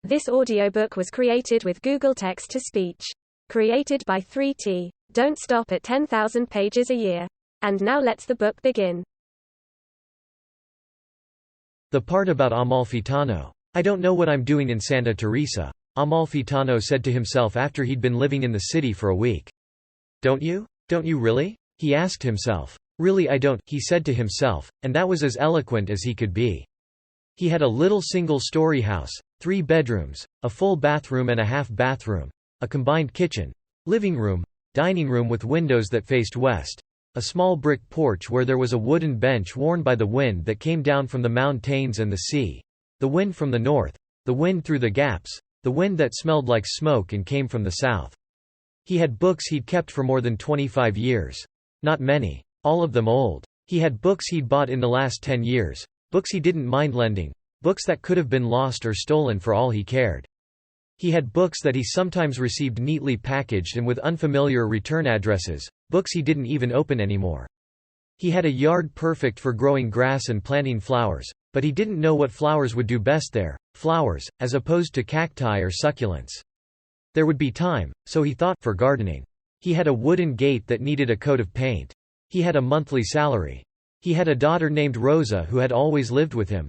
This audiobook was created with Google Text-to-Speech. Created by 3T. Don't stop at 10,000 pages a year. And now let's the book begin. The part about Amalfitano. I don't know what I'm doing in Santa Teresa, Amalfitano said to himself after he'd been living in the city for a week. Don't you? Don't you really? He asked himself. Really I don't, he said to himself, and that was as eloquent as he could be. He had a little single-story house, 3 bedrooms, a full bathroom and a half bathroom, a combined kitchen, living room, dining room with windows that faced west, a small brick porch where there was a wooden bench worn by the wind that came down from the mountains and the sea, the wind from the north, the wind through the gaps, the wind that smelled like smoke and came from the south. He had books he'd kept for more than 25 years. Not many. All of them old. He had books he'd bought in the last 10 years, books he didn't mind lending, books that could have been lost or stolen for all he cared. He had books that he sometimes received neatly packaged and with unfamiliar return addresses, books he didn't even open anymore. He had a yard perfect for growing grass and planting flowers, but he didn't know what flowers would do best there, flowers, as opposed to cacti or succulents. There would be time, so he thought, for gardening. He had a wooden gate that needed a coat of paint. He had a monthly salary. He had a daughter named Rosa who had always lived with him.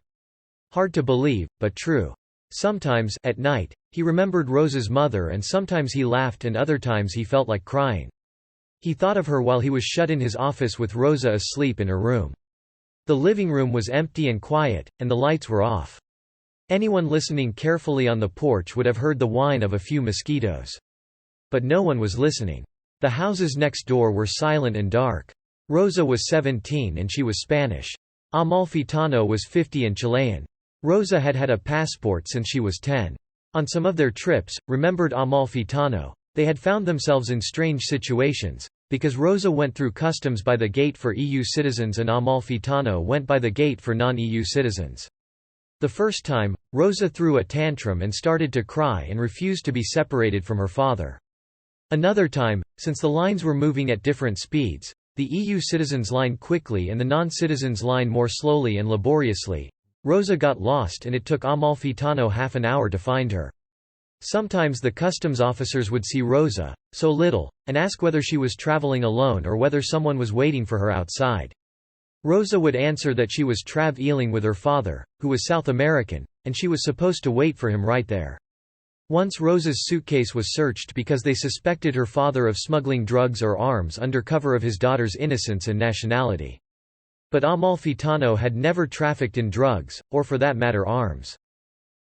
Hard to believe, but true. Sometimes, at night, he remembered Rosa's mother and sometimes he laughed and other times he felt like crying. He thought of her while he was shut in his office with Rosa asleep in her room. The living room was empty and quiet, and the lights were off. Anyone listening carefully on the porch would have heard the whine of a few mosquitoes. But no one was listening. The houses next door were silent and dark. Rosa was 17 and she was Spanish. Amalfitano was 50 and Chilean. Rosa had had a passport since she was 10. On some of their trips, remembered Amalfitano, they had found themselves in strange situations, because Rosa went through customs by the gate for EU citizens and Amalfitano went by the gate for non-EU citizens. The first time, Rosa threw a tantrum and started to cry and refused to be separated from her father. Another time, since the lines were moving at different speeds, the EU citizens line quickly and the non-citizens line more slowly and laboriously, Rosa got lost and it took Amalfitano half an hour to find her. Sometimes the customs officers would see Rosa, so little, and ask whether she was traveling alone or whether someone was waiting for her outside. Rosa would answer that she was traveling with her father, who was South American, and she was supposed to wait for him right there. Once Rosa's suitcase was searched because they suspected her father of smuggling drugs or arms under cover of his daughter's innocence and nationality. But Amalfitano had never trafficked in drugs, or for that matter arms.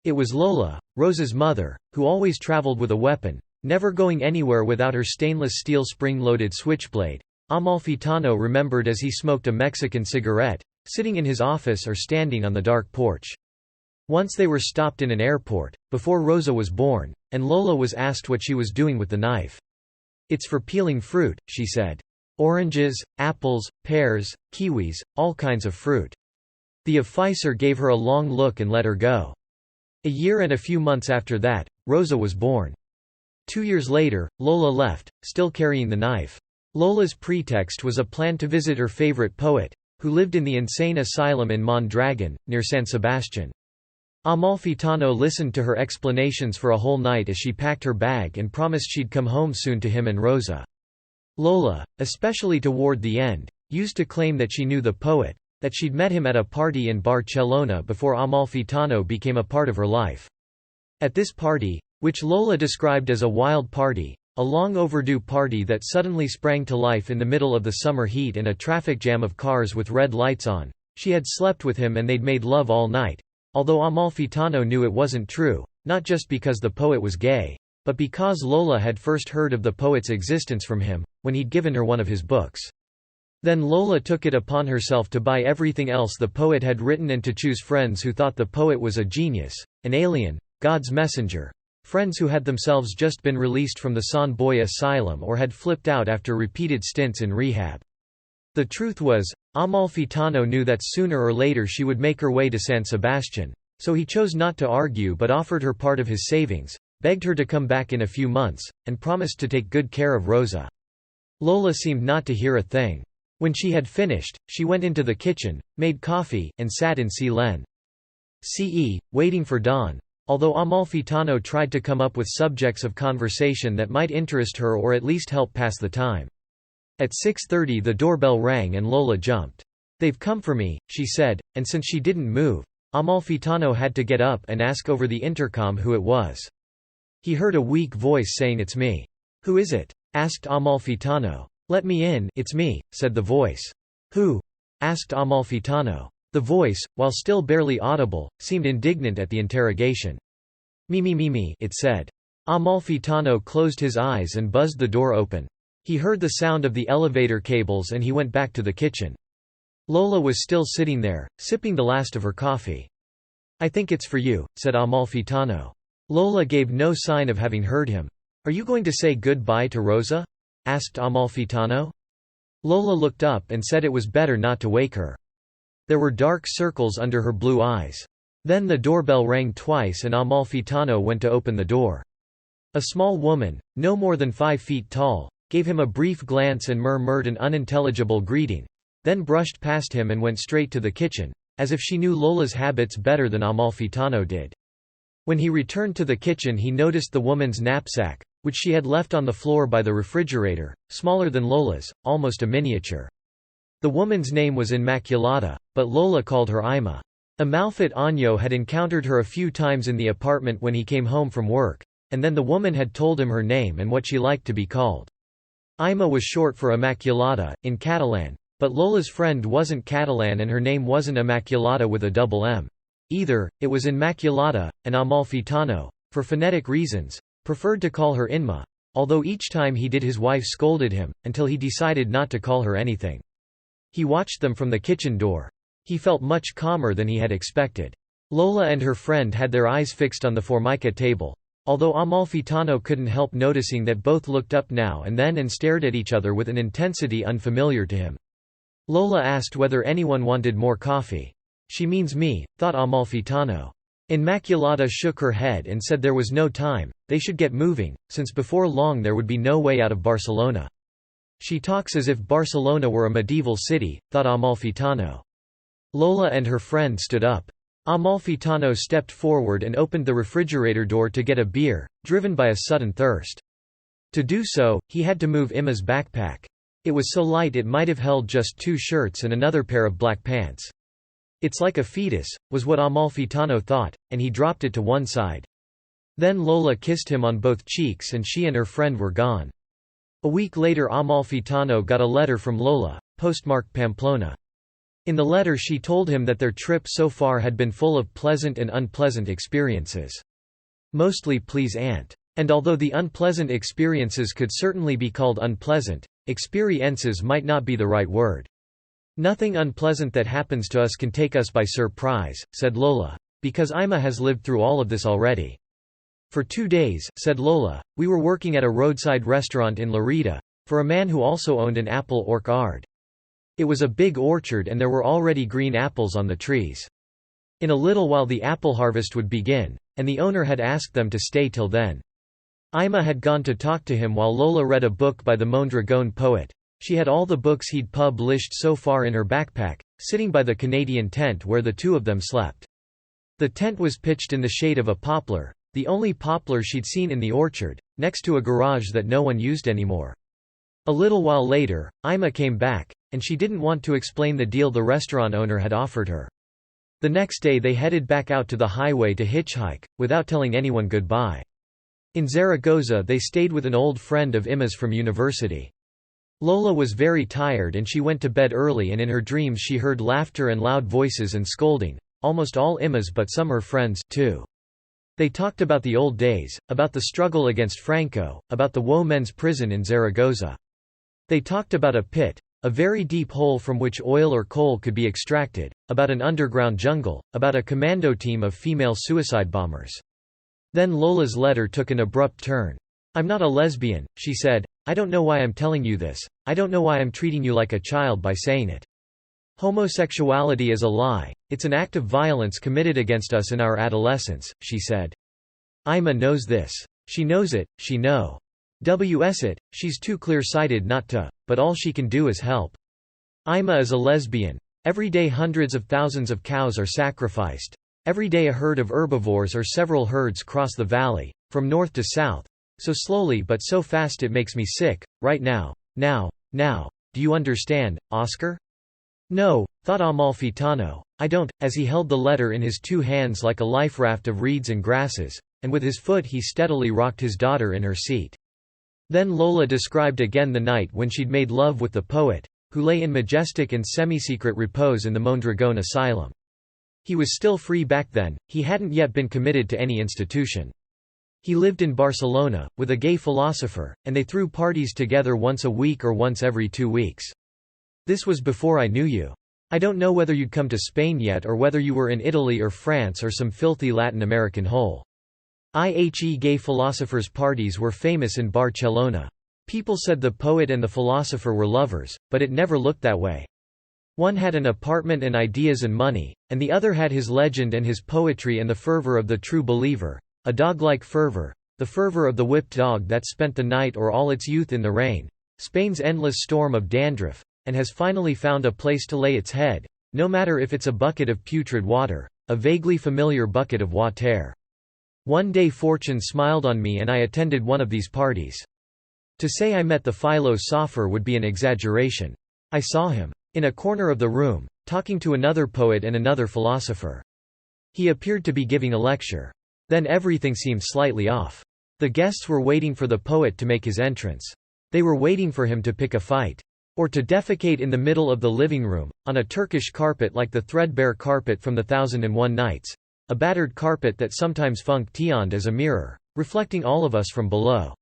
It was Lola, Rosa's mother, who always traveled with a weapon, never going anywhere without her stainless steel spring-loaded switchblade. Amalfitano remembered as he smoked a Mexican cigarette, sitting in his office or standing on the dark porch. Once they were stopped in an airport, before Rosa was born, and Lola was asked what she was doing with the knife. "It's for peeling fruit," she said. "Oranges, apples, pears, kiwis, all kinds of fruit." The officer gave her a long look and let her go. A year and a few months after that, Rosa was born. 2 years later, Lola left, still carrying the knife. Lola's pretext was a plan to visit her favorite poet, who lived in the insane asylum in Mondragon, near San Sebastian. Amalfitano listened to her explanations for a whole night as she packed her bag and promised she'd come home soon to him and Rosa. Lola, especially toward the end, used to claim that she knew the poet, that she'd met him at a party in Barcelona before Amalfitano became a part of her life. At this party, which Lola described as a wild party, a long overdue party that suddenly sprang to life in the middle of the summer heat and a traffic jam of cars with red lights on, she had slept with him and they'd made love all night. Although Amalfitano knew it wasn't true, not just because the poet was gay, but because Lola had first heard of the poet's existence from him, when he'd given her one of his books. Then Lola took it upon herself to buy everything else the poet had written and to choose friends who thought the poet was a genius, an alien, God's messenger, friends who had themselves just been released from the San Boy asylum or had flipped out after repeated stints in rehab. The truth was, Amalfitano knew that sooner or later she would make her way to San Sebastian, so he chose not to argue but offered her part of his savings, begged her to come back in a few months, and promised to take good care of Rosa. Lola seemed not to hear a thing. When she had finished, she went into the kitchen, made coffee, and sat in C. waiting for dawn, although Amalfitano tried to come up with subjects of conversation that might interest her or at least help pass the time. At 6:30 the doorbell rang and Lola jumped. "They've come for me," she said, and since she didn't move, Amalfitano had to get up and ask over the intercom who it was. He heard a weak voice saying, "It's me." "Who is it?" asked Amalfitano. "Let me in, it's me," said the voice. "Who?" asked Amalfitano. The voice, while still barely audible, seemed indignant at the interrogation. Me, it said. Amalfitano closed his eyes and buzzed the door open. He heard the sound of the elevator cables and he went back to the kitchen. Lola was still sitting there, sipping the last of her coffee. "I think it's for you," said Amalfitano. Lola gave no sign of having heard him. "Are you going to say goodbye to Rosa?" asked Amalfitano. Lola looked up and said it was better not to wake her. There were dark circles under her blue eyes. Then the doorbell rang twice and Amalfitano went to open the door. A small woman, no more than 5 feet tall, gave him a brief glance and murmured an unintelligible greeting, then brushed past him and went straight to the kitchen, as if she knew Lola's habits better than Amalfitano did. When he returned to the kitchen he noticed the woman's knapsack, which she had left on the floor by the refrigerator, smaller than Lola's, almost a miniature. The woman's name was Immaculata, but Lola called her Ima. Amalfitano had encountered her a few times in the apartment when he came home from work, and then the woman had told him her name and what she liked to be called. Ima was short for Immaculata, in Catalan, but Lola's friend wasn't Catalan and her name wasn't Immaculata with a double M. Either, it was Immaculata, and Amalfitano, for phonetic reasons, preferred to call her Inma, although each time he did his wife scolded him, until he decided not to call her anything. He watched them from the kitchen door. He felt much calmer than he had expected. Lola and her friend had their eyes fixed on the formica table, although Amalfitano couldn't help noticing that both looked up now and then and stared at each other with an intensity unfamiliar to him. Lola asked whether anyone wanted more coffee. "She means me," thought Amalfitano. Immaculata shook her head and said there was no time, they should get moving, since before long there would be no way out of Barcelona. "She talks as if Barcelona were a medieval city," thought Amalfitano. Lola and her friend stood up. Amalfitano stepped forward and opened the refrigerator door to get a beer, driven by a sudden thirst. To do so, he had to move Ima's backpack. It was so light it might have held just 2 shirts and another pair of black pants. "It's like a fetus," was what Amalfitano thought, and he dropped it to one side. Then Lola kissed him on both cheeks and she and her friend were gone. A week later Amalfitano got a letter from Lola, postmarked Pamplona. In the letter she told him that their trip so far had been full of pleasant and unpleasant experiences. Mostly please aunt. And although the unpleasant experiences could certainly be called unpleasant, experiences might not be the right word. "Nothing unpleasant that happens to us can take us by surprise," said Lola, "because Ima has lived through all of this already." "For 2 days," said Lola, "we were working at a roadside restaurant in Lerida, for a man who also owned an apple orchard. It was a big orchard and there were already green apples on the trees. In a little while the apple harvest would begin, and the owner had asked them to stay till then. Ima had gone to talk to him while Lola read a book by the Mondragon poet. She had all the books he'd published so far in her backpack, sitting by the Canadian tent where the two of them slept. The tent was pitched in the shade of a poplar, the only poplar she'd seen in the orchard, next to a garage that no one used anymore. A little while later, Ima came back, and she didn't want to explain the deal the restaurant owner had offered her. The next day they headed back out to the highway to hitchhike, without telling anyone goodbye. In Zaragoza they stayed with an old friend of Ima's from university. Lola was very tired and she went to bed early, and in her dreams she heard laughter and loud voices and scolding, almost all Ima's but some her friends, too. They talked about the old days, about the struggle against Franco, about the Woe Men's prison in Zaragoza. They talked about a pit, a very deep hole from which oil or coal could be extracted, about an underground jungle, about a commando team of female suicide bombers. Then Lola's letter took an abrupt turn. "I'm not a lesbian," she said. "I don't know why I'm telling you this. I don't know why I'm treating you like a child by saying it. Homosexuality is a lie, it's an act of violence committed against us in our adolescence," she said. "Ima knows this. She knows it, she knows it, she's too clear-sighted not to, but all she can do is help. Ima is a lesbian. Every day hundreds of thousands of cows are sacrificed. Every day a herd of herbivores or several herds cross the valley, from north to south, so slowly but so fast it makes me sick, right now, now, do you understand, Oscar? No, thought Amalfitano, I don't, as he held the letter in his two hands like a life raft of reeds and grasses, and with his foot he steadily rocked his daughter in her seat. Then Lola described again the night when she'd made love with the poet, who lay in majestic and semi-secret repose in the Mondragon asylum. He was still free back then, he hadn't yet been committed to any institution. He lived in Barcelona, with a gay philosopher, and they threw parties together once a week or once every 2 weeks. This was before I knew you. I don't know whether you'd come to Spain yet or whether you were in Italy or France or some filthy Latin American hole. Gay philosophers' parties were famous in Barcelona. People said the poet and the philosopher were lovers, but it never looked that way. One had an apartment and ideas and money, and the other had his legend and his poetry and the fervor of the true believer, a dog-like fervor, the fervor of the whipped dog that spent the night or all its youth in the rain, Spain's endless storm of dandruff, and has finally found a place to lay its head, no matter if it's a bucket of putrid water, a vaguely familiar bucket of water. One day fortune smiled on me and I attended one of these parties. To say I met the philosopher would be an exaggeration. I saw him. In a corner of the room, talking to another poet and another philosopher. He appeared to be giving a lecture. Then everything seemed slightly off. The guests were waiting for the poet to make his entrance. They were waiting for him to pick a fight. Or to defecate in the middle of the living room, on a Turkish carpet like the threadbare carpet from the 1001 Nights, a battered carpet that sometimes functioned as a mirror, reflecting all of us from below.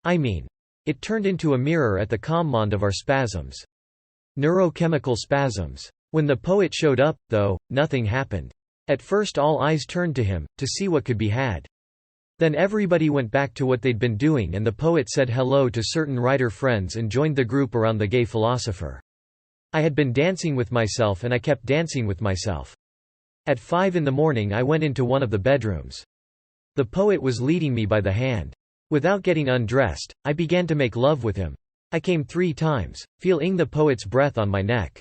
I mean, it turned into a mirror at the command of our spasms. Neurochemical spasms. When the poet showed up, though, nothing happened. At first all eyes turned to him, to see what could be had. Then everybody went back to what they'd been doing and the poet said hello to certain writer friends and joined the group around the gay philosopher. I had been dancing with myself and I kept dancing with myself. At 5 in the morning I went into one of the bedrooms. The poet was leading me by the hand. Without getting undressed, I began to make love with him. I came 3 times, feeling the poet's breath on my neck.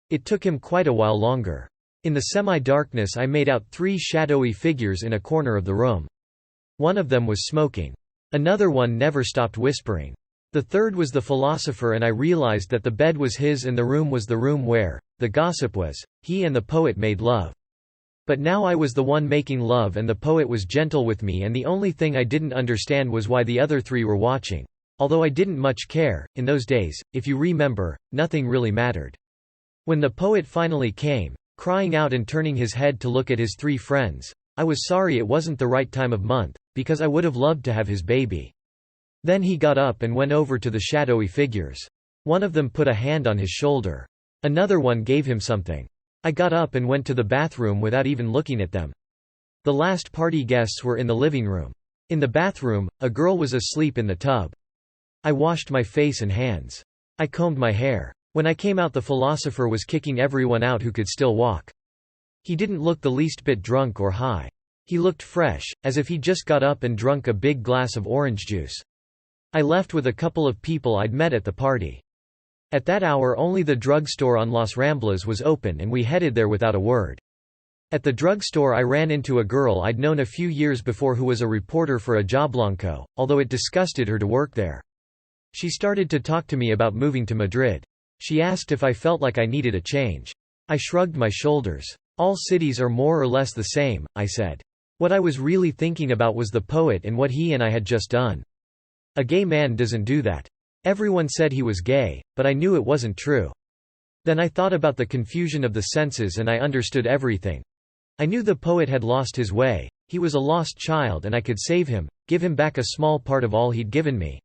It took him quite a while longer. In the semi-darkness I made out 3 shadowy figures in a corner of the room. One of them was smoking. Another one never stopped whispering. The third was the philosopher and I realized that the bed was his and the room was the room where, the gossip was, he and the poet made love. But now I was the one making love and the poet was gentle with me and the only thing I didn't understand was why the other 3 were watching. Although I didn't much care, in those days, if you remember, nothing really mattered. When the poet finally came, crying out and turning his head to look at his 3 friends, I was sorry it wasn't the right time of month, because I would have loved to have his baby. Then he got up and went over to the shadowy figures. One of them put a hand on his shoulder. Another one gave him something. I got up and went to the bathroom without even looking at them. The last party guests were in the living room. In the bathroom, a girl was asleep in the tub. I washed my face and hands. I combed my hair. When I came out the philosopher was kicking everyone out who could still walk. He didn't look the least bit drunk or high. He looked fresh, as if he'd just got up and drunk a big glass of orange juice. I left with a couple of people I'd met at the party. At that hour only the drugstore on Las Ramblas was open and we headed there without a word. At the drugstore I ran into a girl I'd known a few years before who was a reporter for a Joblanco, although it disgusted her to work there. She started to talk to me about moving to Madrid. She asked if I felt like I needed a change. I shrugged my shoulders. All cities are more or less the same, I said. What I was really thinking about was the poet and what he and I had just done. A gay man doesn't do that. Everyone said he was gay, but I knew it wasn't true. Then I thought about the confusion of the senses and I understood everything. I knew the poet had lost his way, he was a lost child and I could save him, give him back a small part of all he'd given me.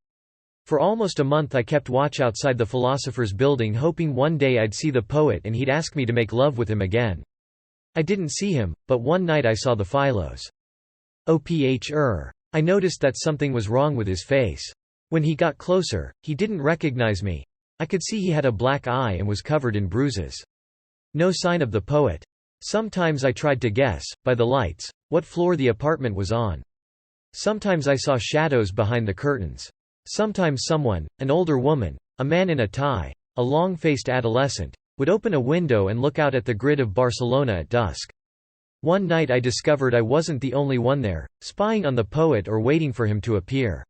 For almost a month I kept watch outside the philosopher's building hoping one day I'd see the poet and he'd ask me to make love with him again. I didn't see him, but one night I saw the Philos. I noticed that something was wrong with his face. When he got closer, he didn't recognize me. I could see he had a black eye and was covered in bruises. No sign of the poet. Sometimes I tried to guess, by the lights, what floor the apartment was on. Sometimes I saw shadows behind the curtains. Sometimes someone, an older woman, a man in a tie, a long-faced adolescent, would open a window and look out at the grid of Barcelona at dusk. One night I discovered I wasn't the only one there, spying on the poet or waiting for him to appear.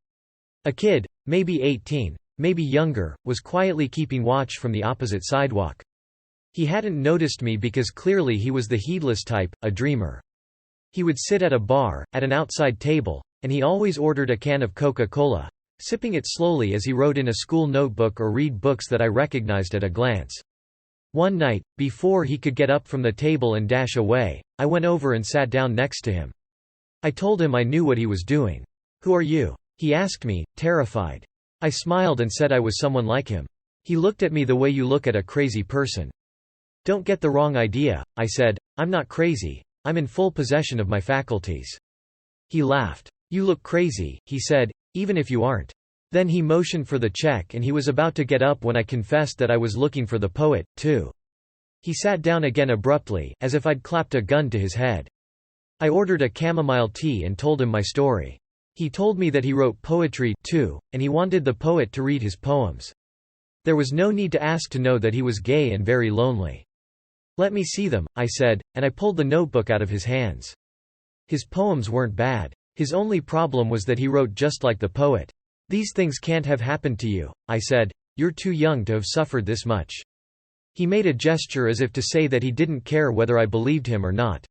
A kid, maybe 18, maybe younger, was quietly keeping watch from the opposite sidewalk. He hadn't noticed me because clearly he was the heedless type, a dreamer. He would sit at a bar, at an outside table, and he always ordered a can of Coca-Cola, sipping it slowly as he wrote in a school notebook or read books that I recognized at a glance. One night, before he could get up from the table and dash away, I went over and sat down next to him. I told him I knew what he was doing. "Who are you?" he asked me, terrified. I smiled and said I was someone like him. He looked at me the way you look at a crazy person. "Don't get the wrong idea," I said, "I'm not crazy, I'm in full possession of my faculties." He laughed. "You look crazy," he said, "even if you aren't." Then he motioned for the check and he was about to get up when I confessed that I was looking for the poet, too. He sat down again abruptly, as if I'd clapped a gun to his head. I ordered a chamomile tea and told him my story. He told me that he wrote poetry, too, and he wanted the poet to read his poems. There was no need to ask to know that he was gay and very lonely. "Let me see them," I said, and I pulled the notebook out of his hands. His poems weren't bad. His only problem was that he wrote just like the poet. "These things can't have happened to you," I said. "You're too young to have suffered this much." He made a gesture as if to say that he didn't care whether I believed him or not.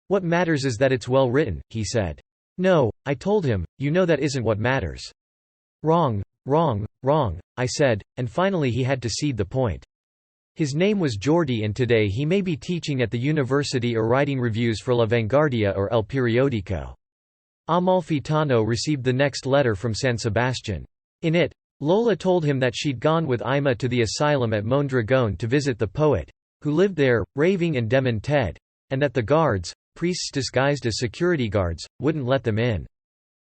"What matters is that it's well written," he said. "No," I told him, "you know that isn't what matters." "Wrong, wrong, wrong," I said, and finally he had to cede the point. His name was Jordi and today he may be teaching at the university or writing reviews for La Vanguardia or El Periódico. Amalfitano received the next letter from San Sebastian. In it, Lola told him that she'd gone with Ima to the asylum at Mondragón to visit the poet, who lived there, raving and demented, and that the guards, priests disguised as security guards, wouldn't let them in.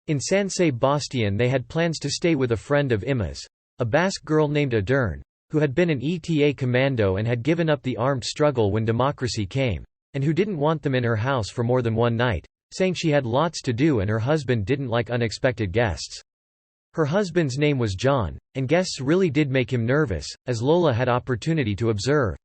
In San Sebastian they had plans to stay with a friend of Ima's, a Basque girl named Adern, who had been an ETA commando and had given up the armed struggle when democracy came, and who didn't want them in her house for more than one night, saying she had lots to do and her husband didn't like unexpected guests. Her husband's name was John, and guests really did make him nervous, as Lola had opportunity to observe.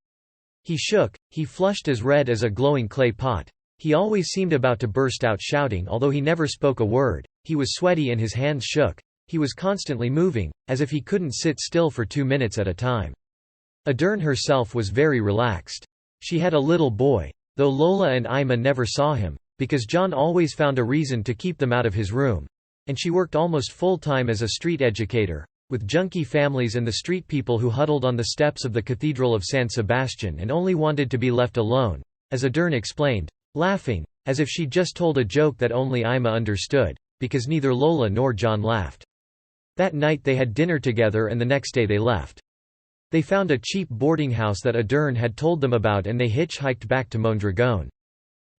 He shook, he flushed as red as a glowing clay pot. He always seemed about to burst out shouting although he never spoke a word, he was sweaty and his hands shook, he was constantly moving, as if he couldn't sit still for 2 minutes at a time. Adern herself was very relaxed. She had a little boy, though Lola and Ima never saw him, because John always found a reason to keep them out of his room, and she worked almost full-time as a street educator, with junkie families and the street people who huddled on the steps of the Cathedral of San Sebastian and only wanted to be left alone, as Adern explained, laughing, as if she'd just told a joke that only Ima understood, because neither Lola nor John laughed. That night they had dinner together and the next day they left. They found a cheap boarding house that Adern had told them about and they hitchhiked back to Mondragón.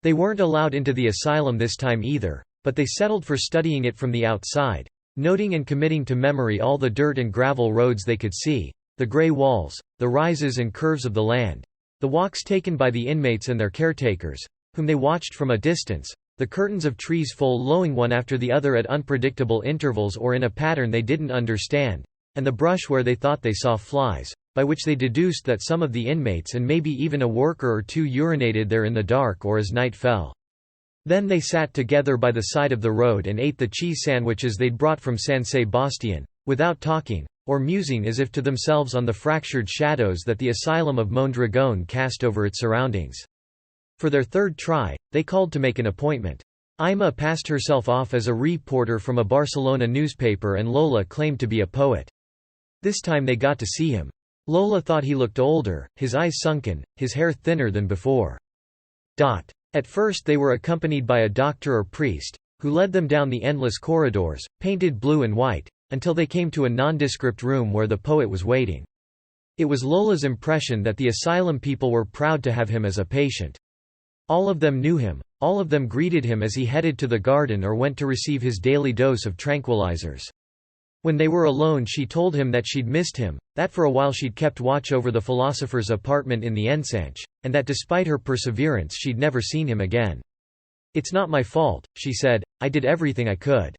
They weren't allowed into the asylum this time either, but they settled for studying it from the outside, noting and committing to memory all the dirt and gravel roads they could see, the grey walls, the rises and curves of the land, the walks taken by the inmates and their caretakers, whom they watched from a distance, the curtains of trees following one after the other at unpredictable intervals or in a pattern they didn't understand, and the brush where they thought they saw flies, by which they deduced that some of the inmates and maybe even a worker or two urinated there in the dark or as night fell. Then they sat together by the side of the road and ate the cheese sandwiches they'd brought from San Sebastian, without talking, or musing as if to themselves on the fractured shadows that the asylum of Mondragón cast over its surroundings. For their third try, they called to make an appointment. Ima passed herself off as a reporter from a Barcelona newspaper and Lola claimed to be a poet. This time they got to see him. Lola thought he looked older, his eyes sunken, his hair thinner than before. At first they were accompanied by a doctor or priest, who led them down the endless corridors, painted blue and white, until they came to a nondescript room where the poet was waiting. It was Lola's impression that the asylum people were proud to have him as a patient. All of them knew him, all of them greeted him as he headed to the garden or went to receive his daily dose of tranquilizers. When they were alone she told him that she'd missed him, that for a while she'd kept watch over the philosopher's apartment in the Ensanche, and that despite her perseverance she'd never seen him again. "It's not my fault," she said, "I did everything I could."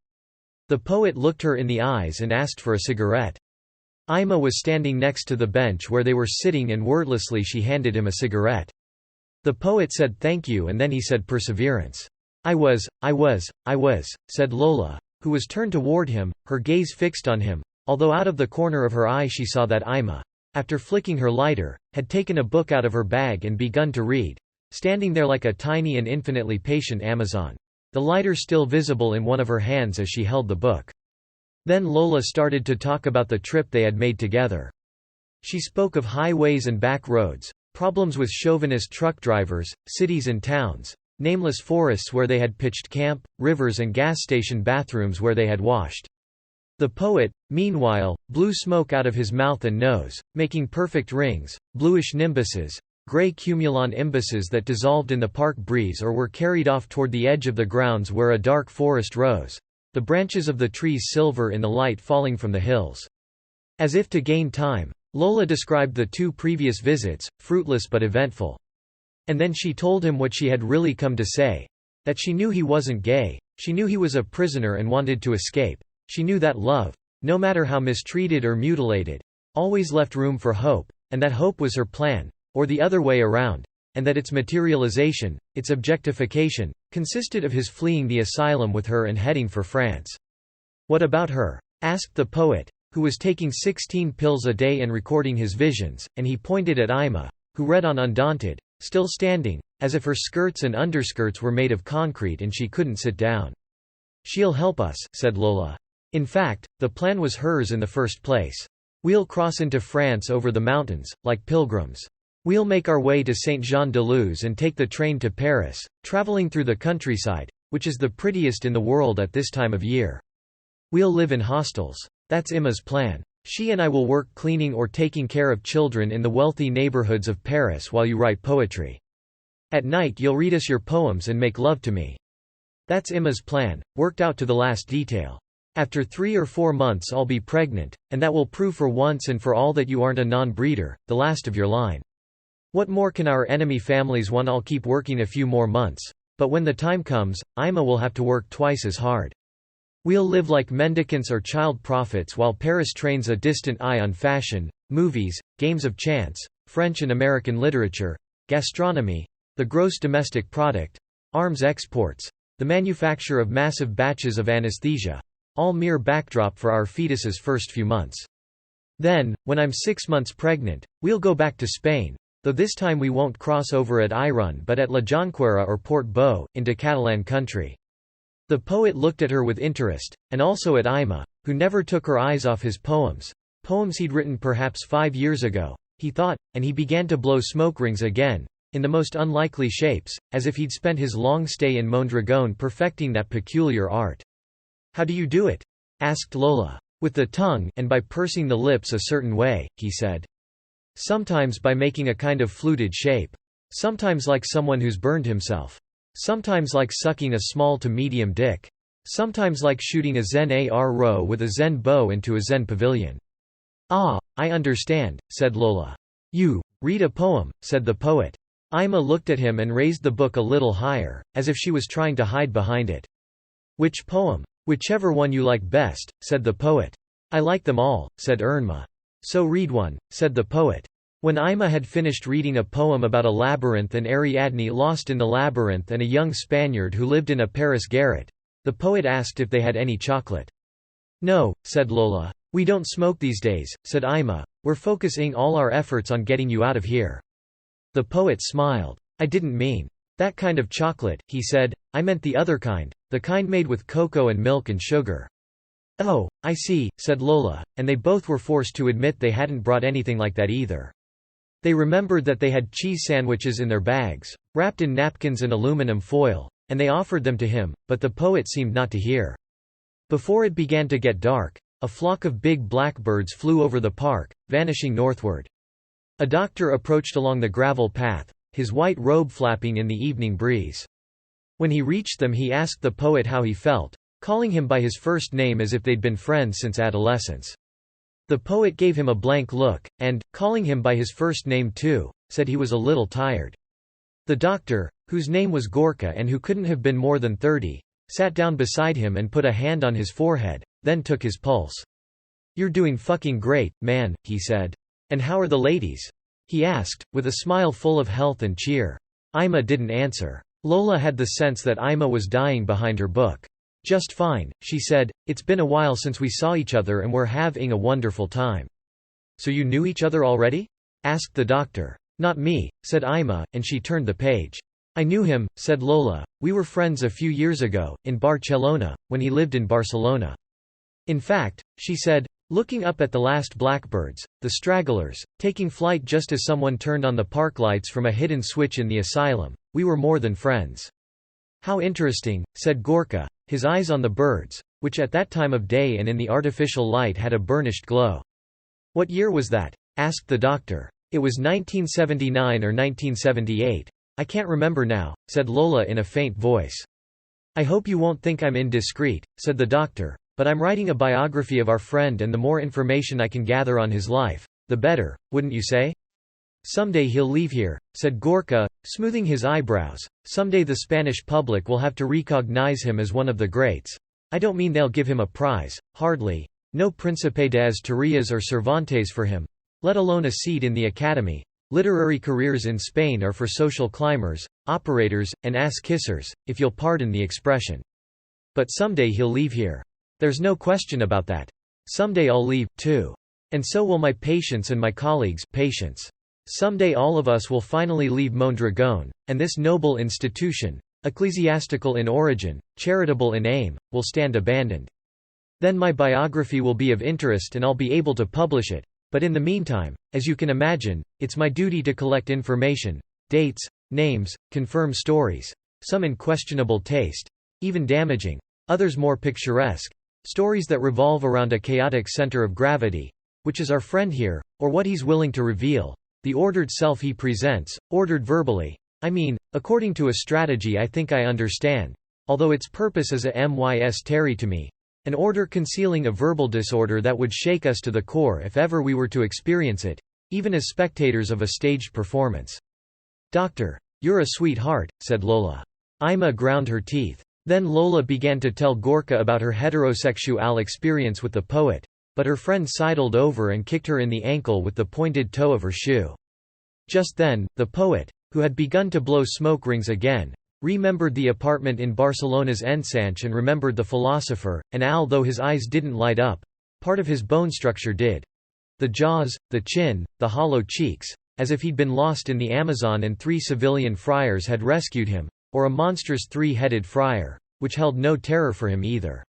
The poet looked her in the eyes and asked for a cigarette. Ima was standing next to the bench where they were sitting and wordlessly she handed him a cigarette. The poet said thank you, and then he said perseverance. I was, said Lola, who was turned toward him, her gaze fixed on him, although out of the corner of her eye she saw that Ima, after flicking her lighter, had taken a book out of her bag and begun to read, standing there like a tiny and infinitely patient Amazon, the lighter still visible in one of her hands as she held the book. Then Lola started to talk about the trip they had made together. She spoke of highways and back roads, problems with chauvinist truck drivers, cities and towns, nameless forests where they had pitched camp, rivers and gas station bathrooms where they had washed. The poet, meanwhile, blew smoke out of his mouth and nose, making perfect rings, bluish nimbuses, grey cumulon imbuses that dissolved in the park breeze or were carried off toward the edge of the grounds where a dark forest rose, the branches of the trees silver in the light falling from the hills. As if to gain time, Lola described the 2 previous visits, fruitless but eventful. And then she told him what she had really come to say. That she knew he wasn't gay, she knew he was a prisoner and wanted to escape, she knew that love, no matter how mistreated or mutilated, always left room for hope, and that hope was her plan, or the other way around, and that its materialization, its objectification, consisted of his fleeing the asylum with her and heading for France. What about her? Asked the poet, who was taking 16 pills a day and recording his visions, and he pointed at Ima, who read on undaunted, still standing, as if her skirts and underskirts were made of concrete and she couldn't sit down. She'll help us, said Lola. In fact, the plan was hers in the first place. We'll cross into France over the mountains, like pilgrims. We'll make our way to Saint-Jean-de-Luz and take the train to Paris, traveling through the countryside, which is the prettiest in the world at this time of year. We'll live in hostels. That's Ima's plan. She and I will work cleaning or taking care of children in the wealthy neighborhoods of Paris while you write poetry. At night you'll read us your poems and make love to me. That's Ima's plan, worked out to the last detail. After 3 or 4 months I'll be pregnant, and that will prove for once and for all that you aren't a non-breeder, the last of your line. What more can our enemy families want? I'll keep working a few more months, but when the time comes, Ima will have to work twice as hard. We'll live like mendicants or child prophets while Paris trains a distant eye on fashion, movies, games of chance, French and American literature, gastronomy, the gross domestic product, arms exports, the manufacture of massive batches of anesthesia. All mere backdrop for our fetus's first few months. Then, when I'm 6 months pregnant, we'll go back to Spain, though this time we won't cross over at Irun but at La Jonquera or Port Beau, into Catalan country. The poet looked at her with interest, and also at Ima, who never took her eyes off his poems he'd written perhaps 5 years ago, he thought, and he began to blow smoke rings again, in the most unlikely shapes, as if he'd spent his long stay in Mondragon perfecting that peculiar art. How do you do it? Asked Lola. With the tongue, and by pursing the lips a certain way, he said. Sometimes by making a kind of fluted shape. Sometimes like someone who's burned himself. Sometimes like sucking a small to medium dick. Sometimes like shooting a Zen arrow with a Zen bow into a Zen pavilion. Ah, I understand, said Lola. You read a poem, said the poet. Ima looked at him and raised the book a little higher, as if she was trying to hide behind it. Which poem? Whichever one you like best, said the poet. I like them all, said Irma. So read one, said the poet. When Ima had finished reading a poem about a labyrinth and Ariadne lost in the labyrinth and a young Spaniard who lived in a Paris garret, the poet asked if they had any chocolate. No, said Lola. We don't smoke these days, said Ima. We're focusing all our efforts on getting you out of here. The poet smiled. I didn't mean that kind of chocolate, he said, I meant the other kind, the kind made with cocoa and milk and sugar. Oh, I see, said Lola, and they both were forced to admit they hadn't brought anything like that either. They remembered that they had cheese sandwiches in their bags, wrapped in napkins and aluminum foil, and they offered them to him, but the poet seemed not to hear. Before it began to get dark, a flock of big blackbirds flew over the park, vanishing northward. A doctor approached along the gravel path, his white robe flapping in the evening breeze. When he reached them he asked the poet how he felt, calling him by his first name as if they'd been friends since adolescence. The poet gave him a blank look, and, calling him by his first name too, said he was a little tired. The doctor, whose name was Gorka and who couldn't have been more than 30, sat down beside him and put a hand on his forehead, then took his pulse. You're doing fucking great, man, he said. And how are the ladies? He asked, with a smile full of health and cheer. Ima didn't answer. Lola had the sense that Ima was dying behind her book. "Just fine," she said. "It's been a while since we saw each other and we're having a wonderful time." "So you knew each other already?" asked the doctor. "Not me," said Ima, and she turned the page. "I knew him," said Lola. "We were friends a few years ago, in Barcelona, when he lived in Barcelona. In fact," she said, looking up at the last blackbirds, the stragglers, taking flight just as someone turned on the park lights from a hidden switch in the asylum, "we were more than friends." "How interesting," said Gorka, his eyes on the birds, which at that time of day and in the artificial light had a burnished glow. "What year was that?" asked the doctor. "It was 1979 or 1978. I can't remember now," said Lola in a faint voice. "I hope you won't think I'm indiscreet," said the doctor, "but I'm writing a biography of our friend, and the more information I can gather on his life, the better, wouldn't you say?" "Someday he'll leave here," said Gorka, smoothing his eyebrows. "Someday the Spanish public will have to recognize him as one of the greats. I don't mean they'll give him a prize, hardly. No Príncipe de Asturias or Cervantes for him. Let alone a seat in the Academy. Literary careers in Spain are for social climbers, operators, and ass-kissers, if you'll pardon the expression. But someday he'll leave here. There's no question about that. Someday I'll leave, too. And so will my patients and my colleagues' patients. Someday all of us will finally leave Mondragón, and this noble institution, ecclesiastical in origin, charitable in aim, will stand abandoned. Then my biography will be of interest and I'll be able to publish it. But in the meantime, as you can imagine, it's my duty to collect information, dates, names, confirm stories, some in questionable taste, even damaging, others more picturesque, stories that revolve around a chaotic center of gravity, which is our friend here, or what he's willing to reveal, the ordered self he presents, ordered verbally. I mean, according to a strategy I think I understand, although its purpose is a mysteri to me. An order concealing a verbal disorder that would shake us to the core if ever we were to experience it, even as spectators of a staged performance. "Doctor, you're a sweetheart," said Lola. Ima ground her teeth. Then Lola began to tell Gorka about her heterosexual experience with the poet, but her friend sidled over and kicked her in the ankle with the pointed toe of her shoe. Just then, the poet, who had begun to blow smoke rings again, remembered the apartment in Barcelona's Ensanche and remembered the philosopher, and although his eyes didn't light up, part of his bone structure did. The jaws, the chin, the hollow cheeks, as if he'd been lost in the Amazon and 3 civilian friars had rescued him, or a monstrous 3-headed friar, which held no terror for him either.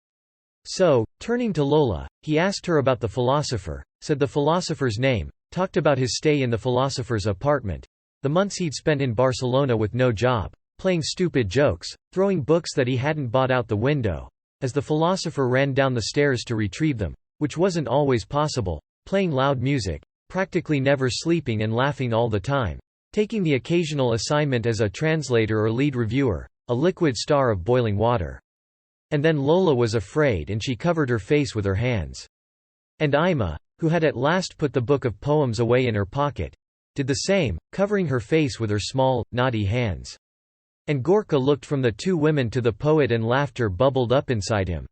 So, turning to Lola, he asked her about the philosopher, said the philosopher's name, talked about his stay in the philosopher's apartment, the months he'd spent in Barcelona with no job, playing stupid jokes, throwing books that he hadn't bought out the window, as the philosopher ran down the stairs to retrieve them, which wasn't always possible, playing loud music, practically never sleeping and laughing all the time, taking the occasional assignment as a translator or lead reviewer, a liquid star of boiling water. And then Lola was afraid and she covered her face with her hands. And Ima, who had at last put the book of poems away in her pocket, did the same, covering her face with her small, knotty hands. And Gorka looked from the 2 women to the poet and laughter bubbled up inside him.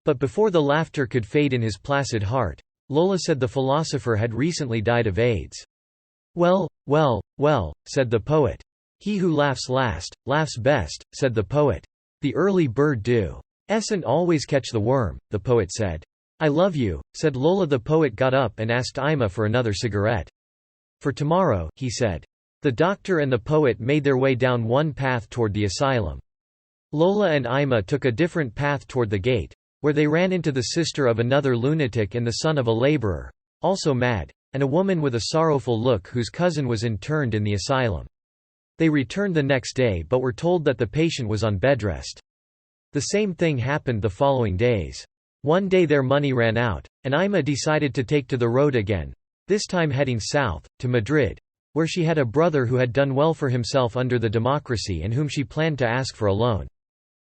But before the laughter could fade in his placid heart, Lola said the philosopher had recently died of AIDS. "Well, well, well," said the poet. "He who laughs last, laughs best," said the poet. "The early bird doesn't always catch the worm," the poet said. "I love you," said Lola. The poet got up and asked Ima for another cigarette. "For tomorrow," he said. The doctor and the poet made their way down one path toward the asylum. Lola and Ima took a different path toward the gate, where they ran into the sister of another lunatic and the son of a laborer, also mad, and a woman with a sorrowful look whose cousin was interned in the asylum. They returned the next day but were told that the patient was on bedrest. The same thing happened the following days. One day their money ran out, and Ima decided to take to the road again, this time heading south, to Madrid, where she had a brother who had done well for himself under the democracy and whom she planned to ask for a loan.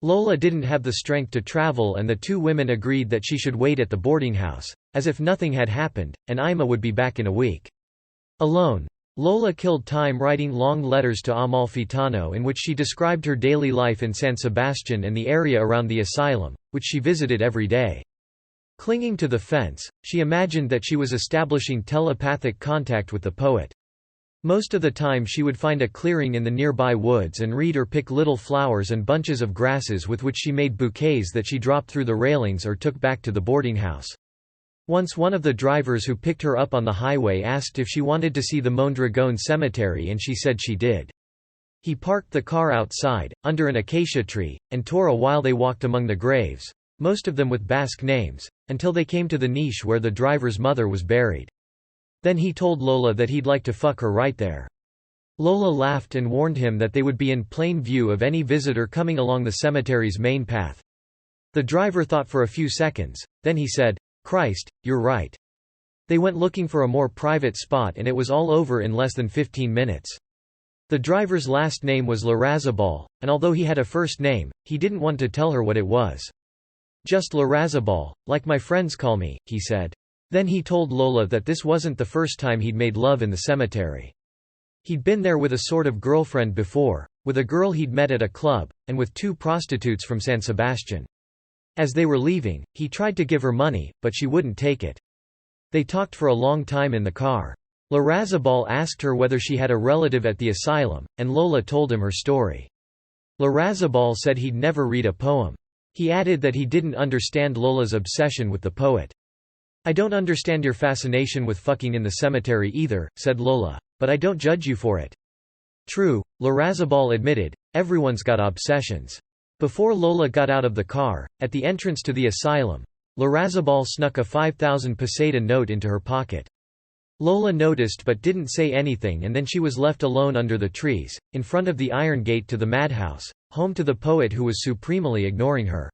Lola didn't have the strength to travel and the 2 women agreed that she should wait at the boarding house, as if nothing had happened, and Ima would be back in a week. Alone, Lola killed time writing long letters to Amalfitano in which she described her daily life in San Sebastian and the area around the asylum, which she visited every day. Clinging to the fence, she imagined that she was establishing telepathic contact with the poet. Most of the time she would find a clearing in the nearby woods and read or pick little flowers and bunches of grasses with which she made bouquets that she dropped through the railings or took back to the boarding house. Once one of the drivers who picked her up on the highway asked if she wanted to see the Mondragón cemetery, and she said she did. He parked the car outside, under an acacia tree, and tore a while they walked among the graves, most of them with Basque names, until they came to the niche where the driver's mother was buried. Then he told Lola that he'd like to fuck her right there. Lola laughed and warned him that they would be in plain view of any visitor coming along the cemetery's main path. The driver thought for a few seconds, then he said, "Christ, you're right." They went looking for a more private spot and it was all over in less than 15 minutes. The driver's last name was Larrazabal, and although he had a first name, he didn't want to tell her what it was. "Just Larrazabal, like my friends call me," he said. Then he told Lola that this wasn't the first time he'd made love in the cemetery. He'd been there with a sort of girlfriend before, with a girl he'd met at a club, and with 2 prostitutes from San Sebastian. As they were leaving, he tried to give her money, but she wouldn't take it. They talked for a long time in the car. Larrazabal asked her whether she had a relative at the asylum, and Lola told him her story. Larrazabal said he'd never read a poem. He added that he didn't understand Lola's obsession with the poet. "I don't understand your fascination with fucking in the cemetery either," said Lola, "but I don't judge you for it." True, Larrazabal admitted, everyone's got obsessions. Before Lola got out of the car, at the entrance to the asylum, Larrazabal snuck a 5,000 peseta note into her pocket. Lola noticed but didn't say anything, and then she was left alone under the trees, in front of the iron gate to the madhouse, home to the poet who was supremely ignoring her.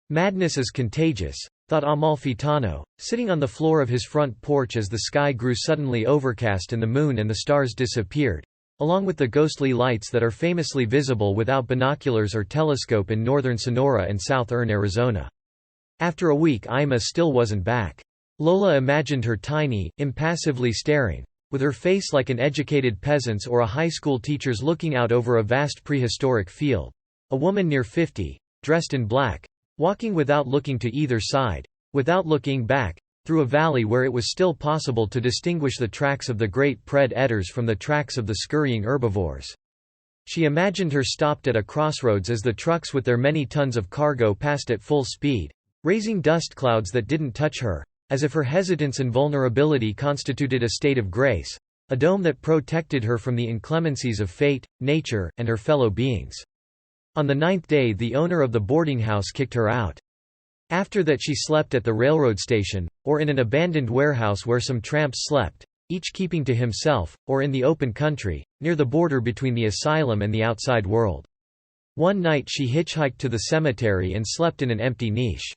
Madness is contagious, thought Amalfitano, sitting on the floor of his front porch as the sky grew suddenly overcast and the moon and the stars disappeared, along with the ghostly lights that are famously visible without binoculars or telescope in northern Sonora and southern Arizona. After a week Ima still wasn't back. Lola imagined her tiny, impassively staring, with her face like an educated peasant's or a high school teacher's looking out over a vast prehistoric field. A woman near 50, dressed in black, walking without looking to either side, without looking back, through a valley where it was still possible to distinguish the tracks of the great predators from the tracks of the scurrying herbivores. She imagined her stopped at a crossroads as the trucks with their many tons of cargo passed at full speed, raising dust clouds that didn't touch her, as if her hesitance and vulnerability constituted a state of grace, a dome that protected her from the inclemencies of fate, nature, and her fellow beings. On the 9th day the owner of the boarding house kicked her out. After that she slept at the railroad station, or in an abandoned warehouse where some tramps slept, each keeping to himself, or in the open country, near the border between the asylum and the outside world. One night she hitchhiked to the cemetery and slept in an empty niche.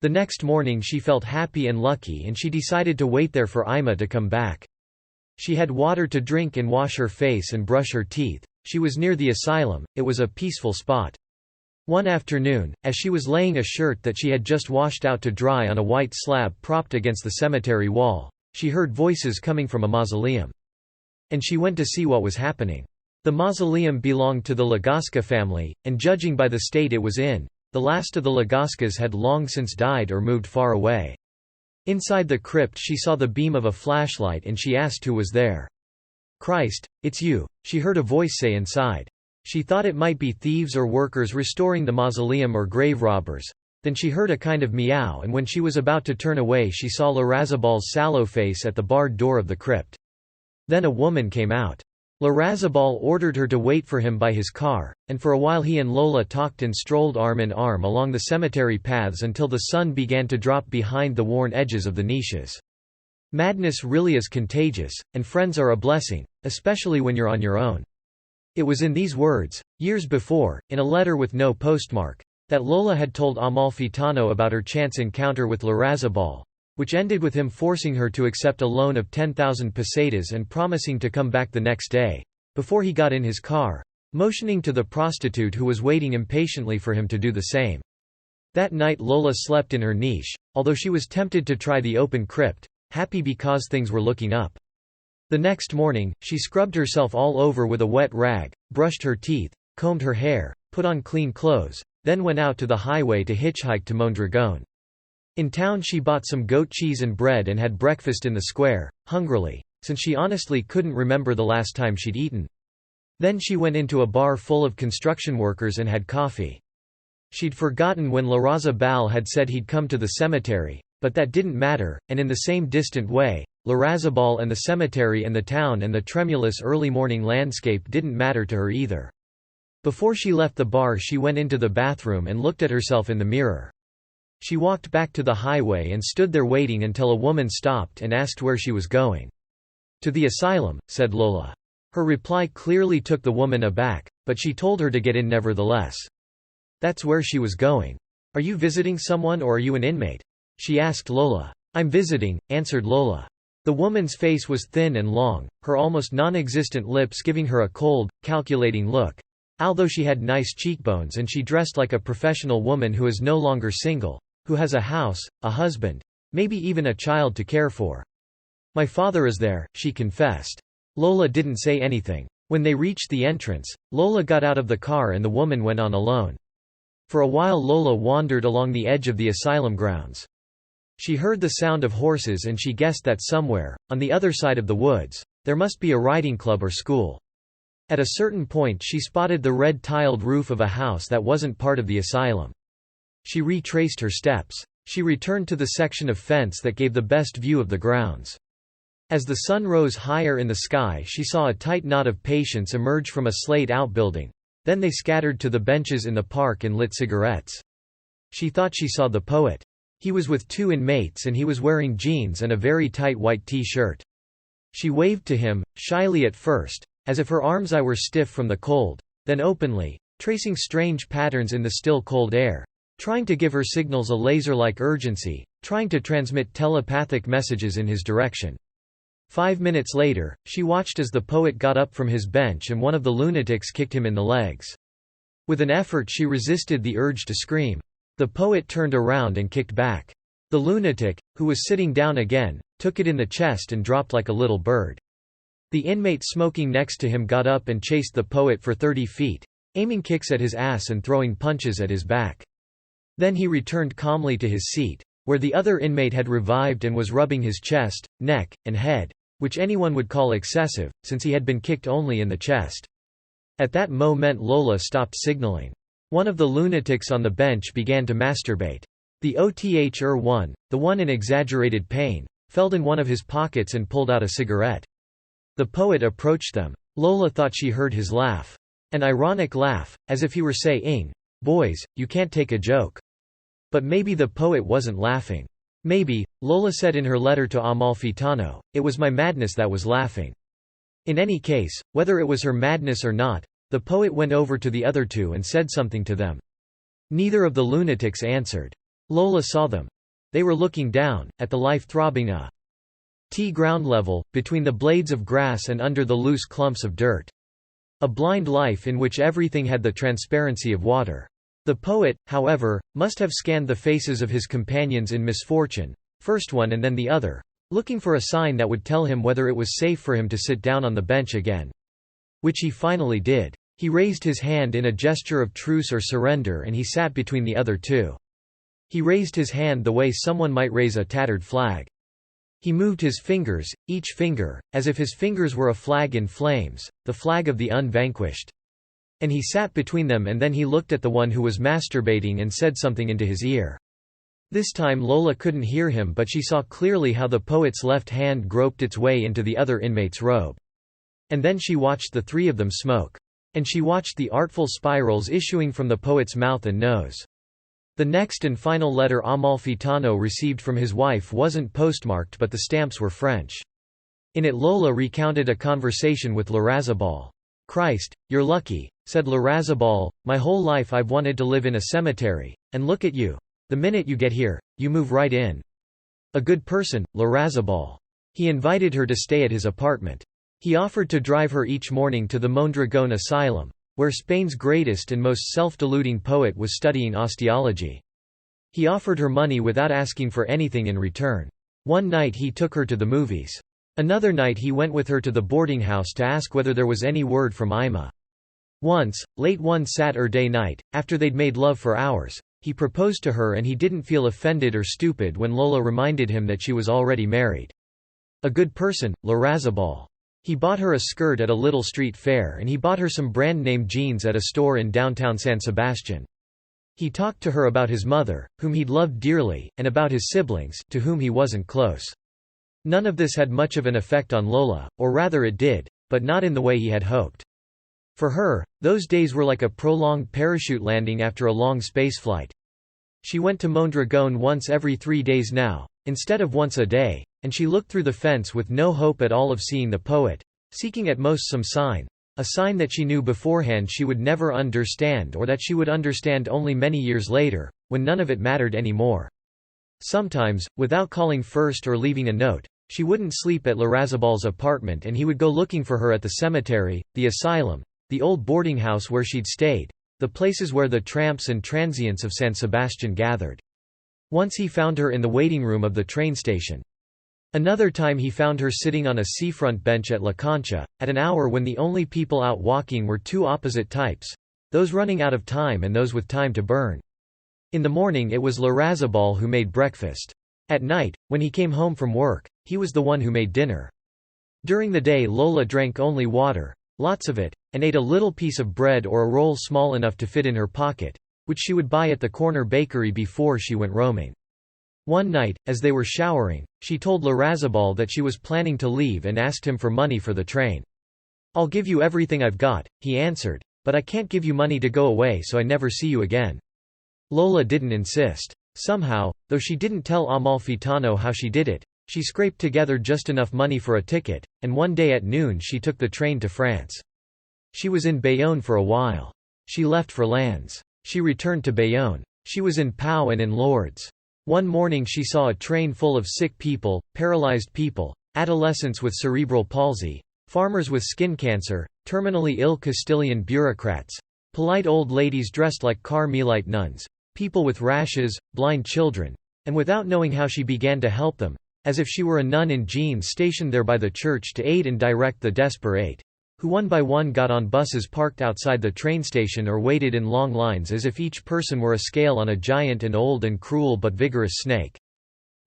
The next morning she felt happy and lucky, and she decided to wait there for Ima to come back. She had water to drink and wash her face and brush her teeth. She was near the asylum, it was a peaceful spot. One afternoon, as she was laying a shirt that she had just washed out to dry on a white slab propped against the cemetery wall, she heard voices coming from a mausoleum. And she went to see what was happening. The mausoleum belonged to the Lagasca family, and judging by the state it was in, the last of the Lagascas had long since died or moved far away. Inside the crypt she saw the beam of a flashlight and she asked who was there. "Christ, it's you," she heard a voice say inside. She thought it might be thieves or workers restoring the mausoleum or grave robbers. Then she heard a kind of meow, and when she was about to turn away she saw Larrazabal's sallow face at the barred door of the crypt. Then a woman came out. Larrazabal ordered her to wait for him by his car, and for a while he and Lola talked and strolled arm in arm along the cemetery paths until the sun began to drop behind the worn edges of the niches. Madness really is contagious, and friends are a blessing, especially when you're on your own. It was in these words, years before, in a letter with no postmark, that Lola had told Amalfitano about her chance encounter with Larrazabal, which ended with him forcing her to accept a loan of 10,000 pesetas and promising to come back the next day, before he got in his car, motioning to the prostitute who was waiting impatiently for him to do the same. That night Lola slept in her niche, although she was tempted to try the open crypt, happy because things were looking up. The next morning, she scrubbed herself all over with a wet rag, brushed her teeth, combed her hair, put on clean clothes, then went out to the highway to hitchhike to Mondragón. In town she bought some goat cheese and bread and had breakfast in the square, hungrily, since she honestly couldn't remember the last time she'd eaten. Then she went into a bar full of construction workers and had coffee. She'd forgotten when La Rosa Bal had said he'd come to the cemetery, but that didn't matter, and in the same distant way, La Razabal and the cemetery and the town and the tremulous early morning landscape didn't matter to her either. Before she left the bar she went into the bathroom and looked at herself in the mirror. She walked back to the highway and stood there waiting until a woman stopped and asked where she was going. "To the asylum," said Lola. Her reply clearly took the woman aback, but she told her to get in nevertheless. That's where she was going. "Are you visiting someone or are you an inmate?" she asked Lola. "I'm visiting," answered Lola. The woman's face was thin and long, her almost non-existent lips giving her a cold, calculating look. Although she had nice cheekbones and she dressed like a professional woman who is no longer single, who has a house, a husband, maybe even a child to care for. "My father is there," she confessed. Lola didn't say anything. When they reached the entrance, Lola got out of the car and the woman went on alone. For a while Lola wandered along the edge of the asylum grounds. She heard the sound of horses and she guessed that somewhere, on the other side of the woods, there must be a riding club or school. At a certain point she spotted the red-tiled roof of a house that wasn't part of the asylum. She retraced her steps. She returned to the section of fence that gave the best view of the grounds. As the sun rose higher in the sky she saw a tight knot of patients emerge from a slate outbuilding. Then they scattered to the benches in the park and lit cigarettes. She thought she saw the poet. He was with 2 inmates and he was wearing jeans and a very tight white t-shirt. She waved to him, shyly at first, as if her arms were stiff from the cold, then openly, tracing strange patterns in the still cold air, trying to give her signals a laser-like urgency, trying to transmit telepathic messages in his direction. 5 minutes later, she watched as the poet got up from his bench and one of the lunatics kicked him in the legs. With an effort she resisted the urge to scream. The poet turned around and kicked back. The lunatic, who was sitting down again, took it in the chest and dropped like a little bird. The inmate smoking next to him got up and chased the poet for 30 feet, aiming kicks at his ass and throwing punches at his back. Then he returned calmly to his seat, where the other inmate had revived and was rubbing his chest, neck, and head, which anyone would call excessive, since he had been kicked only in the chest. At that moment Lola stopped signaling. One of the lunatics on the bench began to masturbate. The othr1, the one in exaggerated pain, felt in one of his pockets and pulled out a cigarette. The poet approached them. Lola thought she heard his laugh. An ironic laugh, as if he were saying, "Boys, you can't take a joke." But maybe the poet wasn't laughing. Maybe, Lola said in her letter to Amalfitano, it was my madness that was laughing. In any case, whether it was her madness or not, the poet went over to the other 2 and said something to them. Neither of the lunatics answered. Lola saw them. They were looking down, at the life throbbing ground level, between the blades of grass and under the loose clumps of dirt. A blind life in which everything had the transparency of water. The poet, however, must have scanned the faces of his companions in misfortune, first one and then the other, looking for a sign that would tell him whether it was safe for him to sit down on the bench again. Which he finally did. He raised his hand in a gesture of truce or surrender and he sat between the other 2. He raised his hand the way someone might raise a tattered flag. He moved his fingers, each finger, as if his fingers were a flag in flames, the flag of the unvanquished. And he sat between them and then he looked at the one who was masturbating and said something into his ear. This time Lola couldn't hear him but she saw clearly how the poet's left hand groped its way into the other inmate's robe. And then she watched the 3 of them smoke. And she watched the artful spirals issuing from the poet's mouth and nose. The next and final letter Amalfitano received from his wife wasn't postmarked but the stamps were French. In it Lola recounted a conversation with La Razabal. "Christ, you're lucky," said La Razabal, "my whole life I've wanted to live in a cemetery, and look at you. The minute you get here, you move right in. A good person, La Razabal." He invited her to stay at his apartment. He offered to drive her each morning to the Mondragon Asylum, where Spain's greatest and most self-deluding poet was studying osteology. He offered her money without asking for anything in return. One night he took her to the movies. Another night he went with her to the boarding house to ask whether there was any word from Ima. Once, late one Saturday night, after they'd made love for hours, he proposed to her and he didn't feel offended or stupid when Lola reminded him that she was already married. A good person, Larrazabal. He bought her a skirt at a little street fair and he bought her some brand-name jeans at a store in downtown San Sebastian. He talked to her about his mother, whom he'd loved dearly, and about his siblings, to whom he wasn't close. None of this had much of an effect on Lola, or rather it did, but not in the way he had hoped. For her, those days were like a prolonged parachute landing after a long spaceflight. She went to Mondragón once every 3 days now, instead of once a day, and she looked through the fence with no hope at all of seeing the poet, seeking at most some sign, a sign that she knew beforehand she would never understand or that she would understand only many years later, when none of it mattered anymore. Sometimes, without calling first or leaving a note, she wouldn't sleep at Larrazabal's apartment and he would go looking for her at the cemetery, the asylum, the old boarding house where she'd stayed, the places where the tramps and transients of San Sebastian gathered. Once he found her in the waiting room of the train station. Another time he found her sitting on a seafront bench at La Concha, at an hour when the only people out walking were two opposite types, those running out of time and those with time to burn. In the morning it was Larrazabal who made breakfast. At night, when he came home from work, he was the one who made dinner. During the day Lola drank only water, lots of it, and ate a little piece of bread or a roll small enough to fit in her pocket, which she would buy at the corner bakery before she went roaming. One night, as they were showering, she told Larrazabal that she was planning to leave and asked him for money for the train. "I'll give you everything I've got," he answered, "but I can't give you money to go away so I never see you again." Lola didn't insist. Somehow, though she didn't tell Amalfitano how she did it, she scraped together just enough money for a ticket, and one day at noon she took the train to France. She was in Bayonne for a while. She left for Lens. She returned to Bayonne. She was in Pau and in Lourdes. One morning she saw a train full of sick people, paralyzed people, adolescents with cerebral palsy, farmers with skin cancer, terminally ill Castilian bureaucrats, polite old ladies dressed like Carmelite nuns, people with rashes, blind children, and without knowing how she began to help them, as if she were a nun in jeans stationed there by the church to aid and direct the desperate, who one by one got on buses parked outside the train station or waited in long lines as if each person were a scale on a giant and old and cruel but vigorous snake.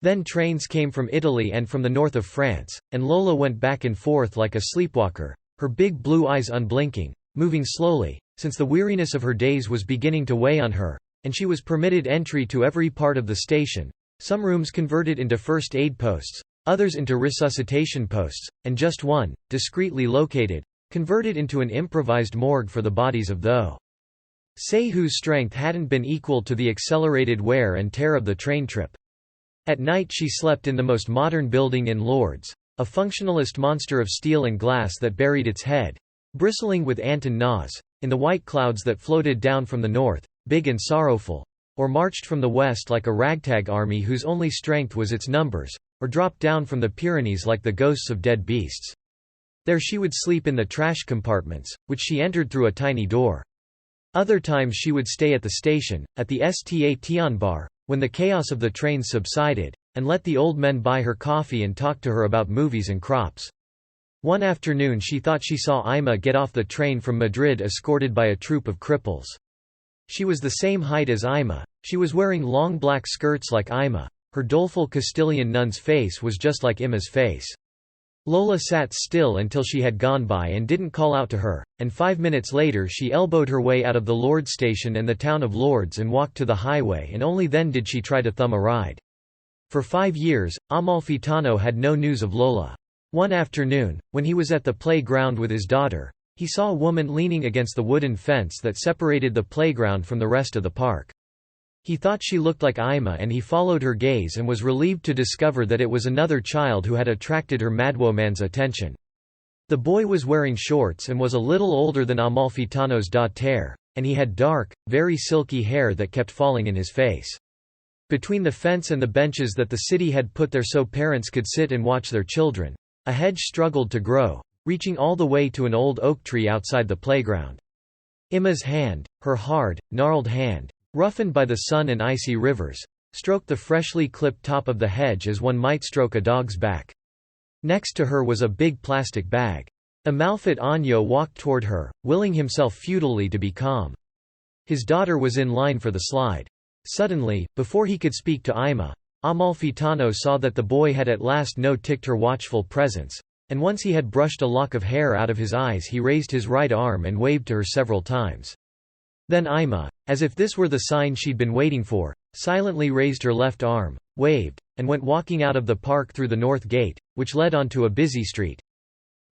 Then trains came from Italy and from the north of France, and Lola went back and forth like a sleepwalker, her big blue eyes unblinking, moving slowly, since the weariness of her days was beginning to weigh on her, and she was permitted entry to every part of the station, some rooms converted into first aid posts, others into resuscitation posts, and just one, discreetly located, converted into an improvised morgue for the bodies of those whose strength hadn't been equal to the accelerated wear and tear of the train trip. At night she slept in the most modern building in Lourdes, a functionalist monster of steel and glass that buried its head, bristling with antennas, in the white clouds that floated down from the north, big and sorrowful, or marched from the west like a ragtag army whose only strength was its numbers, or dropped down from the Pyrenees like the ghosts of dead beasts. There she would sleep in the trash compartments, which she entered through a tiny door. Other times she would stay at the station, at the station bar, when the chaos of the trains subsided, and let the old men buy her coffee and talk to her about movies and crops. One afternoon she thought she saw Ima get off the train from Madrid escorted by a troop of cripples. She was the same height as Ima, she was wearing long black skirts like Ima, her doleful Castilian nun's face was just like Ima's face. Lola sat still until she had gone by and didn't call out to her, and 5 minutes later she elbowed her way out of the Lourdes station and the town of Lourdes and walked to the highway, and only then did she try to thumb a ride. For 5 years, Amalfitano had no news of Lola. One afternoon, when he was at the playground with his daughter, he saw a woman leaning against the wooden fence that separated the playground from the rest of the park. He thought she looked like Ima and he followed her gaze and was relieved to discover that it was another child who had attracted her madwoman's attention. The boy was wearing shorts and was a little older than Amalfitano's daughter, and he had dark, very silky hair that kept falling in his face. Between the fence and the benches that the city had put there so parents could sit and watch their children, a hedge struggled to grow, reaching all the way to an old oak tree outside the playground. Ima's hand, her hard, gnarled hand, roughened by the sun and icy rivers, stroked the freshly clipped top of the hedge as one might stroke a dog's back. Next to her was a big plastic bag. Amalfitano walked toward her, willing himself futilely to be calm. His daughter was in line for the slide. Suddenly, before he could speak to Ima, Amalfitano saw that the boy had at last no-ticked her watchful presence, and once he had brushed a lock of hair out of his eyes he raised his right arm and waved to her several times. Then Ima, as if this were the sign she'd been waiting for, silently raised her left arm, waved, and went walking out of the park through the north gate, which led onto a busy street.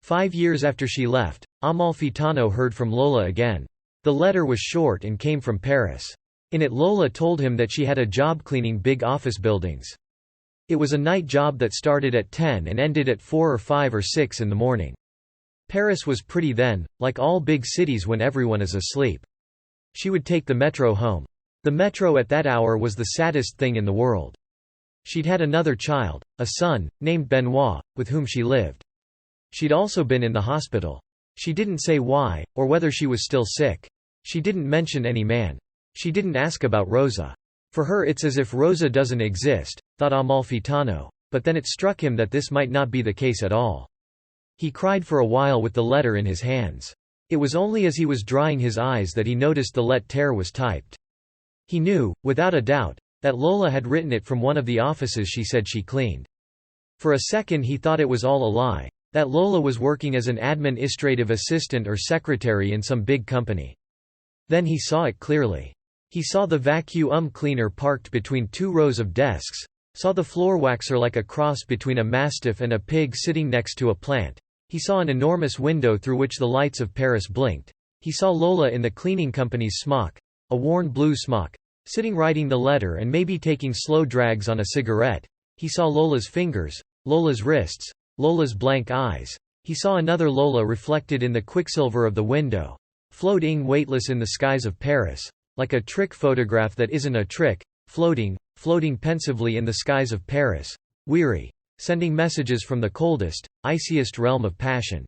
5 years after she left, Amalfitano heard from Lola again. The letter was short and came from Paris. In it Lola told him that she had a job cleaning big office buildings. It was a night job that started at 10 and ended at 4 or 5 or 6 in the morning. Paris was pretty then, like all big cities when everyone is asleep. She would take the metro home. The metro at that hour was the saddest thing in the world. She'd had another child, a son, named Benoit, with whom she lived. She'd also been in the hospital. She didn't say why, or whether she was still sick. She didn't mention any man. She didn't ask about Rosa. For her it's as if Rosa doesn't exist, thought Amalfitano, but then it struck him that this might not be the case at all. He cried for a while with the letter in his hands. It was only as he was drying his eyes that he noticed the lettre was typed. He knew, without a doubt, that Lola had written it from one of the offices she said she cleaned. For a second he thought it was all a lie, that Lola was working as an administrative assistant or secretary in some big company. Then he saw it clearly. He saw the vacuum cleaner parked between 2 rows of desks, saw the floor waxer like a cross between a mastiff and a pig sitting next to a plant. He saw an enormous window through which the lights of Paris blinked. He saw Lola in the cleaning company's smock, a worn blue smock, sitting writing the letter and maybe taking slow drags on a cigarette. He saw Lola's fingers, Lola's wrists, Lola's blank eyes. He saw another Lola reflected in the quicksilver of the window, floating weightless in the skies of Paris, like a trick photograph that isn't a trick, floating pensively in the skies of Paris, weary, sending messages from the coldest, iciest realm of passion.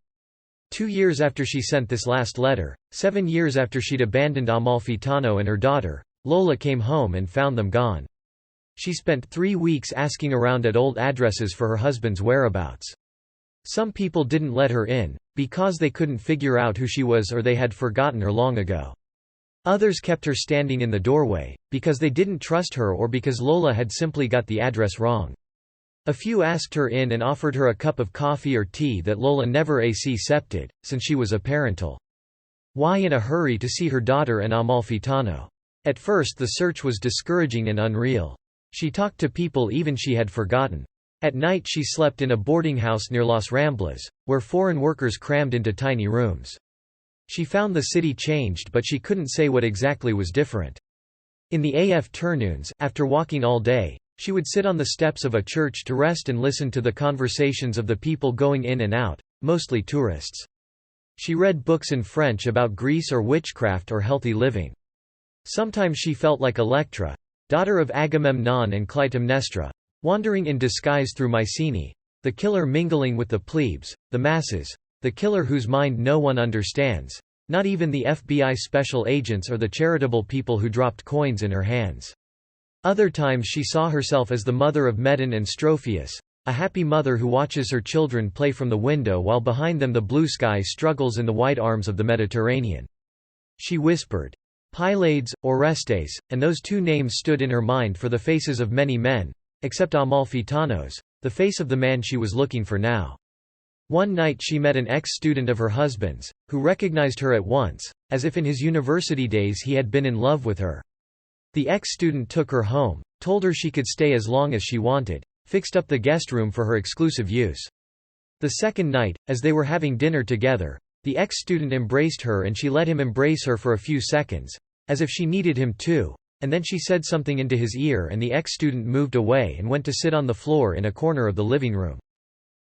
2 years after she sent this last letter, 7 years after she'd abandoned Amalfitano and her daughter, Lola came home and found them gone. She spent 3 weeks asking around at old addresses for her husband's whereabouts. Some people didn't let her in, because they couldn't figure out who she was or they had forgotten her long ago. Others kept her standing in the doorway, because they didn't trust her or because Lola had simply got the address wrong. A few asked her in and offered her a cup of coffee or tea that Lola never accepted, since she was a parental. Why in a hurry to see her daughter and Amalfitano? At first the search was discouraging and unreal. She talked to people even she had forgotten. At night she slept in a boarding house near Las Ramblas, where foreign workers crammed into tiny rooms. She found the city changed but she couldn't say what exactly was different. In the afternoons, after walking all day, she would sit on the steps of a church to rest and listen to the conversations of the people going in and out, mostly tourists. She read books in French about Greece or witchcraft or healthy living. Sometimes she felt like Electra, daughter of Agamemnon and Clytemnestra, wandering in disguise through Mycenae, the killer mingling with the plebes, the masses, the killer whose mind no one understands, not even the FBI special agents or the charitable people who dropped coins in her hands. Other times she saw herself as the mother of Medon and Strophius, a happy mother who watches her children play from the window while behind them the blue sky struggles in the white arms of the Mediterranean. She whispered, Pylades, Orestes, and those 2 names stood in her mind for the faces of many men, except Amalfitano's, the face of the man she was looking for now. One night she met an ex-student of her husband's, who recognized her at once, as if in his university days he had been in love with her. The ex-student took her home, told her she could stay as long as she wanted, fixed up the guest room for her exclusive use. The second night, as they were having dinner together, the ex-student embraced her and she let him embrace her for a few seconds, as if she needed him too, and then she said something into his ear and the ex-student moved away and went to sit on the floor in a corner of the living room.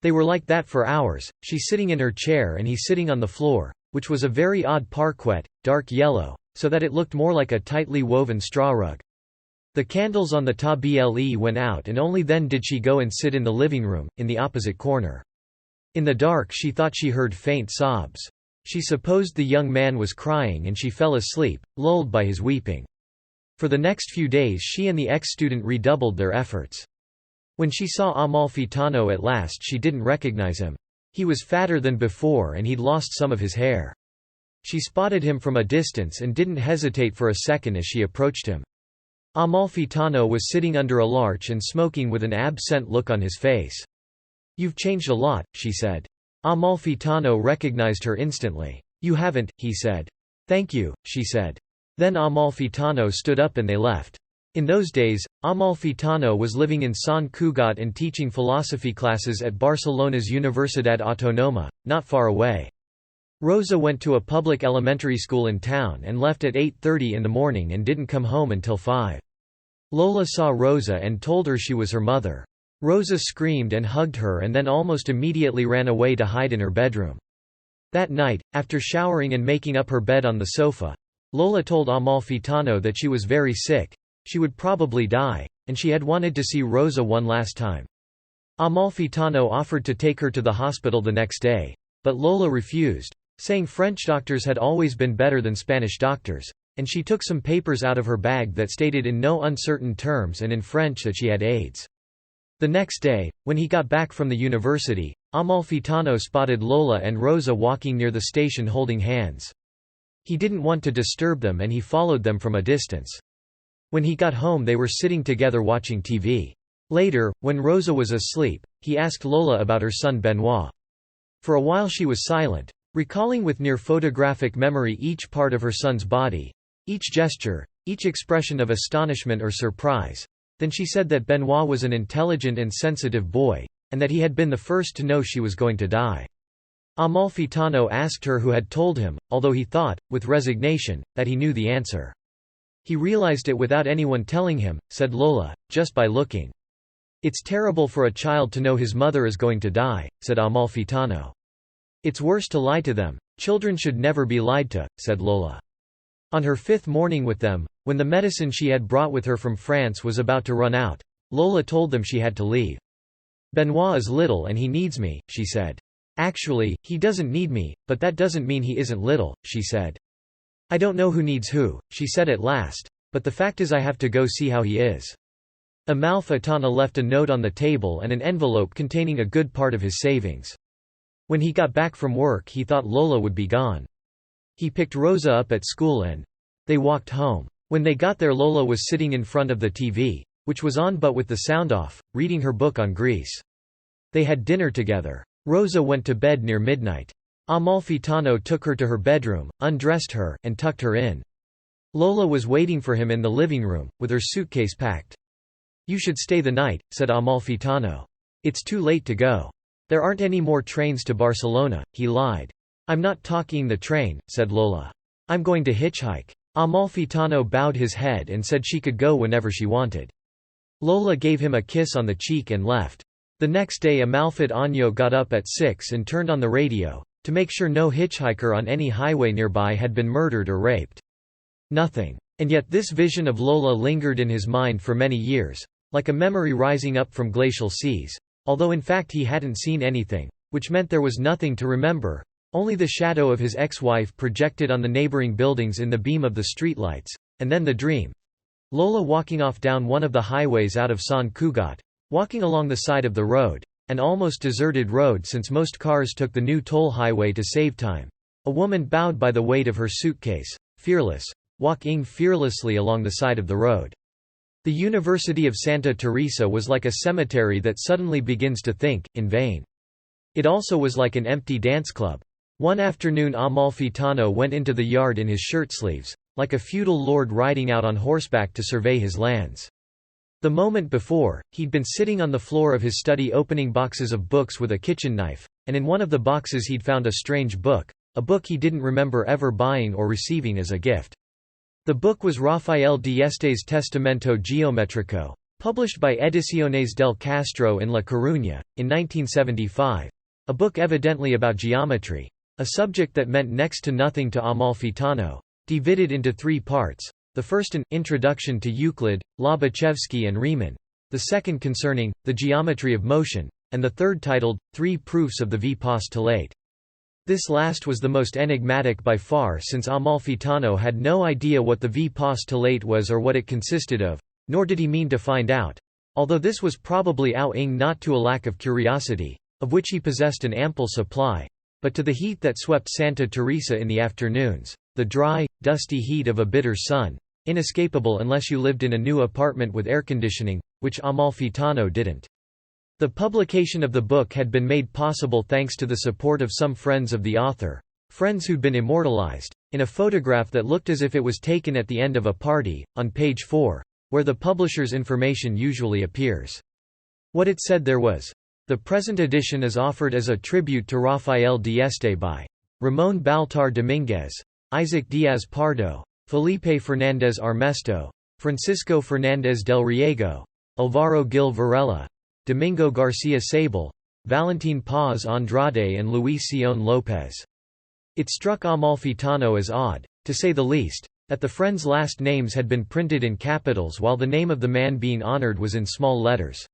They were like that for hours, she sitting in her chair and he sitting on the floor, which was a very odd parquet, dark yellow, so that it looked more like a tightly woven straw rug. The candles on the table went out and only then did she go and sit in the living room, in the opposite corner. In the dark she thought she heard faint sobs. She supposed the young man was crying and she fell asleep, lulled by his weeping. For the next few days she and the ex-student redoubled their efforts. When she saw Amalfitano at last she didn't recognize him. He was fatter than before and he'd lost some of his hair. She spotted him from a distance and didn't hesitate for a second as she approached him. Amalfitano was sitting under a larch and smoking with an absent look on his face. "You've changed a lot," she said. Amalfitano recognized her instantly. "You haven't," he said. "Thank you," she said. Then Amalfitano stood up and they left. In those days, Amalfitano was living in Sant Cugat and teaching philosophy classes at Barcelona's Universidad Autónoma, not far away. Rosa went to a public elementary school in town and left at 8:30 in the morning and didn't come home until 5. Lola saw Rosa and told her she was her mother. Rosa screamed and hugged her and then almost immediately ran away to hide in her bedroom. That night, after showering and making up her bed on the sofa, Lola told Amalfitano that she was very sick, she would probably die, and she had wanted to see Rosa one last time. Amalfitano offered to take her to the hospital the next day, but Lola refused, saying French doctors had always been better than Spanish doctors, and she took some papers out of her bag that stated in no uncertain terms and in French that she had AIDS. The next day, when he got back from the university, Amalfitano spotted Lola and Rosa walking near the station holding hands. He didn't want to disturb them and he followed them from a distance. When he got home they were sitting together watching TV. Later, when Rosa was asleep, he asked Lola about her son Benoit. For a while she was silent, recalling with near photographic memory each part of her son's body, each gesture, each expression of astonishment or surprise. Then she said that Benoit was an intelligent and sensitive boy, and that he had been the first to know she was going to die. Amalfitano asked her who had told him, although he thought, with resignation, that he knew the answer. He realized it without anyone telling him, said Lola, just by looking. It's terrible for a child to know his mother is going to die, said Amalfitano. It's worse to lie to them. Children should never be lied to, said Lola. On her 5th morning with them, when the medicine she had brought with her from France was about to run out, Lola told them she had to leave. Benoit is little and he needs me, she said. Actually, he doesn't need me, but that doesn't mean he isn't little, she said. I don't know who needs who, she said at last, but the fact is I have to go see how he is. Amalfitano left a note on the table and an envelope containing a good part of his savings. When he got back from work he thought Lola would be gone. He picked Rosa up at school and they walked home. When they got there Lola was sitting in front of the TV, which was on but with the sound off, reading her book on Greece. They had dinner together. Rosa went to bed near midnight. Amalfitano took her to her bedroom, undressed her, and tucked her in. Lola was waiting for him in the living room, with her suitcase packed. You should stay the night, said Amalfitano. It's too late to go. There aren't any more trains to Barcelona, he lied. I'm not talking the train, said Lola. I'm going to hitchhike. Amalfitano bowed his head and said she could go whenever she wanted. Lola gave him a kiss on the cheek and left. The next day Amalfitano got up at 6 and turned on the radio, to make sure no hitchhiker on any highway nearby had been murdered or raped. Nothing. And yet this vision of Lola lingered in his mind for many years, like a memory rising up from glacial seas, although in fact he hadn't seen anything, which meant there was nothing to remember, only the shadow of his ex-wife projected on the neighboring buildings in the beam of the streetlights, and then the dream. Lola walking off down one of the highways out of Sant Cugat, walking along the side of the road, an almost deserted road since most cars took the new toll highway to save time. A woman bowed by the weight of her suitcase, fearless, walking fearlessly along the side of the road. The University of Santa Teresa was like a cemetery that suddenly begins to think, in vain. It also was like an empty dance club. One afternoon Amalfitano went into the yard in his shirtsleeves, like a feudal lord riding out on horseback to survey his lands. The moment before, he'd been sitting on the floor of his study opening boxes of books with a kitchen knife, and in one of the boxes he'd found a strange book, a book he didn't remember ever buying or receiving as a gift. The book was Rafael Dieste's Testamento Geométrico, published by Ediciones del Castro in La Coruña, in 1975, a book evidently about geometry, a subject that meant next to nothing to Amalfitano, divided into 3 parts. The first an introduction to Euclid, Lobachevsky and Riemann, the second concerning the geometry of motion, and the third titled 3 Proofs of the V postulate. This last was the most enigmatic by far since Amalfitano had no idea what the V postulate was or what it consisted of, nor did he mean to find out, although this was probably owing not to a lack of curiosity, of which he possessed an ample supply, but to the heat that swept Santa Teresa in the afternoons, the dry, dusty heat of a bitter sun, inescapable unless you lived in a new apartment with air conditioning, which Amalfitano didn't. The publication of the book had been made possible thanks to the support of some friends of the author, friends who'd been immortalized in a photograph that looked as if it was taken at the end of a party, on page 4, where the publisher's information usually appears. What it said there was, "The present edition is offered as a tribute to Rafael Dieste by Ramón Baltar Domínguez, Isaac Díaz Pardo, Felipe Fernández Armesto, Francisco Fernández del Riego, Alvaro Gil Varela, Domingo García Sable, Valentín Paz Andrade and Luis Sion López." It struck Amalfitano as odd, to say the least, that the friends' last names had been printed in capitals while the name of the man being honored was in small letters.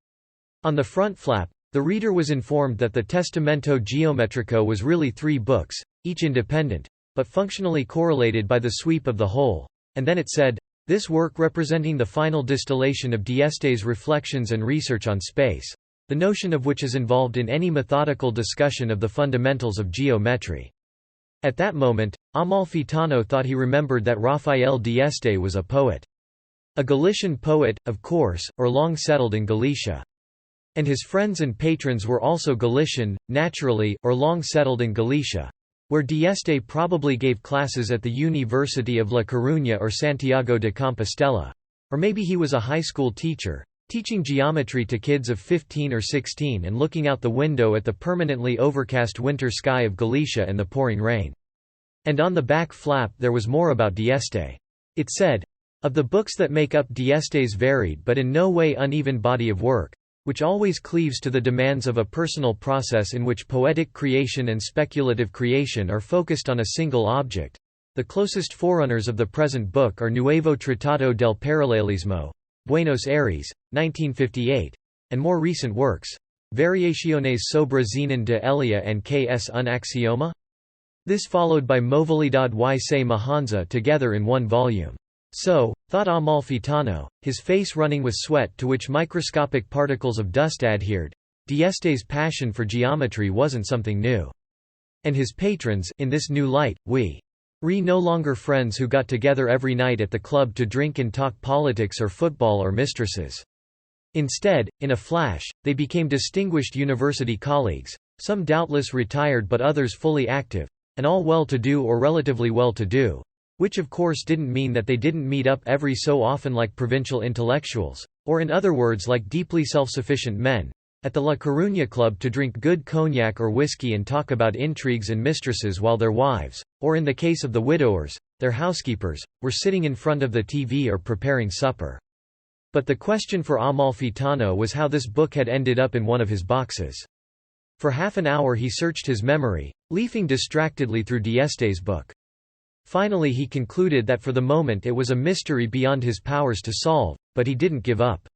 On the front flap, the reader was informed that the Testamento Geometrico was really 3 books, each independent, but functionally correlated by the sweep of the whole, and then it said, "This work representing the final distillation of Dieste's reflections and research on space, the notion of which is involved in any methodical discussion of the fundamentals of geometry." At that moment, Amalfitano thought he remembered that Rafael Dieste was a poet. A Galician poet, of course, or long settled in Galicia. And his friends and patrons were also Galician, naturally, or long settled in Galicia, where Dieste probably gave classes at the University of La Coruña or Santiago de Compostela. Or maybe he was a high school teacher, teaching geometry to kids of 15 or 16 and looking out the window at the permanently overcast winter sky of Galicia and the pouring rain. And on the back flap there was more about Dieste. It said, "Of the books that make up Dieste's varied but in no way uneven body of work, which always cleaves to the demands of a personal process in which poetic creation and speculative creation are focused on a single object, the closest forerunners of the present book are Nuevo Tratado del Paralelismo, Buenos Aires, 1958, and more recent works, Variaciones sobre Zenon de Elia and ¿Qué es un axioma?" This followed by Movilidad y se Mahanza together in one volume. So, thought Amalfitano, his face running with sweat to which microscopic particles of dust adhered, Dieste's passion for geometry wasn't something new. And his patrons, in this new light, were no longer friends who got together every night at the club to drink and talk politics or football or mistresses. Instead, in a flash, they became distinguished university colleagues, some doubtless retired but others fully active, and all well-to-do or relatively well-to-do, which of course didn't mean that they didn't meet up every so often like provincial intellectuals, or in other words like deeply self-sufficient men, at the La Coruña Club to drink good cognac or whiskey and talk about intrigues and mistresses while their wives, or in the case of the widowers, their housekeepers, were sitting in front of the TV or preparing supper. But the question for Amalfitano was how this book had ended up in one of his boxes. For half an hour he searched his memory, leafing distractedly through Dieste's book. Finally he concluded that for the moment it was a mystery beyond his powers to solve, but he didn't give up.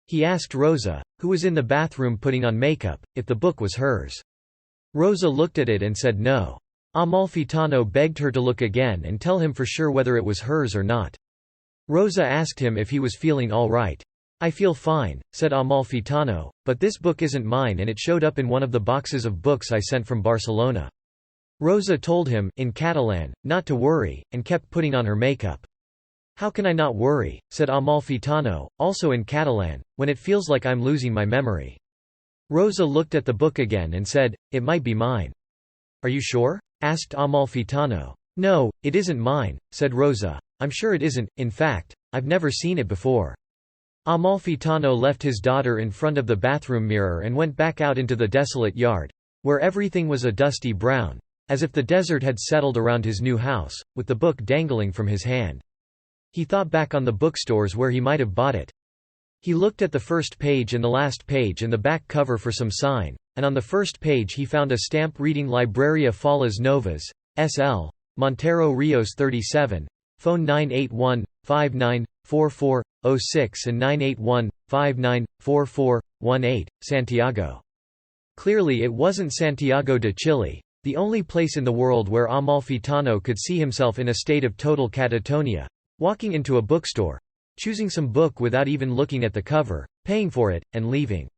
He asked Rosa, who was in the bathroom putting on makeup, if the book was hers. Rosa looked at it and said no. Amalfitano begged her to look again and tell him for sure whether it was hers or not. Rosa asked him if he was feeling all right. "I feel fine," said Amalfitano, "but this book isn't mine and it showed up in one of the boxes of books I sent from Barcelona." Rosa told him, in Catalan, not to worry, and kept putting on her makeup. "How can I not worry," said Amalfitano, also in Catalan, "when it feels like I'm losing my memory?" Rosa looked at the book again and said, "It might be mine." "Are you sure?" asked Amalfitano. "No, it isn't mine," said Rosa. "I'm sure it isn't, in fact, I've never seen it before." Amalfitano left his daughter in front of the bathroom mirror and went back out into the desolate yard, where everything was a dusty brown, as if the desert had settled around his new house, with the book dangling from his hand. He thought back on the bookstores where he might have bought it. He looked at the first page and the last page and the back cover for some sign, and on the first page he found a stamp reading Libreria Falas Novas, S.L., Montero Rios 37, phone 981-59-44-06 and 981-59-44-18, Santiago. Clearly it wasn't Santiago de Chile, the only place in the world where Amalfitano could see himself in a state of total catatonia, walking into a bookstore, choosing some book without even looking at the cover, paying for it, and leaving.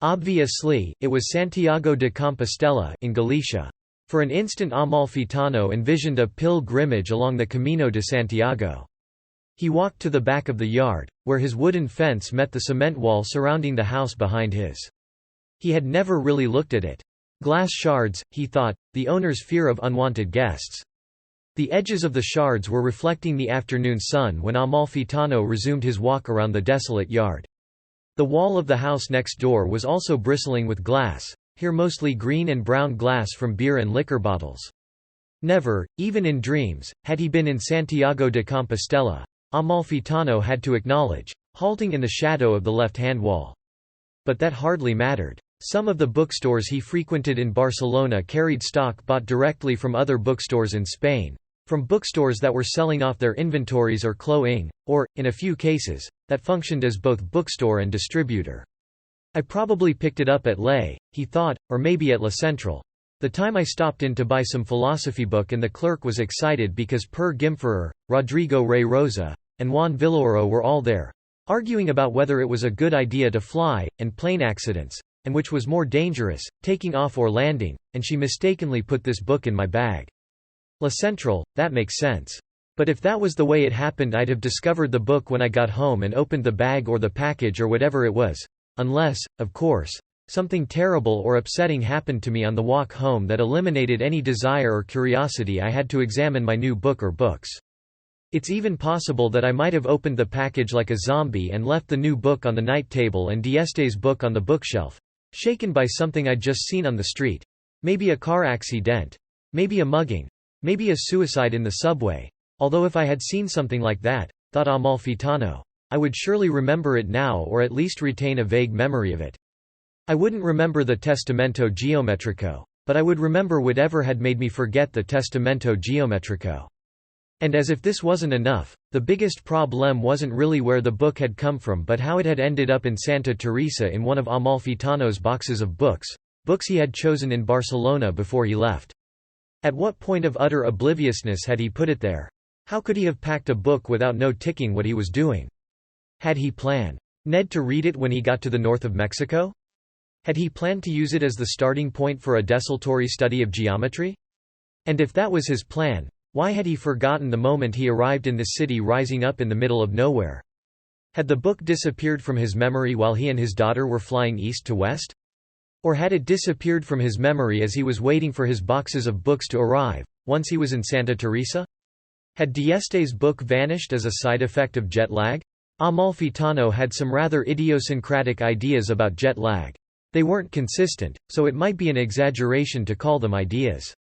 Obviously, it was Santiago de Compostela in Galicia. For an instant Amalfitano envisioned a pilgrimage along the Camino de Santiago. He walked to the back of the yard, where his wooden fence met the cement wall surrounding the house behind his. He had never really looked at it. Glass shards, he thought, the owner's fear of unwanted guests. The edges of the shards were reflecting the afternoon sun when Amalfitano resumed his walk around the desolate yard. The wall of the house next door was also bristling with glass, here mostly green and brown glass from beer and liquor bottles. Never, even in dreams, had he been in Santiago de Compostela, Amalfitano had to acknowledge, halting in the shadow of the left-hand wall. But that hardly mattered. Some of the bookstores he frequented in Barcelona carried stock bought directly from other bookstores in Spain, from bookstores that were selling off their inventories or clothing, or, in a few cases, that functioned as both bookstore and distributor. I probably picked it up at Le, he thought, or maybe at La Central. The time I stopped in to buy some philosophy book and the clerk was excited because Per Gimferer, Rodrigo Ray Rosa, and Juan Villoro were all there, arguing about whether it was a good idea to fly, and plane accidents, and which was more dangerous, taking off or landing, and she mistakenly put this book in my bag. La Central, that makes sense. But if that was the way it happened, I'd have discovered the book when I got home and opened the bag or the package or whatever it was. Unless, of course, something terrible or upsetting happened to me on the walk home that eliminated any desire or curiosity I had to examine my new book or books. It's even possible that I might have opened the package like a zombie and left the new book on the night table and Dieste's book on the bookshelf, shaken by something I'd just seen on the street. Maybe a car accident. Maybe a mugging. Maybe a suicide in the subway. Although if I had seen something like that, thought Amalfitano, I would surely remember it now or at least retain a vague memory of it. I wouldn't remember the Testamento Geometrico, but I would remember whatever had made me forget the Testamento Geometrico. And as if this wasn't enough, the biggest problem wasn't really where the book had come from but how it had ended up in Santa Teresa in one of Amalfitano's boxes of books he had chosen in Barcelona before he left. At what point of utter obliviousness had he put it there? How could he have packed a book without ticking what he was doing? Had he planned Ned to read it when he got to the north of Mexico? Had he planned to use it as the starting point for a desultory study of geometry? And if that was his plan, why had he forgotten the moment he arrived in this city rising up in the middle of nowhere? Had the book disappeared from his memory while he and his daughter were flying east to west? Or had it disappeared from his memory as he was waiting for his boxes of books to arrive, once he was in Santa Teresa? Had Dieste's book vanished as a side effect of jet lag? Amalfitano had some rather idiosyncratic ideas about jet lag. They weren't consistent, so it might be an exaggeration to call them ideas.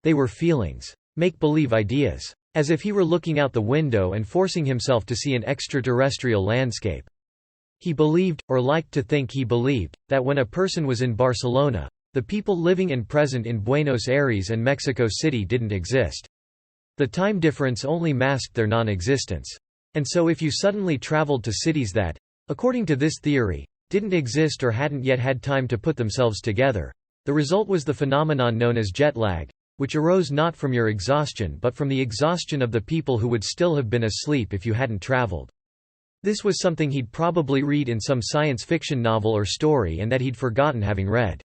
They were feelings. Make-believe ideas. As if he were looking out the window and forcing himself to see an extraterrestrial landscape. He believed, or liked to think he believed, that when a person was in Barcelona, the people living and present in Buenos Aires and Mexico City didn't exist. The time difference only masked their non-existence. And so if you suddenly traveled to cities that, according to this theory, didn't exist or hadn't yet had time to put themselves together, the result was the phenomenon known as jet lag, which arose not from your exhaustion but from the exhaustion of the people who would still have been asleep if you hadn't traveled. This was something he'd probably read in some science fiction novel or story and that he'd forgotten having read.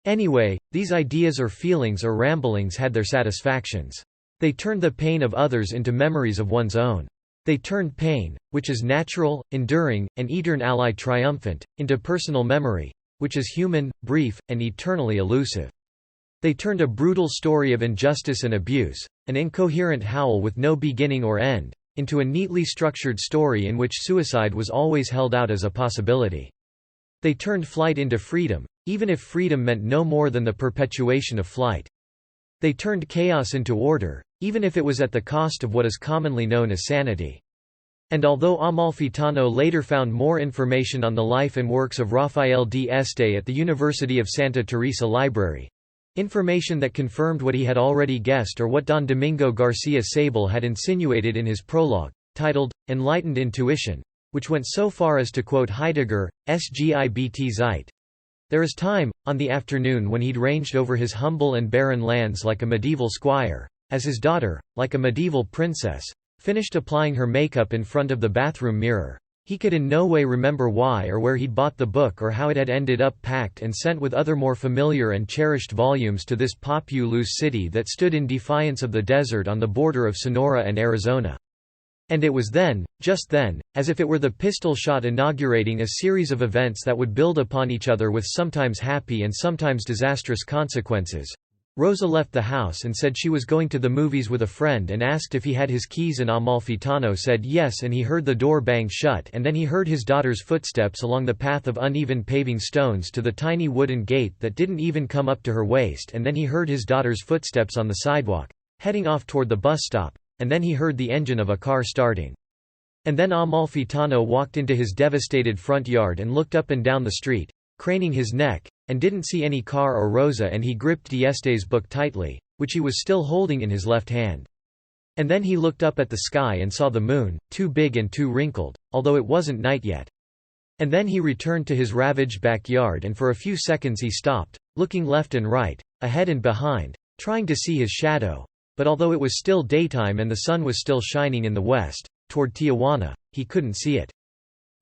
Anyway, these ideas or feelings or ramblings had their satisfactions. They turned the pain of others into memories of one's own. They turned pain, which is natural, enduring, and eternally triumphant, into personal memory, which is human, brief, and eternally elusive. They turned a brutal story of injustice and abuse, an incoherent howl with no beginning or end, into a neatly structured story in which suicide was always held out as a possibility. They turned flight into freedom, even if freedom meant no more than the perpetuation of flight. They turned chaos into order, even if it was at the cost of what is commonly known as sanity. And although Amalfitano later found more information on the life and works of Rafael Dieste at the University of Santa Teresa Library, information that confirmed what he had already guessed or what Don Domingo Garcia Sable had insinuated in his prologue, titled, Enlightened Intuition, which went so far as to quote Heidegger, Sgibt Zeit. There is time, on the afternoon when he'd ranged over his humble and barren lands like a medieval squire, as his daughter, like a medieval princess, finished applying her makeup in front of the bathroom mirror. He could in no way remember why or where he'd bought the book or how it had ended up packed and sent with other more familiar and cherished volumes to this populous city that stood in defiance of the desert on the border of Sonora and Arizona. And it was then, just then, as if it were the pistol shot inaugurating a series of events that would build upon each other with sometimes happy and sometimes disastrous consequences. Rosa left the house and said she was going to the movies with a friend and asked if he had his keys, and Amalfitano said yes, and he heard the door bang shut, and then he heard his daughter's footsteps along the path of uneven paving stones to the tiny wooden gate that didn't even come up to her waist, and then he heard his daughter's footsteps on the sidewalk, heading off toward the bus stop, and then he heard the engine of a car starting. And then Amalfitano walked into his devastated front yard and looked up and down the street, craning his neck, and didn't see any car or Rosa, and he gripped D'Este's book tightly, which he was still holding in his left hand. And then he looked up at the sky and saw the moon, too big and too wrinkled, although it wasn't night yet. And then he returned to his ravaged backyard, and for a few seconds he stopped, looking left and right, ahead and behind, trying to see his shadow, but although it was still daytime and the sun was still shining in the west, toward Tijuana, he couldn't see it.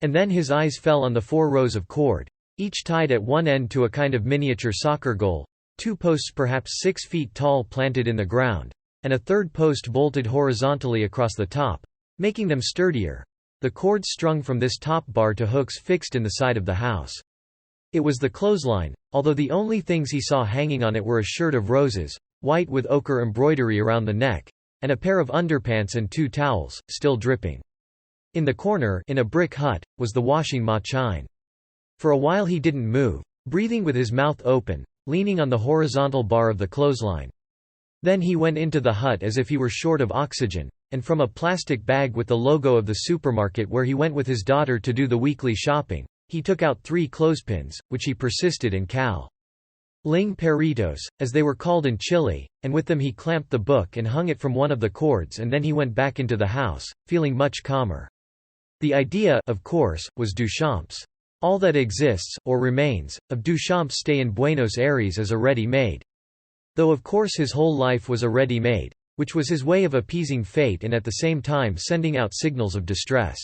And then his eyes fell on the 4 rows of cord, each tied at one end to a kind of miniature soccer goal, 2 posts perhaps 6 feet tall planted in the ground, and a third post bolted horizontally across the top, making them sturdier. The cords strung from this top bar to hooks fixed in the side of the house. It was the clothesline, although the only things he saw hanging on it were a shirt of roses, white with ochre embroidery around the neck, and a pair of underpants and 2 towels, still dripping. In the corner, in a brick hut, was the washing machine. For a while he didn't move, breathing with his mouth open, leaning on the horizontal bar of the clothesline. Then he went into the hut as if he were short of oxygen, and from a plastic bag with the logo of the supermarket where he went with his daughter to do the weekly shopping, he took out 3 clothespins, which he persisted in calling perritos, as they were called in Chile, and with them he clamped the book and hung it from one of the cords, and then he went back into the house, feeling much calmer. The idea, of course, was Duchamp's. All that exists, or remains, of Duchamp's stay in Buenos Aires is a ready-made. Though of course his whole life was a ready-made, which was his way of appeasing fate and at the same time sending out signals of distress.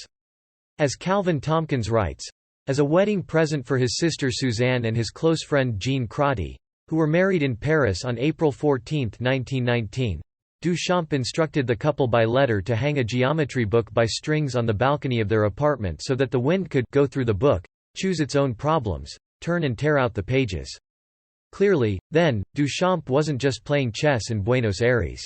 As Calvin Tompkins writes, as a wedding present for his sister Suzanne and his close friend Jean Crotty, who were married in Paris on April 14, 1919, Duchamp instructed the couple by letter to hang a geometry book by strings on the balcony of their apartment so that the wind could go through the book, choose its own problems, turn and tear out the pages. Clearly, then, Duchamp wasn't just playing chess in Buenos Aires.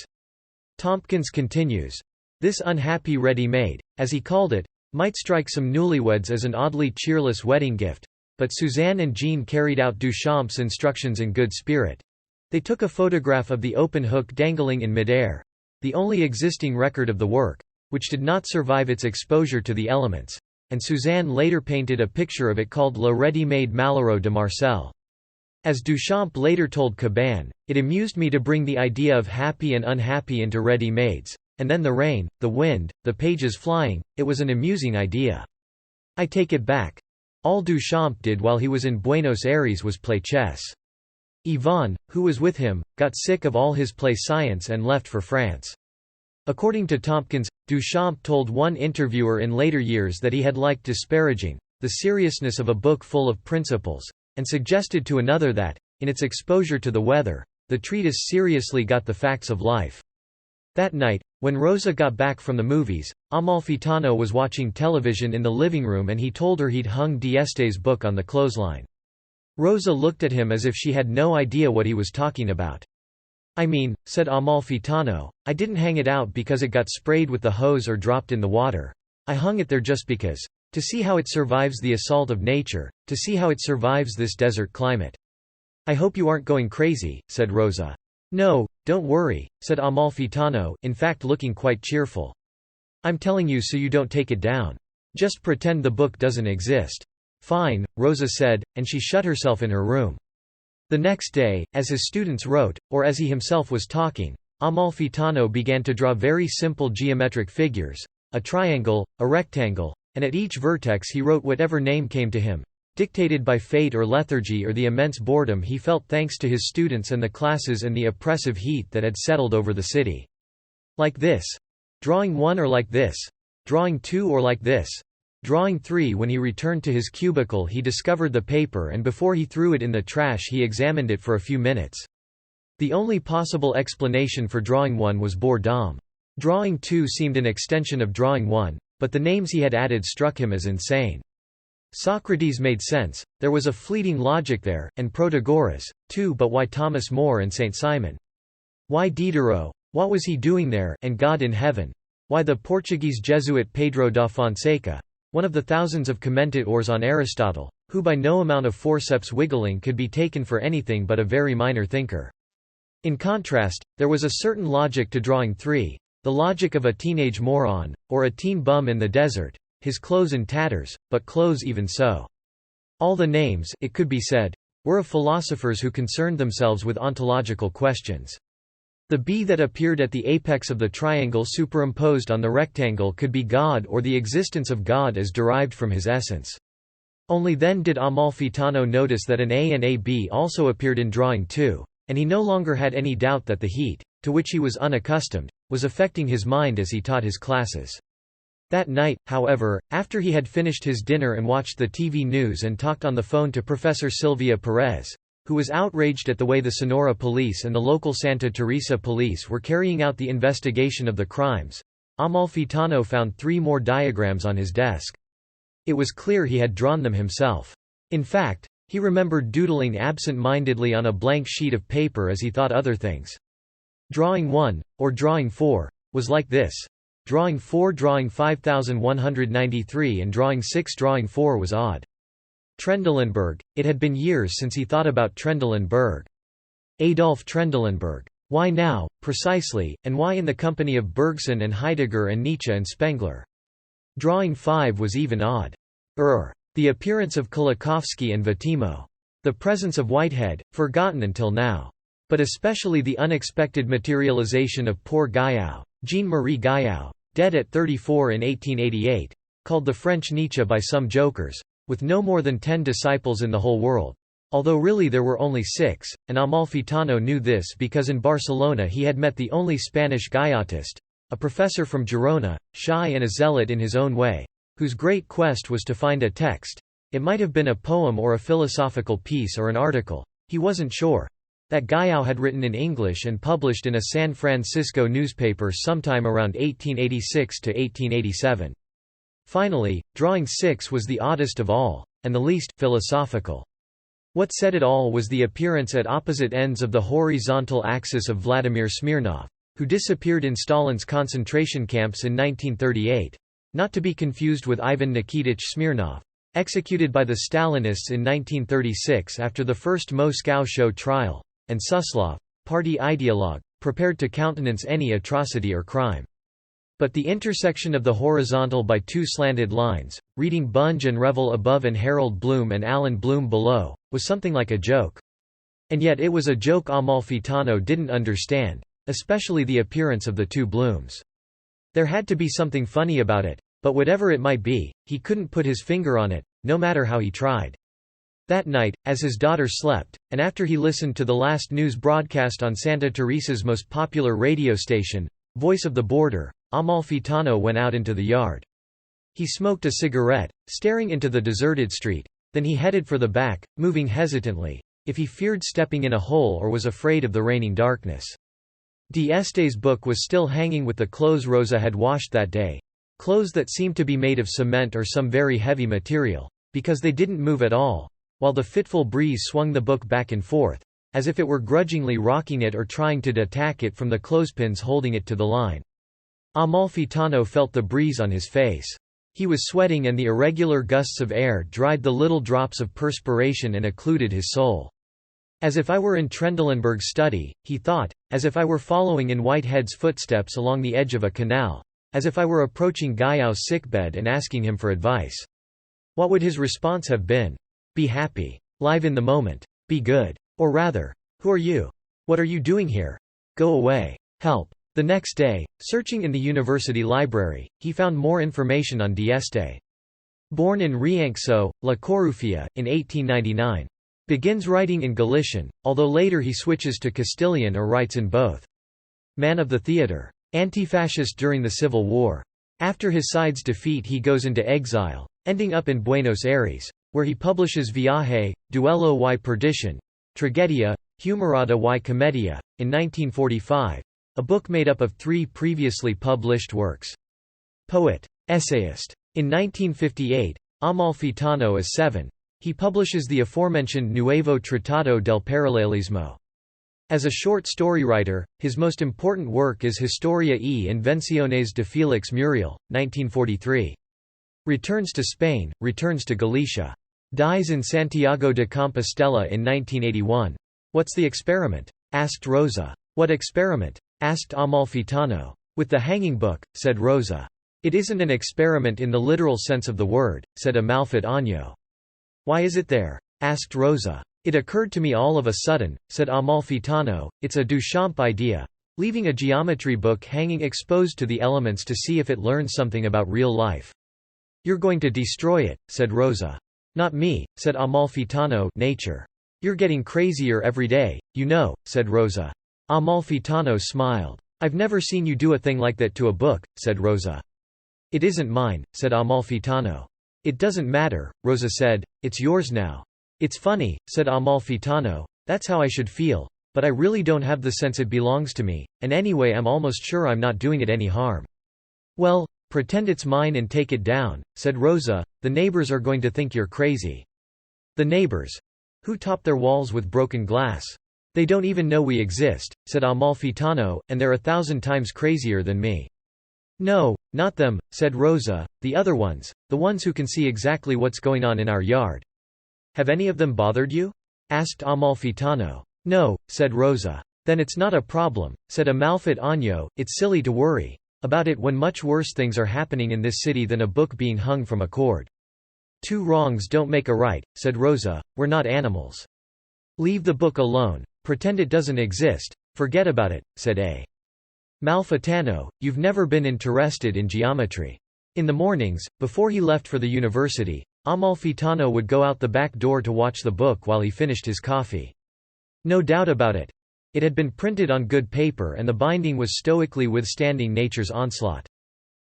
Tompkins continues, this unhappy ready-made, as he called it, might strike some newlyweds as an oddly cheerless wedding gift, but Suzanne and Jean carried out Duchamp's instructions in good spirit. They took a photograph of the open hook dangling in midair, the only existing record of the work, which did not survive its exposure to the elements, and Suzanne later painted a picture of it called Le Ready-Made Malheureux de Marcel. As Duchamp later told Caban, it amused me to bring the idea of happy and unhappy into ready-mades, and then the rain, the wind, the pages flying, it was an amusing idea. I take it back. All Duchamp did while he was in Buenos Aires was play chess. Yvonne, who was with him, got sick of all his play science and left for France. According to Tompkins, Duchamp told one interviewer in later years that he had liked disparaging the seriousness of a book full of principles, and suggested to another that, in its exposure to the weather, the treatise seriously got the facts of life. That night, when Rosa got back from the movies, Amalfitano was watching television in the living room and he told her he'd hung D'Este's book on the clothesline. Rosa looked at him as if she had no idea what he was talking about. I mean, said Amalfitano, I didn't hang it out because it got sprayed with the hose or dropped in the water. I hung it there just because. To see how it survives the assault of nature, to see how it survives this desert climate. I hope you aren't going crazy, said Rosa. No, don't worry, said Amalfitano, in fact looking quite cheerful. I'm telling you so you don't take it down. Just pretend the book doesn't exist. Fine, Rosa said, and she shut herself in her room. The next day, as his students wrote, or as he himself was talking, Amalfitano began to draw very simple geometric figures, a triangle, a rectangle, and at each vertex he wrote whatever name came to him, dictated by fate or lethargy or the immense boredom he felt thanks to his students and the classes and the oppressive heat that had settled over the city. Like this. Drawing 1 or like this. Drawing 2 or like this. Drawing 3. When he returned to his cubicle he discovered the paper and before he threw it in the trash he examined it for a few minutes. The only possible explanation for drawing 1 was boredom. Drawing 2 seemed an extension of Drawing 1, but the names he had added struck him as insane. Socrates made sense, there was a fleeting logic there, and Protagoras, too, but why Thomas More and Saint Simon? Why Diderot? What was he doing there, and God in heaven? Why the Portuguese Jesuit Pedro da Fonseca? One of the thousands of commentators on Aristotle, who by no amount of forceps wiggling could be taken for anything but a very minor thinker. In contrast, there was a certain logic to Drawing 3, the logic of a teenage moron, or a teen bum in the desert, his clothes in tatters, but clothes even so. All the names, it could be said, were of philosophers who concerned themselves with ontological questions. The B that appeared at the apex of the triangle superimposed on the rectangle could be God or the existence of God as derived from his essence. Only then did Amalfitano notice that an A and a B also appeared in Drawing 2, and he no longer had any doubt that the heat, to which he was unaccustomed, was affecting his mind as he taught his classes. That night, however, after he had finished his dinner and watched the TV news and talked on the phone to Professor Silvia Perez, who was outraged at the way the Sonora police and the local Santa Teresa police were carrying out the investigation of the crimes, Amalfitano found 3 more diagrams on his desk. It was clear he had drawn them himself. In fact, he remembered doodling absent-mindedly on a blank sheet of paper as he thought other things. Drawing 1, or Drawing 4, was like this. Drawing 4 Drawing 5193 and Drawing 6 Drawing 4 was odd. Trendelenburg, it had been years since he thought about Trendelenburg. Adolf Trendelenburg. Why now, precisely, and why in the company of Bergson and Heidegger and Nietzsche and Spengler? Drawing 5 was even odd. The appearance of Kolakowski and Vattimo. The presence of Whitehead, forgotten until now. But especially the unexpected materialization of poor Guyau, Jean-Marie Guyau, dead at 34 in 1888, called the French Nietzsche by some jokers, with no more than 10 disciples in the whole world. Although really there were only 6, and Amalfitano knew this because in Barcelona he had met the only Spanish Gayautist, a professor from Girona, shy and a zealot in his own way, whose great quest was to find a text. It might have been a poem or a philosophical piece or an article, he wasn't sure, that Guyau had written in English and published in a San Francisco newspaper sometime around 1886 to 1887. Finally, Drawing 6 was the oddest of all, and the least philosophical. What said it all was the appearance at opposite ends of the horizontal axis of Vladimir Smirnov, who disappeared in Stalin's concentration camps in 1938, not to be confused with Ivan Nikitich Smirnov, executed by the Stalinists in 1936 after the first Moscow show trial, and Suslov, party ideologue, prepared to countenance any atrocity or crime. But the intersection of the horizontal by 2 slanted lines, reading Bunge and Revel above and Harold Bloom and Alan Bloom below, was something like a joke. And yet it was a joke Amalfitano didn't understand, especially the appearance of the 2 Blooms. There had to be something funny about it, but whatever it might be, he couldn't put his finger on it, no matter how he tried. That night, as his daughter slept, and after he listened to the last news broadcast on Santa Teresa's most popular radio station, Voice of the Border, Amalfitano went out into the yard. He smoked a cigarette, staring into the deserted street, then he headed for the back, moving hesitantly, if he feared stepping in a hole or was afraid of the raining darkness. D'Este's book was still hanging with the clothes Rosa had washed that day, clothes that seemed to be made of cement or some very heavy material, because they didn't move at all, while the fitful breeze swung the book back and forth, as if it were grudgingly rocking it or trying to detach it from the clothespins holding it to the line. Amalfitano felt the breeze on his face. He was sweating and the irregular gusts of air dried the little drops of perspiration and occluded his soul. As if I were in Trendelenburg's study, he thought, as if I were following in Whitehead's footsteps along the edge of a canal, as if I were approaching Guyau's sickbed and asking him for advice. What would his response have been? Be happy. Live in the moment. Be good. Or rather, who are you? What are you doing here? Go away. Help. The next day, searching in the university library, he found more information on D'Este. Born in Rianxo, La Corufia, in 1899. Begins writing in Galician, although later he switches to Castilian or writes in both. Man of the theatre. Anti-fascist during the Civil War. After his side's defeat he goes into exile, ending up in Buenos Aires, where he publishes Viaje, Duelo y Perdición, Tragedia, Humorada y Comedia, in 1945, a book made up of 3 previously published works. Poet. Essayist. In 1958, Amalfitano is 7. He publishes the aforementioned Nuevo Tratado del Paralelismo. As a short story writer, his most important work is Historia e Invenciones de Félix Muriel, 1943. Returns to Spain, returns to Galicia. Dies in Santiago de Compostela in 1981. "What's the experiment?" asked Rosa. "What experiment?" asked Amalfitano. "With the hanging book," said Rosa. "It isn't an experiment in the literal sense of the word," said Amalfitano. "Why is it there?" asked Rosa. "It occurred to me all of a sudden," said Amalfitano. "It's a Duchamp idea. Leaving a geometry book hanging exposed to the elements to see if it learns something about real life." "You're going to destroy it," said Rosa. "Not me," said Amalfitano. "Nature. You're getting crazier every day, you know," said Rosa. Amalfitano smiled. "I've never seen you do a thing like that to a book," said Rosa. "It isn't mine," said Amalfitano. "It doesn't matter," Rosa said, "it's yours now." "It's funny," said Amalfitano, "that's how I should feel, but I really don't have the sense it belongs to me, and anyway I'm almost sure I'm not doing it any harm." "Well, pretend it's mine and take it down," said Rosa. "The neighbors are going to think you're crazy." "The neighbors? Who top their walls with broken glass? They don't even know we exist," said Amalfitano, "and they're 1,000 times crazier than me." "No, not them," said Rosa, "the other ones, the ones who can see exactly what's going on in our yard." "Have any of them bothered you?" asked Amalfitano. "No," said Rosa. "Then it's not a problem," said Amalfitano. "It's silly to worry about it when much worse things are happening in this city than a book being hung from a cord." "Two wrongs don't make a right," said Rosa. "We're not animals." "Leave the book alone. Pretend it doesn't exist. Forget about it," said Amalfitano. "You've never been interested in geometry." In the mornings, before he left for the university, Amalfitano would go out the back door to watch the book while he finished his coffee. No doubt about it. It had been printed on good paper and the binding was stoically withstanding nature's onslaught.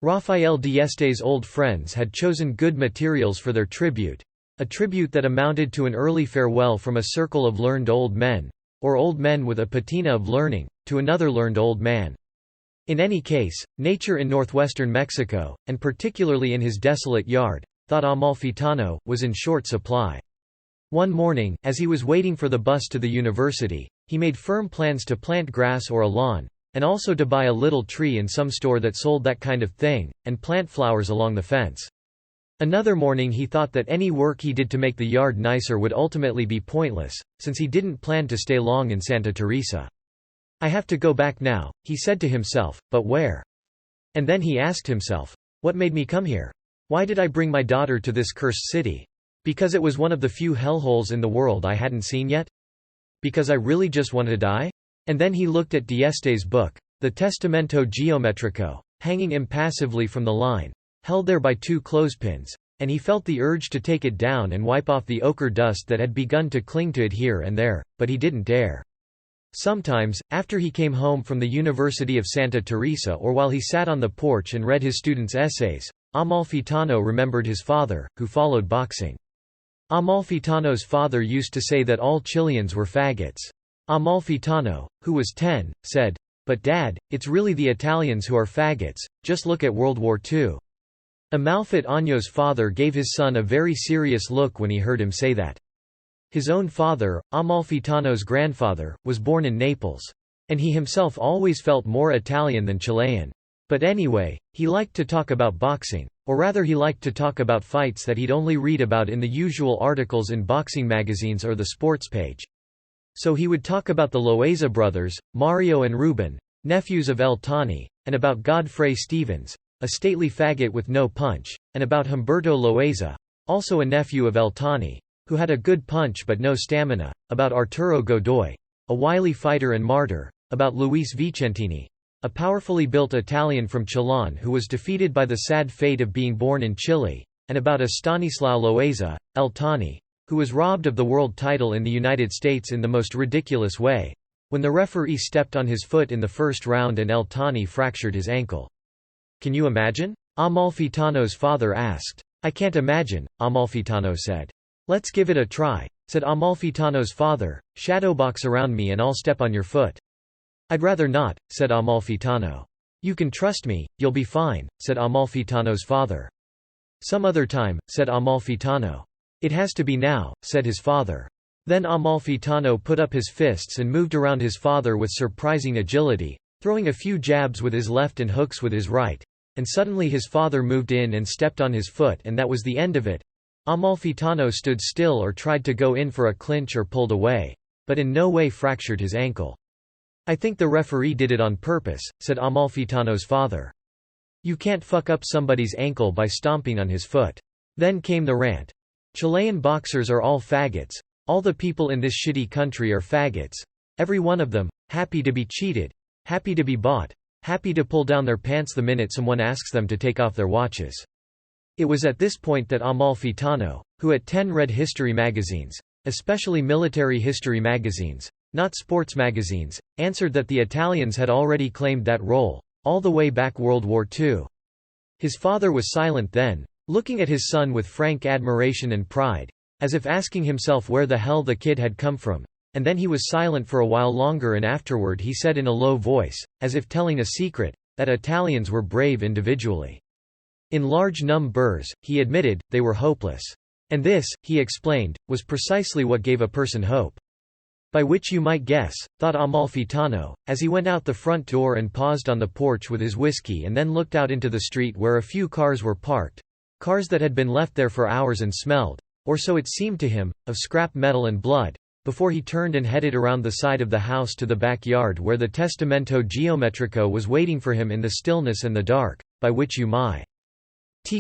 Rafael Dieste's old friends had chosen good materials for their tribute, a tribute that amounted to an early farewell from a circle of learned old men, or old men with a patina of learning, to another learned old man. In any case, nature in northwestern Mexico, and particularly in his desolate yard, thought Amalfitano, was in short supply. One morning, as he was waiting for the bus to the university, he made firm plans to plant grass or a lawn, and also to buy a little tree in some store that sold that kind of thing, and plant flowers along the fence. Another morning he thought that any work he did to make the yard nicer would ultimately be pointless, since he didn't plan to stay long in Santa Teresa. "I have to go back now," he said to himself, "but where?" And then he asked himself, "What made me come here? Why did I bring my daughter to this cursed city? Because it was one of the few hellholes in the world I hadn't seen yet? Because I really just want to die?" And then he looked at Dieste's book, the Testamento Geometrico, hanging impassively from the line, held there by 2 clothespins, and he felt the urge to take it down and wipe off the ochre dust that had begun to cling to it here and there, but he didn't dare. Sometimes, after he came home from the University of Santa Teresa or while he sat on the porch and read his students' essays, Amalfitano remembered his father, who followed boxing. Amalfitano's father used to say that all Chileans were faggots. Amalfitano, who was 10, said, "But Dad, it's really the Italians who are faggots, just look at World War II." Amalfitano's father gave his son a very serious look when he heard him say that. His own father, Amalfitano's grandfather, was born in Naples. And he himself always felt more Italian than Chilean. But anyway, he liked to talk about boxing. Or rather he liked to talk about fights that he'd only read about in the usual articles in boxing magazines or the sports page. So he would talk about the Loaiza brothers, Mario and Ruben, nephews of El Tani, and about Godfrey Stevens, a stately faggot with no punch, and about Humberto Loaiza, also a nephew of El Tani, who had a good punch but no stamina, about Arturo Godoy, a wily fighter and martyr, about Luis Vicentini, a powerfully built Italian from Chilean who was defeated by the sad fate of being born in Chile, and about Estanislao Loaiza, El Tani, who was robbed of the world title in the United States in the most ridiculous way, when the referee stepped on his foot in the first round and El Tani fractured his ankle. "Can you imagine?" Amalfitano's father asked. "I can't imagine," Amalfitano said. "Let's give it a try," said Amalfitano's father. "Shadowbox around me and I'll step on your foot." "I'd rather not," said Amalfitano. "You can trust me, you'll be fine," said Amalfitano's father. "Some other time," said Amalfitano. "It has to be now," said his father. Then Amalfitano put up his fists and moved around his father with surprising agility, throwing a few jabs with his left and hooks with his right. And suddenly his father moved in and stepped on his foot, and that was the end of it. Amalfitano stood still or tried to go in for a clinch or pulled away, but in no way fractured his ankle. "I think the referee did it on purpose," said Amalfitano's father. "You can't fuck up somebody's ankle by stomping on his foot." Then came the rant. "Chilean boxers are all faggots. All the people in this shitty country are faggots. Every one of them, happy to be cheated, happy to be bought, happy to pull down their pants the minute someone asks them to take off their watches." It was at this point that Amalfitano, who at 10 read history magazines, especially military history magazines, not sports magazines, answered that the Italians had already claimed that role, all the way back World War II. His father was silent then, looking at his son with frank admiration and pride, as if asking himself where the hell the kid had come from, and then he was silent for a while longer, and afterward he said in a low voice, as if telling a secret, that Italians were brave individually. In large numbers, he admitted, they were hopeless. And this, he explained, was precisely what gave a person hope. "By which you might guess," thought Amalfitano, as he went out the front door and paused on the porch with his whiskey and then looked out into the street where a few cars were parked, cars that had been left there for hours and smelled, or so it seemed to him, of scrap metal and blood, before he turned and headed around the side of the house to the backyard where the Testamento Geometrico was waiting for him in the stillness and the dark, by which you might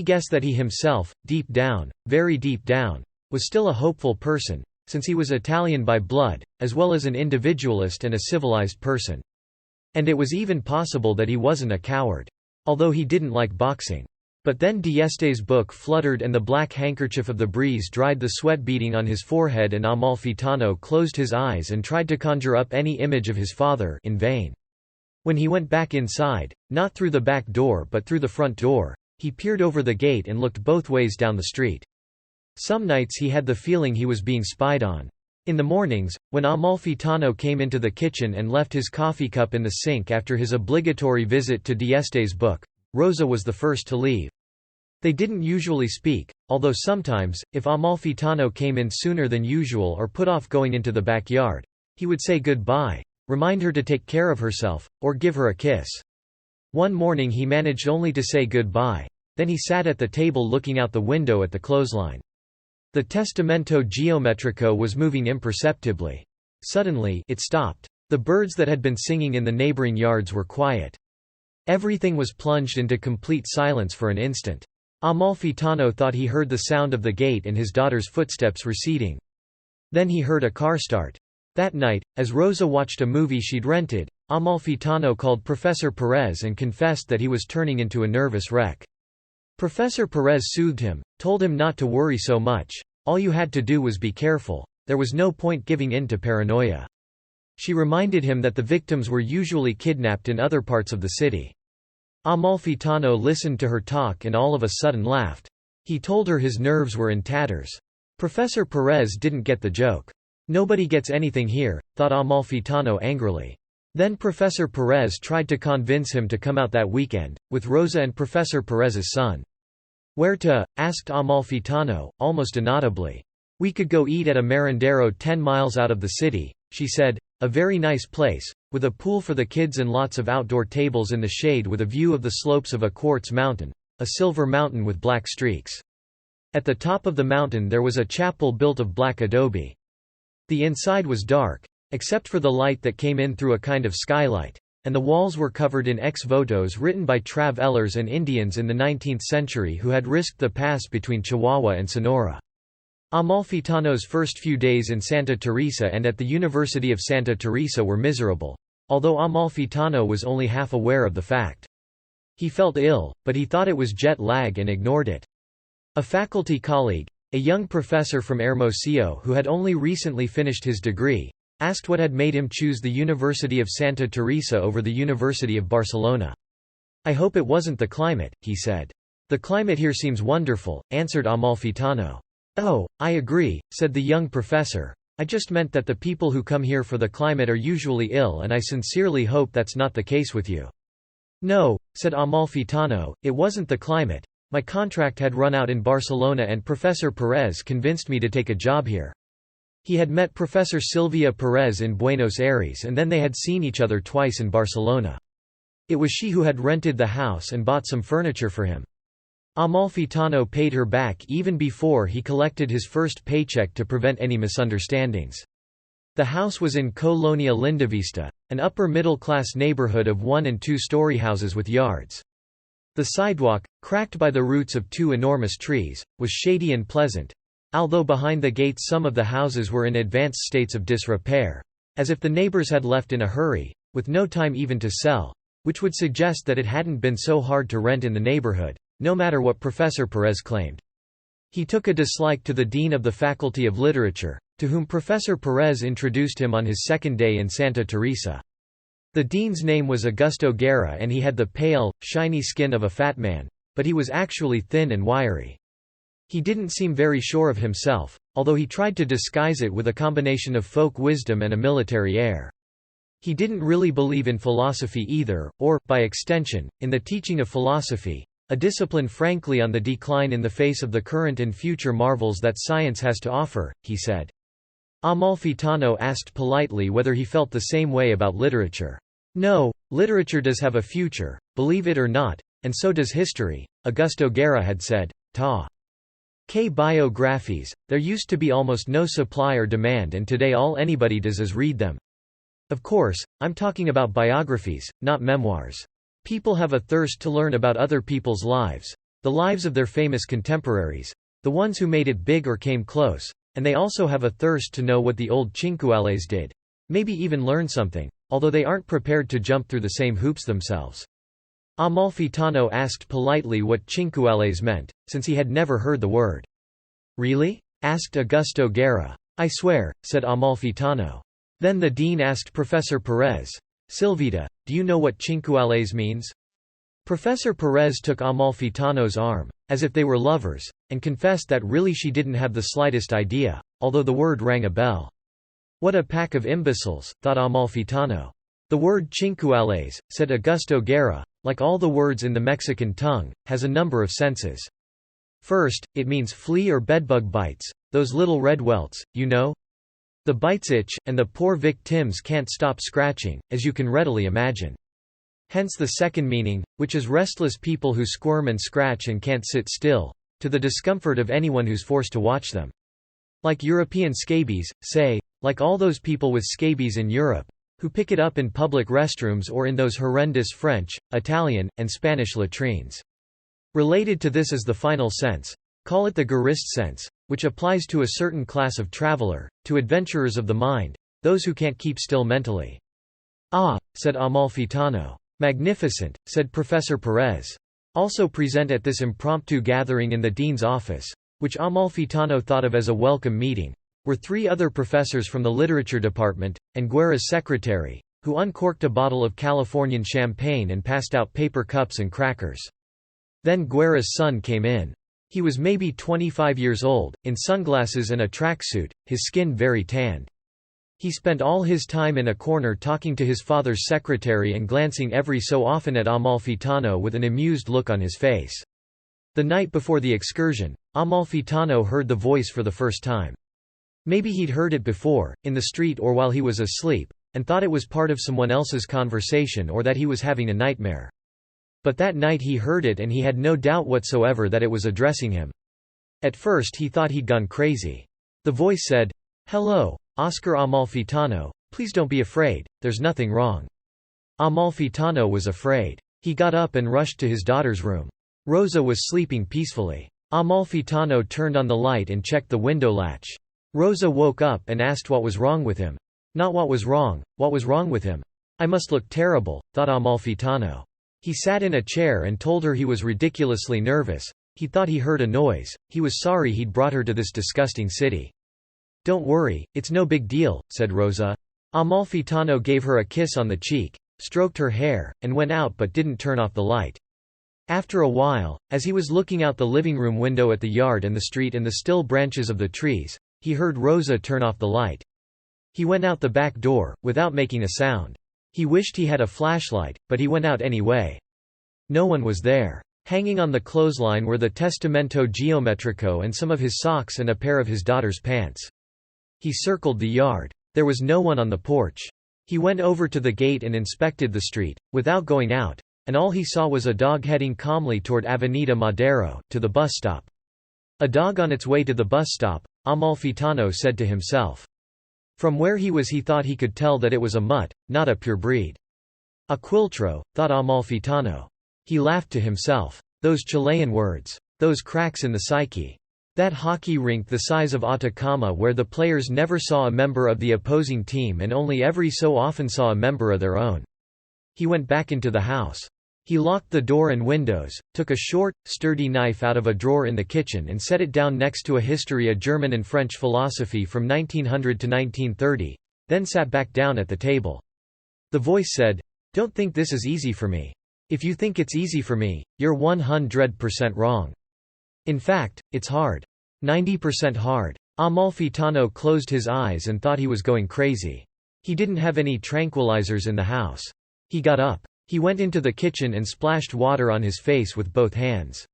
guess that he himself, deep down, very deep down, was still a hopeful person, since he was Italian by blood, as well as an individualist and a civilized person. And it was even possible that he wasn't a coward. Although he didn't like boxing. But then D'Este's book fluttered and the black handkerchief of the breeze dried the sweat beading on his forehead, and Amalfitano closed his eyes and tried to conjure up any image of his father, in vain. When he went back inside, not through the back door but through the front door, he peered over the gate and looked both ways down the street. Some nights he had the feeling he was being spied on. In the mornings, when Amalfitano came into the kitchen and left his coffee cup in the sink after his obligatory visit to D'Este's book, Rosa was the first to leave. They didn't usually speak, although sometimes, if Amalfitano came in sooner than usual or put off going into the backyard, he would say goodbye, remind her to take care of herself, or give her a kiss. One morning he managed only to say goodbye. Then he sat at the table looking out the window at the clothesline. The Testamento Geometrico was moving imperceptibly. Suddenly, it stopped. The birds that had been singing in the neighboring yards were quiet. Everything was plunged into complete silence for an instant. Amalfitano thought he heard the sound of the gate and his daughter's footsteps receding. Then he heard a car start. That night, as Rosa watched a movie she'd rented, Amalfitano called Professor Perez and confessed that he was turning into a nervous wreck. Professor Perez soothed him, told him not to worry so much, all you had to do was be careful, there was no point giving in to paranoia. She reminded him that the victims were usually kidnapped in other parts of the city. Amalfitano listened to her talk and all of a sudden laughed. He told her his nerves were in tatters. Professor Perez didn't get the joke. Nobody gets anything here, thought Amalfitano angrily. Then Professor Perez tried to convince him to come out that weekend, with Rosa and Professor Perez's son. "Where to?" asked Amalfitano, almost inaudibly. "We could go eat at a merendero 10 miles out of the city," she said. "A very nice place, with a pool for the kids and lots of outdoor tables in the shade with a view of the slopes of a quartz mountain, a silver mountain with black streaks. At the top of the mountain there was a chapel built of black adobe. The inside was dark, except for the light that came in through a kind of skylight, and the walls were covered in ex-votos written by travelers and Indians in the 19th century who had risked the pass between Chihuahua and Sonora." Amalfitano's first few days in Santa Teresa and at the University of Santa Teresa were miserable, although Amalfitano was only half aware of the fact. He felt ill, but he thought it was jet lag and ignored it. A faculty colleague, a young professor from Hermosillo who had only recently finished his degree, asked what had made him choose the University of Santa Teresa over the University of Barcelona. "I hope it wasn't the climate," he said. "The climate here seems wonderful," answered Amalfitano. "Oh, I agree," said the young professor. I just meant that the people who come here for the climate are usually ill, and I sincerely hope that's not the case with you." "No," said Amalfitano, "it wasn't the climate. My contract had run out in Barcelona and Professor Perez convinced me to take a job here." He had met Professor Silvia Perez in Buenos Aires and then they had seen each other twice in Barcelona. It was she who had rented the house and bought some furniture for him. Amalfitano paid her back even before he collected his first paycheck to prevent any misunderstandings. The house was in Colonia Lindavista, an upper-middle-class neighborhood of 1- and 2-story houses with yards. The sidewalk, cracked by the roots of 2 enormous trees, was shady and pleasant, although behind the gates some of the houses were in advanced states of disrepair, as if the neighbors had left in a hurry, with no time even to sell, which would suggest that it hadn't been so hard to rent in the neighborhood, no matter what Professor Perez claimed. He took a dislike to the dean of the Faculty of Literature, to whom Professor Perez introduced him on his second day in Santa Teresa. The dean's name was Augusto Guerra and he had the pale, shiny skin of a fat man, but he was actually thin and wiry. He didn't seem very sure of himself, although he tried to disguise it with a combination of folk wisdom and a military air. He didn't really believe in philosophy either, or, by extension, in the teaching of philosophy, a discipline frankly on the decline in the face of the current and future marvels that science has to offer, he said. Amalfitano asked politely whether he felt the same way about literature. "No, literature does have a future, believe it or not, and so does history," Augusto Guerra had said. Biographies, there used to be almost no supply or demand and today all anybody does is read them. Of course, I'm talking about biographies, not memoirs. People have a thirst to learn about other people's lives, the lives of their famous contemporaries, the ones who made it big or came close, and they also have a thirst to know what the old Cinquales did. Maybe even learn something, although they aren't prepared to jump through the same hoops themselves. Amalfitano asked politely what Cinquales meant, since he had never heard the word. "Really?" asked Augusto Guerra. "I swear," said Amalfitano. Then the dean asked Professor Perez, "Silvita, do you know what Cinquales means?" Professor Perez took Amalfitano's arm, as if they were lovers, and confessed that really she didn't have the slightest idea, although the word rang a bell. "What a pack of imbeciles," thought Amalfitano. "The word Cinquales," said Augusto Guerra, "like all the words in the Mexican tongue, has a number of senses. First, it means flea or bedbug bites, those little red welts, you know? The bites itch, and the poor victims can't stop scratching, as you can readily imagine. Hence the second meaning, which is restless people who squirm and scratch and can't sit still, to the discomfort of anyone who's forced to watch them. Like European scabies, say, like all those people with scabies in Europe, who pick it up in public restrooms or in those horrendous French, Italian, and Spanish latrines. Related to this is the final sense, call it the Guerist sense, which applies to a certain class of traveler, to adventurers of the mind, those who can't keep still mentally." "Ah," said Amalfitano. "Magnificent," said Professor Perez. Also present at this impromptu gathering in the dean's office, which Amalfitano thought of as a welcome meeting, were 3 other professors from the literature department, and Guerra's secretary, who uncorked a bottle of Californian champagne and passed out paper cups and crackers. Then Guerra's son came in. He was maybe 25 years old, in sunglasses and a tracksuit, his skin very tanned. He spent all his time in a corner talking to his father's secretary and glancing every so often at Amalfitano with an amused look on his face. The night before the excursion, Amalfitano heard the voice for the first time. Maybe he'd heard it before, in the street or while he was asleep, and thought it was part of someone else's conversation or that he was having a nightmare. But that night he heard it and he had no doubt whatsoever that it was addressing him. At first he thought he'd gone crazy. The voice said, "Hello, Óscar Amalfitano, please don't be afraid, there's nothing wrong." Amalfitano was afraid. He got up and rushed to his daughter's room. Rosa was sleeping peacefully. Amalfitano turned on the light and checked the window latch. Rosa woke up and asked what was wrong with him. Not what was wrong with him. I must look terrible, thought Amalfitano. He sat in a chair and told her he was ridiculously nervous. He thought he heard a noise. He was sorry he'd brought her to this disgusting city. "Don't worry, it's no big deal," said Rosa. Amalfitano gave her a kiss on the cheek, stroked her hair, and went out but didn't turn off the light. After a while, as he was looking out the living room window at the yard and the street and the still branches of the trees, he heard Rosa turn off the light. He went out the back door, without making a sound. He wished he had a flashlight, but he went out anyway. No one was there. Hanging on the clothesline were the Testamento Geometrico and some of his socks and a pair of his daughter's pants. He circled the yard. There was no one on the porch. He went over to the gate and inspected the street, without going out, and all he saw was a dog heading calmly toward Avenida Madero, to the bus stop. A dog on its way to the bus stop, Amalfitano said to himself. From where he was he thought he could tell that it was a mutt, not a pure breed. A quiltro, thought Amalfitano. He laughed to himself. Those Chilean words. Those cracks in the psyche. That hockey rink the size of Atacama where the players never saw a member of the opposing team and only every so often saw a member of their own. He went back into the house. He locked the door and windows, took a short, sturdy knife out of a drawer in the kitchen and set it down next to a history of German and French philosophy from 1900 to 1930, then sat back down at the table. The voice said, "Don't think this is easy for me. If you think it's easy for me, you're 100% wrong. In fact, it's hard. 90% hard." Amalfitano closed his eyes and thought he was going crazy. He didn't have any tranquilizers in the house. He got up. He went into the kitchen and splashed water on his face with both hands.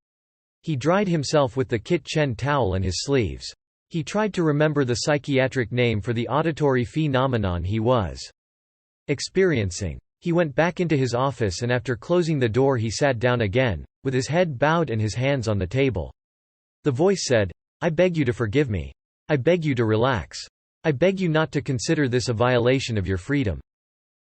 He dried himself with the kitchen towel and his sleeves. He tried to remember the psychiatric name for the auditory phenomenon he was experiencing. He went back into his office and after closing the door he sat down again, with his head bowed and his hands on the table. The voice said, "I beg you to forgive me. I beg you to relax. I beg you not to consider this a violation of your freedom."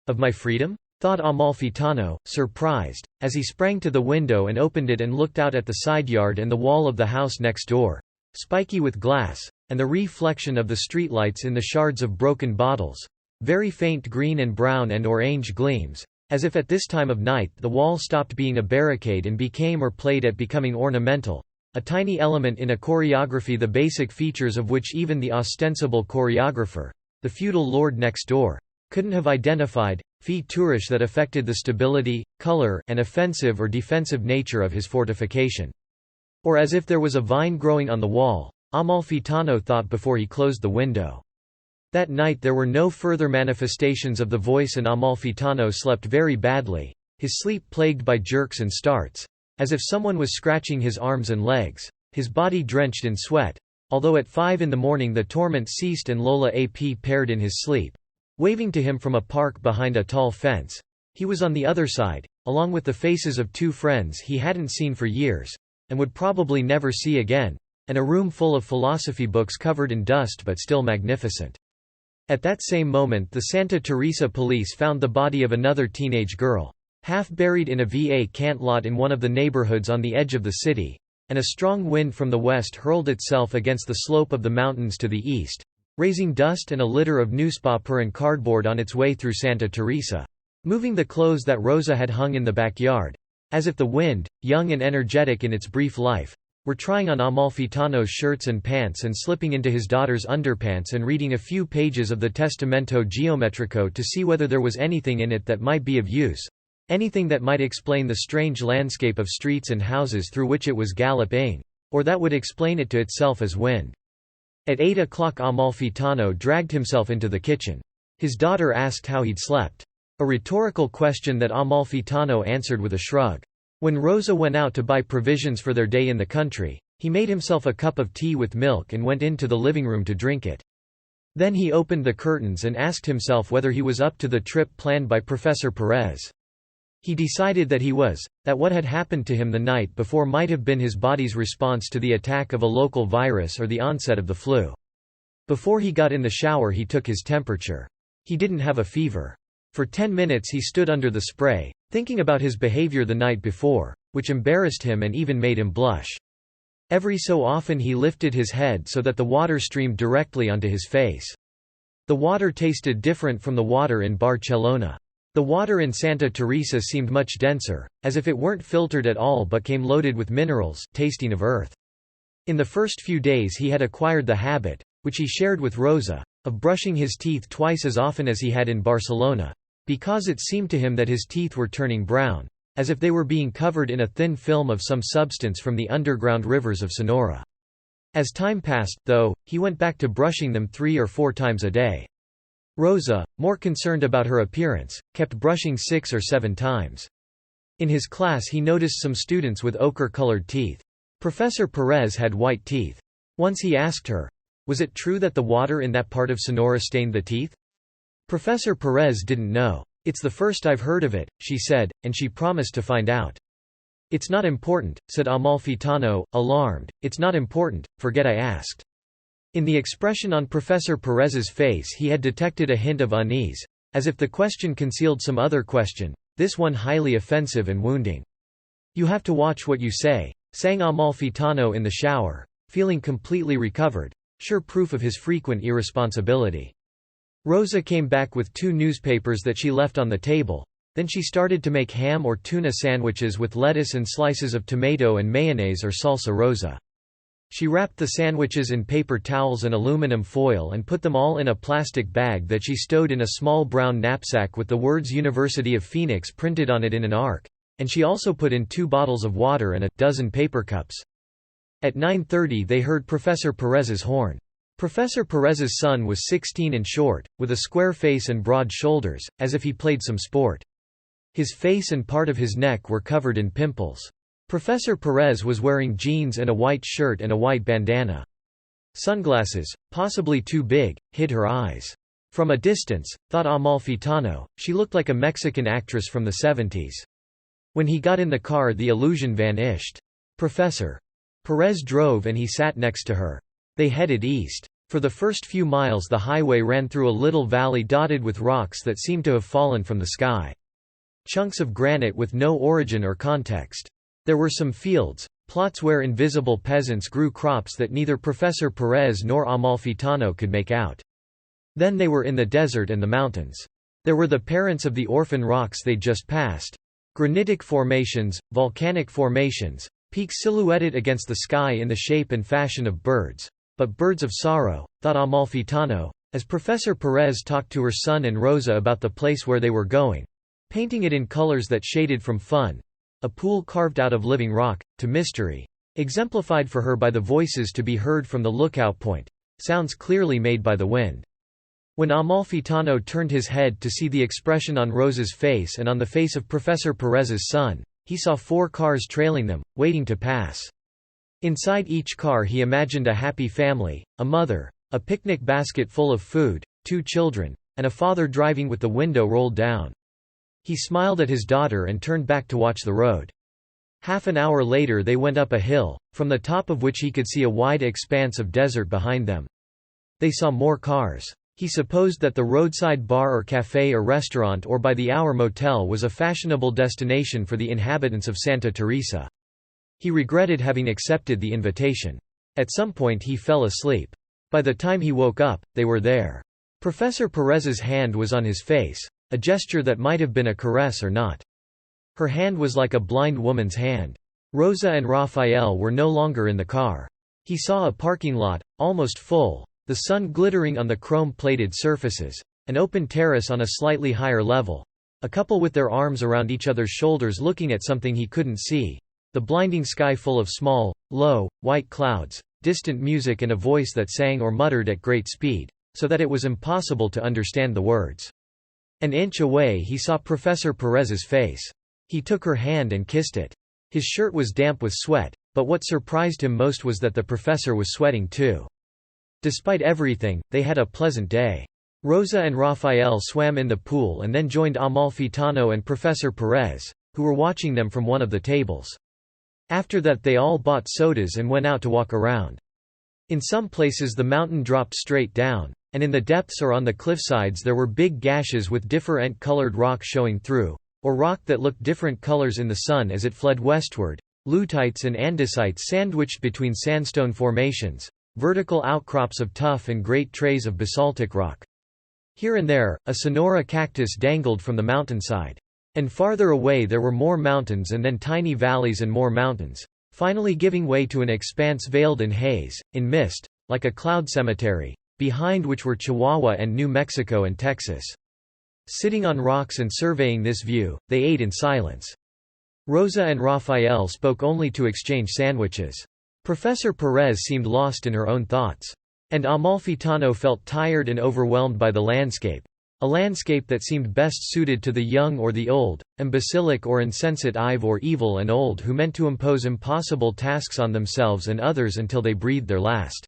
"Of my freedom?" thought Amalfitano, surprised, as he sprang to the window and opened it and looked out at the side yard and the wall of the house next door, spiky with glass, and the reflection of the streetlights in the shards of broken bottles, very faint green and brown and orange gleams, as if at this time of night the wall stopped being a barricade and became or played at becoming ornamental, a tiny element in a choreography the basic features of which even the ostensible choreographer, the feudal lord next door, couldn't have identified, features that affected the stability, color, and offensive or defensive nature of his fortification. Or as if there was a vine growing on the wall, Amalfitano thought before he closed the window. That night there were no further manifestations of the voice and Amalfitano slept very badly, his sleep plagued by jerks and starts, as if someone was scratching his arms and legs, his body drenched in sweat, although at 5 in the morning the torment ceased and Lola appeared in his sleep, waving to him from a park behind a tall fence. He was on the other side, along with the faces of 2 friends he hadn't seen for years, and would probably never see again, and a room full of philosophy books covered in dust but still magnificent. At that same moment the Santa Teresa police found the body of another teenage girl, half buried in a vacant lot in one of the neighborhoods on the edge of the city, and a strong wind from the west hurled itself against the slope of the mountains to the east, raising dust and a litter of newspaper and cardboard on its way through Santa Teresa, moving the clothes that Rosa had hung in the backyard, as if the wind, young and energetic in its brief life, were trying on Amalfitano's shirts and pants and slipping into his daughter's underpants and reading a few pages of the Testamento Geometrico to see whether there was anything in it that might be of use, anything that might explain the strange landscape of streets and houses through which it was galloping, or that would explain it to itself as wind. At 8 o'clock Amalfitano dragged himself into the kitchen. His daughter asked how he'd slept. A rhetorical question that Amalfitano answered with a shrug. When Rosa went out to buy provisions for their day in the country, he made himself a cup of tea with milk and went into the living room to drink it. Then he opened the curtains and asked himself whether he was up to the trip planned by Professor Perez. He decided that he was, that what had happened to him the night before might have been his body's response to the attack of a local virus or the onset of the flu. Before he got in the shower he took his temperature. He didn't have a fever. For 10 minutes he stood under the spray, thinking about his behavior the night before, which embarrassed him and even made him blush. Every so often he lifted his head so that the water streamed directly onto his face. The water tasted different from the water in Barcelona. The water in Santa Teresa seemed much denser, as if it weren't filtered at all but came loaded with minerals, tasting of earth. In the first few days he had acquired the habit, which he shared with Rosa, of brushing his teeth twice as often as he had in Barcelona, because it seemed to him that his teeth were turning brown, as if they were being covered in a thin film of some substance from the underground rivers of Sonora. As time passed, though, he went back to brushing them 3 or 4 times a day. Rosa, more concerned about her appearance, kept brushing 6 or 7 times. In his class he noticed some students with ochre-colored teeth. Professor Perez had white teeth. Once he asked her, "Was it true that the water in that part of Sonora stained the teeth?" Professor Perez didn't know. "It's the first I've heard of it," she said, and she promised to find out. "It's not important," said Amalfitano, alarmed. "It's not important, forget I asked." In the expression on Professor Perez's face he had detected a hint of unease, as if the question concealed some other question, this one highly offensive and wounding. "You have to watch what you say," sang Amalfitano in the shower, feeling completely recovered, sure proof of his frequent irresponsibility. Rosa came back with 2 newspapers that she left on the table. Then she started to make ham or tuna sandwiches with lettuce and slices of tomato and mayonnaise or salsa rosa. She wrapped the sandwiches in paper towels and aluminum foil and put them all in a plastic bag that she stowed in a small brown knapsack with the words University of Phoenix printed on it in an arc, and she also put in 2 bottles of water and a dozen paper cups. At 9:30 they heard Professor Perez's horn. Professor Perez's son was 16 and short, with a square face and broad shoulders, as if he played some sport. His face and part of his neck were covered in pimples. Professor Perez was wearing jeans and a white shirt and a white bandana. Sunglasses, possibly too big, hid her eyes. From a distance, thought Amalfitano, she looked like a Mexican actress from the 70s. When he got in the car the illusion vanished. Professor Perez drove and he sat next to her. They headed east. For the first few miles the highway ran through a little valley dotted with rocks that seemed to have fallen from the sky. Chunks of granite with no origin or context. There were some fields, plots where invisible peasants grew crops that neither Professor Perez nor Amalfitano could make out. Then they were in the desert and the mountains. There were the parents of the orphan rocks they'd just passed. Granitic formations, volcanic formations, peaks silhouetted against the sky in the shape and fashion of birds. But birds of sorrow, thought Amalfitano, as Professor Perez talked to her son and Rosa about the place where they were going, painting it in colors that shaded from fun, a pool carved out of living rock, to mystery, exemplified for her by the voices to be heard from the lookout point, sounds clearly made by the wind. When Amalfitano turned his head to see the expression on Rosa's face and on the face of Professor Perez's son, he saw 4 cars trailing them, waiting to pass. Inside each car he imagined a happy family, a mother, a picnic basket full of food, 2 children, and a father driving with the window rolled down. He smiled at his daughter and turned back to watch the road. Half an hour later they went up a hill, from the top of which he could see a wide expanse of desert behind them. They saw more cars. He supposed that the roadside bar or café or restaurant or by the hour motel was a fashionable destination for the inhabitants of Santa Teresa. He regretted having accepted the invitation. At some point he fell asleep. By the time he woke up, they were there. Professor Perez's hand was on his face, a gesture that might have been a caress or not. Her hand was like a blind woman's hand. Rosa and Raphael were no longer in the car. He saw a parking lot, almost full, the sun glittering on the chrome-plated surfaces, an open terrace on a slightly higher level, a couple with their arms around each other's shoulders looking at something he couldn't see, the blinding sky full of small, low, white clouds, distant music and a voice that sang or muttered at great speed, so that it was impossible to understand the words. An inch away he saw Professor Perez's face. He took her hand and kissed it. His shirt was damp with sweat, but what surprised him most was that the professor was sweating too. Despite everything, they had a pleasant day. Rosa and Raphael swam in the pool and then joined Amalfitano and Professor Perez, who were watching them from one of the tables. After that they all bought sodas and went out to walk around. In some places the mountain dropped straight down, and in the depths or on the cliffsides there were big gashes with different-colored rock showing through, or rock that looked different colors in the sun as it fled westward, lutites and andesites sandwiched between sandstone formations, vertical outcrops of tuff and great trays of basaltic rock. Here and there, a sonora cactus dangled from the mountainside. And farther away there were more mountains and then tiny valleys and more mountains, finally giving way to an expanse veiled in haze, in mist, like a cloud cemetery, behind which were Chihuahua and New Mexico and Texas. Sitting on rocks and surveying this view, they ate in silence. Rosa and Raphael spoke only to exchange sandwiches. Professor Perez seemed lost in her own thoughts. And Amalfitano felt tired and overwhelmed by the landscape. A landscape that seemed best suited to the young or the old, imbecilic or insensate, or evil and old, who meant to impose impossible tasks on themselves and others until they breathed their last.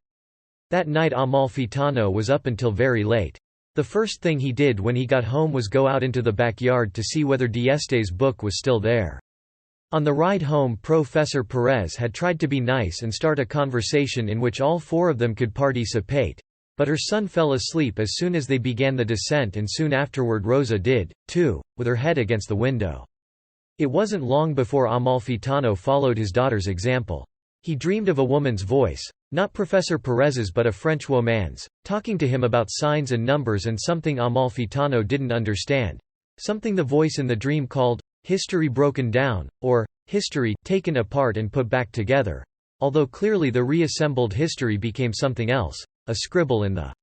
That night Amalfitano was up until very late. The first thing he did when he got home was go out into the backyard to see whether Dieste's book was still there. On the ride home, Professor Perez had tried to be nice and start a conversation in which all four of them could participate, but her son fell asleep as soon as they began the descent, and soon afterward Rosa did, too, with her head against the window. It wasn't long before Amalfitano followed his daughter's example. He dreamed of a woman's voice, not Professor Perez's but a French woman's, talking to him about signs and numbers and something Amalfitano didn't understand, something the voice in the dream called history broken down, or history taken apart and put back together, although clearly the reassembled history became something else, a scribble in the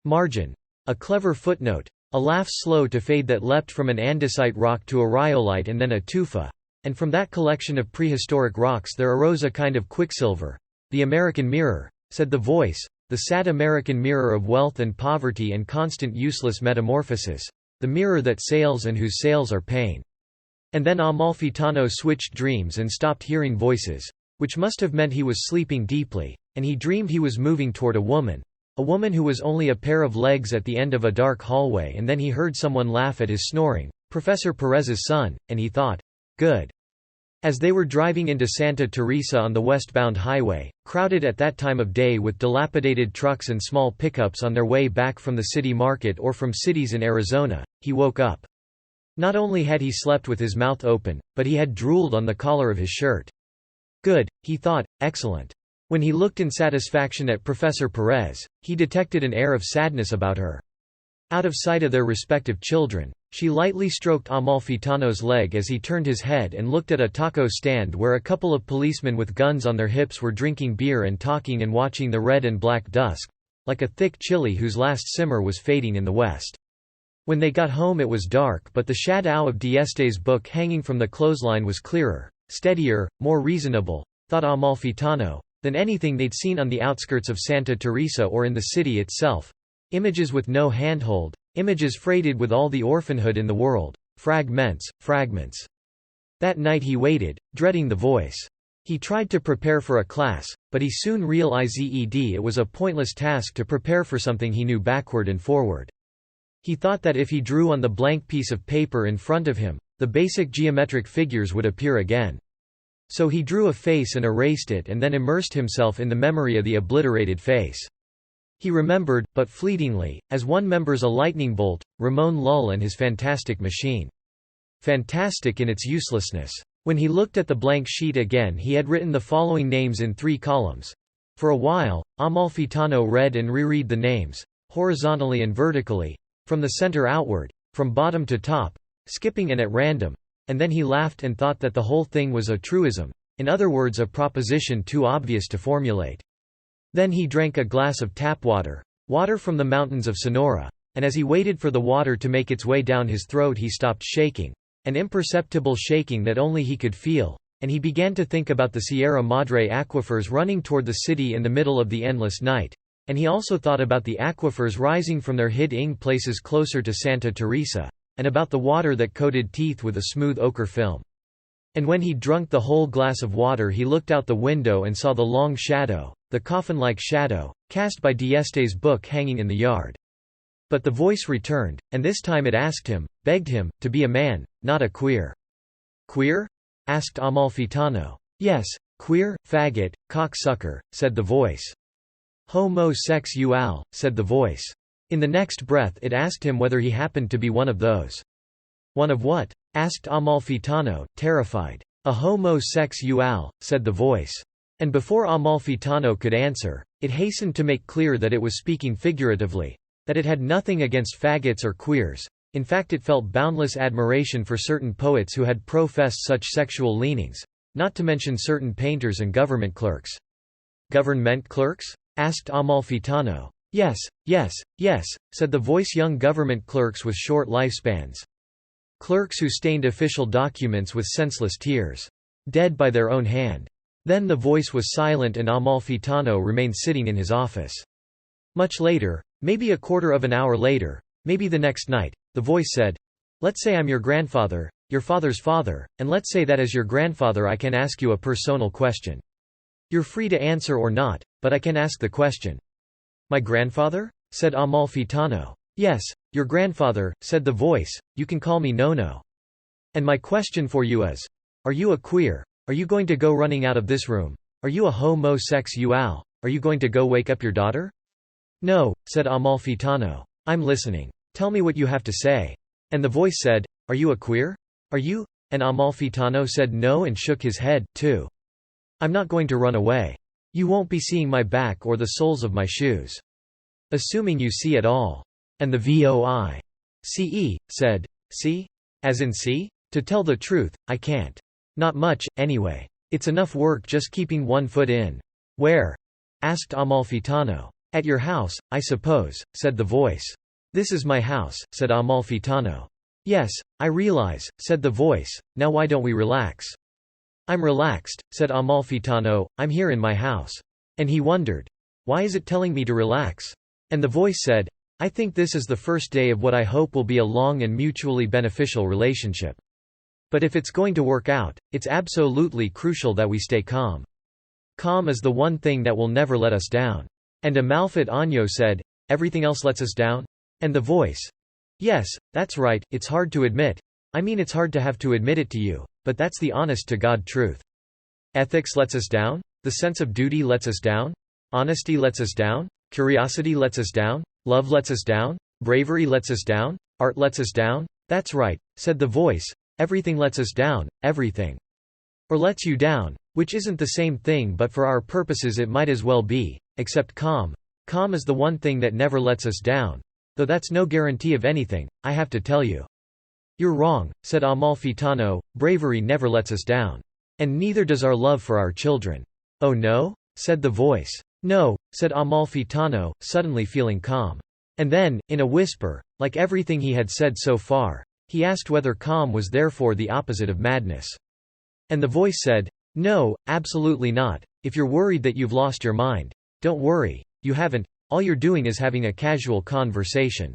margin, a clever footnote, a laugh slow to fade that leapt from an andesite rock to a rhyolite and then a tufa, and from that collection of prehistoric rocks there arose a kind of quicksilver. The American mirror, said the voice, the sad American mirror of wealth and poverty and constant useless metamorphosis, the mirror that sails and whose sails are pain. And then Amalfitano switched dreams and stopped hearing voices, which must have meant he was sleeping deeply, and he dreamed he was moving toward a woman who was only a pair of legs at the end of a dark hallway, and then he heard someone laugh at his snoring, Professor Perez's son, and he thought, good. As they were driving into Santa Teresa on the westbound highway, crowded at that time of day with dilapidated trucks and small pickups on their way back from the city market or from cities in Arizona, he woke up. Not only had he slept with his mouth open, but he had drooled on the collar of his shirt. Good, he thought, excellent. When he looked in satisfaction at Professor Perez, he detected an air of sadness about her. Out of sight of their respective children, she lightly stroked Amalfitano's leg as he turned his head and looked at a taco stand where a couple of policemen with guns on their hips were drinking beer and talking and watching the red and black dusk, like a thick chili whose last simmer was fading in the west. When they got home it was dark, but the shadow of Dieste's book hanging from the clothesline was clearer, steadier, more reasonable, thought Amalfitano, than anything they'd seen on the outskirts of Santa Teresa or in the city itself. Images with no handhold, images freighted with all the orphanhood in the world, fragments. That night he waited, dreading the voice. He tried to prepare for a class, but he soon realized it was a pointless task to prepare for something he knew backward and forward. He thought that if he drew on the blank piece of paper in front of him, the basic geometric figures would appear again. So he drew a face and erased it and then immersed himself in the memory of the obliterated face. He remembered, but fleetingly, as one remembers a lightning bolt, Ramon Lull and his fantastic machine. Fantastic in its uselessness. When he looked at the blank sheet again he had written the following names in 3 columns. For a while, Amalfitano read and reread the names, horizontally and vertically, from the center outward, from bottom to top, skipping and at random, and then he laughed and thought that the whole thing was a truism, in other words a proposition too obvious to formulate. Then he drank a glass of tap water, water from the mountains of Sonora, and as he waited for the water to make its way down his throat he stopped shaking, an imperceptible shaking that only he could feel, and he began to think about the Sierra Madre aquifers running toward the city in the middle of the endless night. And he also thought about the aquifers rising from their hid-ing places closer to Santa Teresa, and about the water that coated teeth with a smooth ochre film. And when he'd drunk the whole glass of water he looked out the window and saw the long shadow, the coffin-like shadow, cast by Dieste's book hanging in the yard. But the voice returned, and this time it asked him, begged him, to be a man, not a queer. Queer? Asked Amalfitano. Yes, queer, faggot, cocksucker, said the voice. Homosexual, said the voice. In the next breath it asked him whether he happened to be one of those. One of what? Asked Amalfitano, terrified. A homosexual, said the voice. And before Amalfitano could answer, it hastened to make clear that it was speaking figuratively, that it had nothing against faggots or queers. In fact it felt boundless admiration for certain poets who had professed such sexual leanings, not to mention certain painters and government clerks. Government clerks? Asked Amalfitano. Yes, said the voice. Young government clerks with short lifespans. Clerks who stained official documents with senseless tears. Dead by their own hand. Then the voice was silent and Amalfitano remained sitting in his office. Much later, maybe a quarter of an hour later, maybe the next night, the voice said, "Let's say I'm your grandfather, your father's father, and let's say that as your grandfather I can ask you a personal question. You're free to answer or not, but I can ask the question." "My grandfather?" said Amalfitano. "Yes, your grandfather," said the voice, "you can call me Nono. And my question for you is, are you a queer? Are you going to go running out of this room? Are you a homosexual? Are you going to go wake up your daughter?" "No," said Amalfitano. "I'm listening. Tell me what you have to say." And the voice said, "Are you a queer? Are you?" And Amalfitano said no and shook his head, too. "I'm not going to run away. You won't be seeing my back or the soles of my shoes. Assuming you see at all." And the voice said, "See? As in see? To tell the truth, I can't. Not much, anyway. It's enough work just keeping one foot in." "Where?" asked Amalfitano. "At your house, I suppose," said the voice. "This is my house," said Amalfitano. "Yes, I realize," said the voice. "Now why don't we relax?" "I'm relaxed," said Amalfitano, "I'm here in my house." And he wondered, "Why is it telling me to relax?" And the voice said, "I think this is the first day of what I hope will be a long and mutually beneficial relationship. But if it's going to work out, it's absolutely crucial that we stay calm. Calm is the one thing that will never let us down." And Amalfitano said, "Everything else lets us down?" And the voice, "Yes, that's right, it's hard to admit. I mean it's hard to have to admit it to you, but that's the honest-to-God truth. Ethics lets us down? The sense of duty lets us down? Honesty lets us down? Curiosity lets us down? Love lets us down? Bravery lets us down? Art lets us down? That's right," said the voice, "everything lets us down, everything. Or lets you down, which isn't the same thing, but for our purposes it might as well be, except calm. Calm is the one thing that never lets us down. Though that's no guarantee of anything, I have to tell you." "You're wrong," said Amalfitano, "bravery never lets us down. And neither does our love for our children." "Oh no?" said the voice. "No," said Amalfitano, suddenly feeling calm. And then, in a whisper, like everything he had said so far, he asked whether calm was therefore the opposite of madness. And the voice said, "No, absolutely not. If you're worried that you've lost your mind, don't worry, you haven't. All you're doing is having a casual conversation."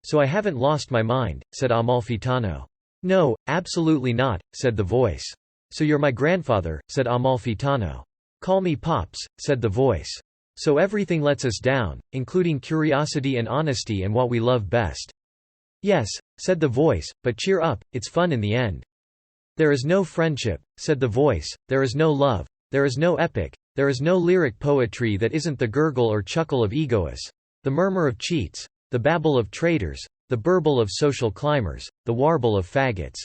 "So I haven't lost my mind," said Amalfitano. "No, absolutely not," said the voice. "So you're my grandfather," said Amalfitano. "Call me Pops," said the voice. "So everything lets us down, including curiosity and honesty and what we love best." "Yes," said the voice, "but cheer up, it's fun in the end." "There is no friendship," said the voice, "there is no love, there is no epic, there is no lyric poetry that isn't the gurgle or chuckle of egoists, the murmur of cheats, the babble of traitors, the burble of social climbers, the warble of faggots."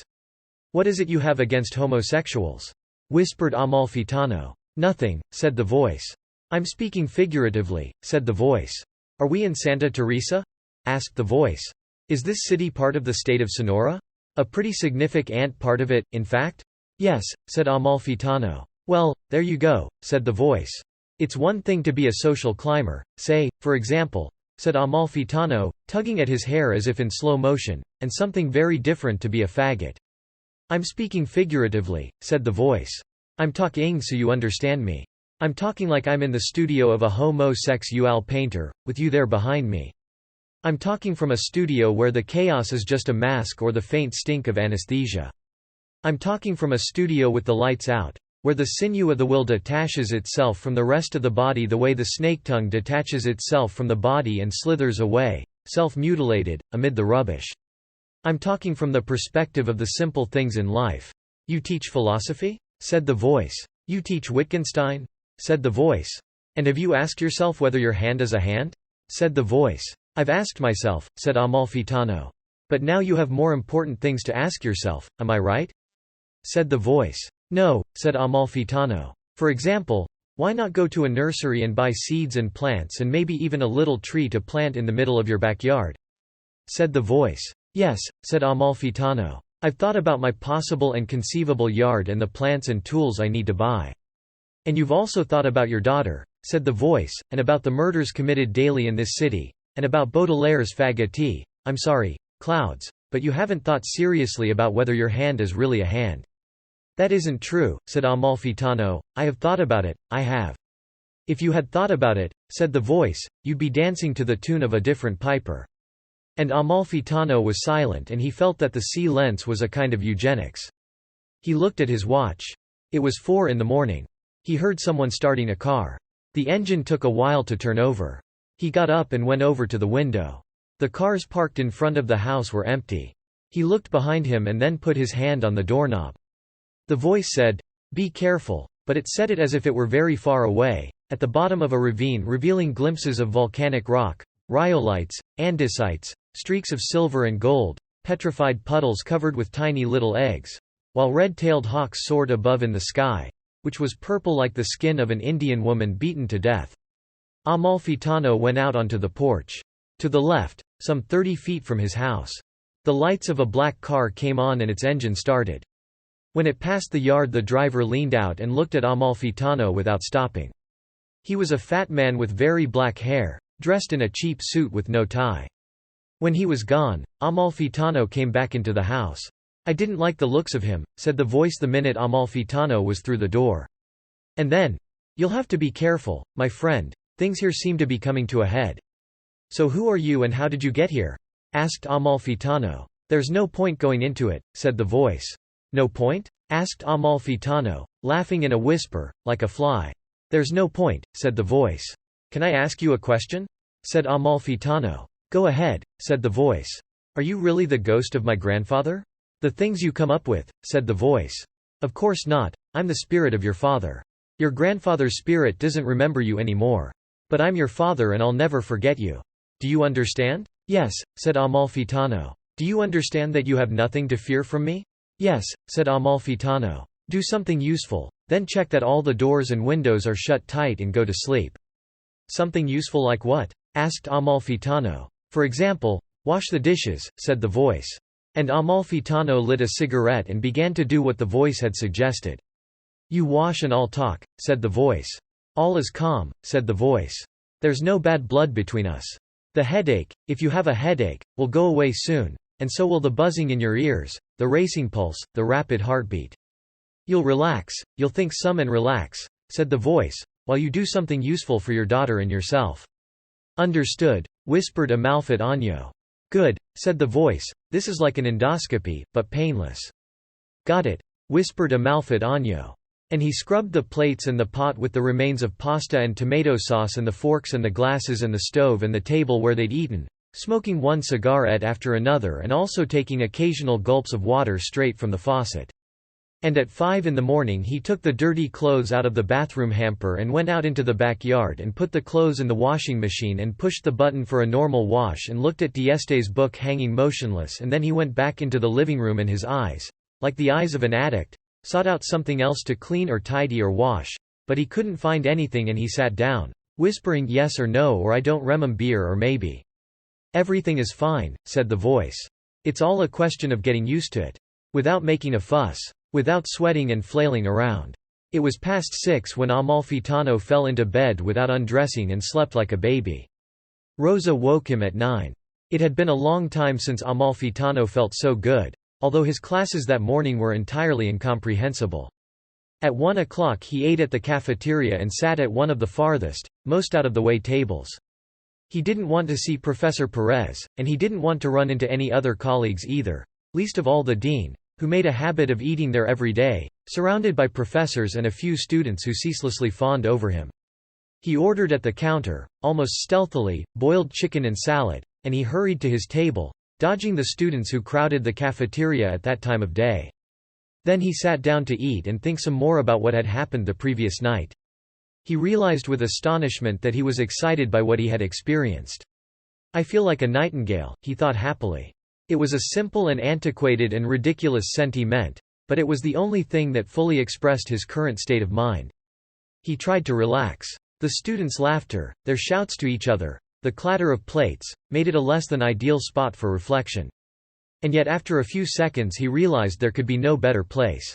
"What is it you have against homosexuals?" whispered Amalfitano. "Nothing," said the voice. "I'm speaking figuratively," said the voice. "Are we in Santa Teresa?" asked the voice. "Is this city part of the state of Sonora? A pretty significant part of it, in fact?" "Yes," said Amalfitano. "Well, there you go," said the voice. "It's one thing to be a social climber, say, for example," said Amalfitano, tugging at his hair as if in slow motion, "and something very different to be a faggot." "I'm speaking figuratively," said the voice. "I'm talking so you understand me. I'm talking like I'm in the studio of a homosexual painter, with you there behind me. I'm talking from a studio where the chaos is just a mask or the faint stink of anesthesia. I'm talking from a studio with the lights out, where the sinew of the will detaches itself from the rest of the body the way the snake tongue detaches itself from the body and slithers away, self-mutilated, amid the rubbish. I'm talking from the perspective of the simple things in life." "You teach philosophy?" said the voice. "You teach Wittgenstein?" said the voice. "And have you asked yourself whether your hand is a hand?" said the voice. "I've asked myself," said Amalfitano. "But now you have more important things to ask yourself, am I right?" said the voice. "No," said Amalfitano. "For example, why not go to a nursery and buy seeds and plants and maybe even a little tree to plant in the middle of your backyard?" said the voice. "Yes," said Amalfitano. "I've thought about my possible and conceivable yard and the plants and tools I need to buy." "And you've also thought about your daughter," said the voice, "and about the murders committed daily in this city, and about Baudelaire's clouds, but you haven't thought seriously about whether your hand is really a hand." "That isn't true," said Amalfitano. "I have thought about it, I have." "If you had thought about it," said the voice, "you'd be dancing to the tune of a different piper." And Amalfitano was silent, and he felt that the silence was a kind of eugenics. He looked at his watch. It was 4 in the morning. He heard someone starting a car. The engine took a while to turn over. He got up and went over to the window. The cars parked in front of the house were empty. He looked behind him and then put his hand on the doorknob. The voice said, "Be careful," but it said it as if it were very far away, at the bottom of a ravine, revealing glimpses of volcanic rock, rhyolites, andesites, streaks of silver and gold, petrified puddles covered with tiny little eggs, while red-tailed hawks soared above in the sky, which was purple like the skin of an Indian woman beaten to death. Amalfitano went out onto the porch. To the left, some 30 feet from his house, the lights of a black car came on and its engine started. When it passed the yard, the driver leaned out and looked at Amalfitano without stopping. He was a fat man with very black hair, dressed in a cheap suit with no tie. When he was gone, Amalfitano came back into the house. "I didn't like the looks of him," said the voice the minute Amalfitano was through the door. And then, "You'll have to be careful, my friend. Things here seem to be coming to a head." "So who are you and how did you get here?" asked Amalfitano. "There's no point going into it," said the voice. "No point?" asked Amalfitano, laughing in a whisper, like a fly. "There's no point," said the voice. "Can I ask you a question?" said Amalfitano. "Go ahead," said the voice. "Are you really the ghost of my grandfather?" "The things you come up with," said the voice. "Of course not, I'm the spirit of your father. Your grandfather's spirit doesn't remember you anymore. But I'm your father and I'll never forget you. Do you understand?" "Yes," said Amalfitano. "Do you understand that you have nothing to fear from me?" "Yes," said Amalfitano. "Do something useful, then check that all the doors and windows are shut tight and go to sleep." "Something useful like what?" asked Amalfitano. "For example, wash the dishes," said the voice. And Amalfitano lit a cigarette and began to do what the voice had suggested. "You wash and I'll talk," said the voice. "All is calm," said the voice. "There's no bad blood between us. The headache, if you have a headache, will go away soon, and so will the buzzing in your ears, the racing pulse, the rapid heartbeat. You'll relax, you'll think some and relax," said the voice, "while you do something useful for your daughter and yourself." "Understood," whispered Amalfitano. "Good," said the voice, "this is like an endoscopy, but painless." "Got it," whispered Amalfitano. And he scrubbed the plates and the pot with the remains of pasta and tomato sauce and the forks and the glasses and the stove and the table where they'd eaten, smoking one cigarette after another and also taking occasional gulps of water straight from the faucet. And at 5 in the morning he took the dirty clothes out of the bathroom hamper and went out into the backyard and put the clothes in the washing machine and pushed the button for a normal wash and looked at Dieste's book hanging motionless, and then he went back into the living room and his eyes, like the eyes of an addict, sought out something else to clean or tidy or wash, but he couldn't find anything and he sat down, whispering yes or no or I don't remember or maybe. "Everything is fine," said the voice. "It's all a question of getting used to it. Without making a fuss. Without sweating and flailing around." It was past 6 when Amalfitano fell into bed without undressing and slept like a baby. Rosa woke him at 9. It had been a long time since Amalfitano felt so good, although his classes that morning were entirely incomprehensible. At 1 o'clock he ate at the cafeteria and sat at one of the farthest, most out-of-the-way tables. He didn't want to see Professor Perez, and he didn't want to run into any other colleagues either, least of all the dean, who made a habit of eating there every day, surrounded by professors and a few students who ceaselessly fawned over him. He ordered at the counter, almost stealthily, boiled chicken and salad, and he hurried to his table, dodging the students who crowded the cafeteria at that time of day. Then he sat down to eat and think some more about what had happened the previous night. He realized with astonishment that he was excited by what he had experienced. "I feel like a nightingale," he thought happily. It was a simple and antiquated and ridiculous sentiment, but it was the only thing that fully expressed his current state of mind. He tried to relax. The students' laughter, their shouts to each other, the clatter of plates, made it a less than ideal spot for reflection. And yet after a few seconds he realized there could be no better place.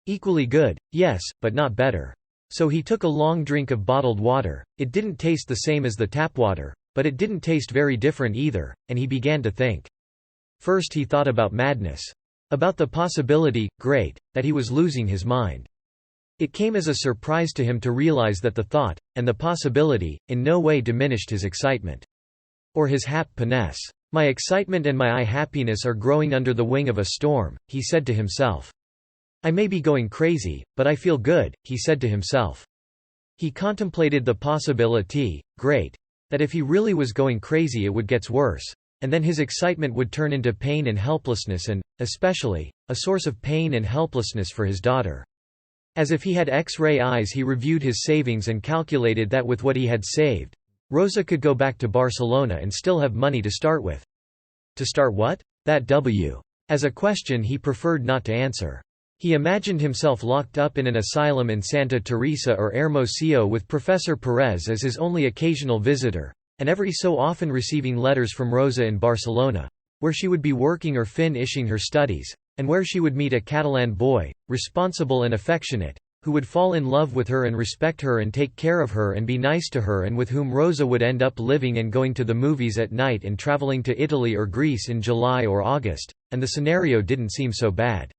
Equally good, yes, but not better. So he took a long drink of bottled water. It didn't taste the same as the tap water, but it didn't taste very different either, and he began to think. First he thought about madness. About the possibility, great, that he was losing his mind. It came as a surprise to him to realize that the thought, and the possibility, in no way diminished his excitement. Or his happiness. "My excitement and my happiness are growing under the wing of a storm," he said to himself. "I may be going crazy, but I feel good," he said to himself. He contemplated the possibility, great, that if he really was going crazy it would get worse, and then his excitement would turn into pain and helplessness and, especially, a source of pain and helplessness for his daughter. As if he had X-ray eyes he reviewed his savings and calculated that with what he had saved, Rosa could go back to Barcelona and still have money to start with. To start what? That W. As a question he preferred not to answer. He imagined himself locked up in an asylum in Santa Teresa or Hermosillo with Professor Perez as his only occasional visitor, and every so often receiving letters from Rosa in Barcelona, where she would be working or finishing her studies, and where she would meet a Catalan boy, responsible and affectionate, who would fall in love with her and respect her and take care of her and be nice to her, and with whom Rosa would end up living and going to the movies at night and traveling to Italy or Greece in July or August, and the scenario didn't seem so bad.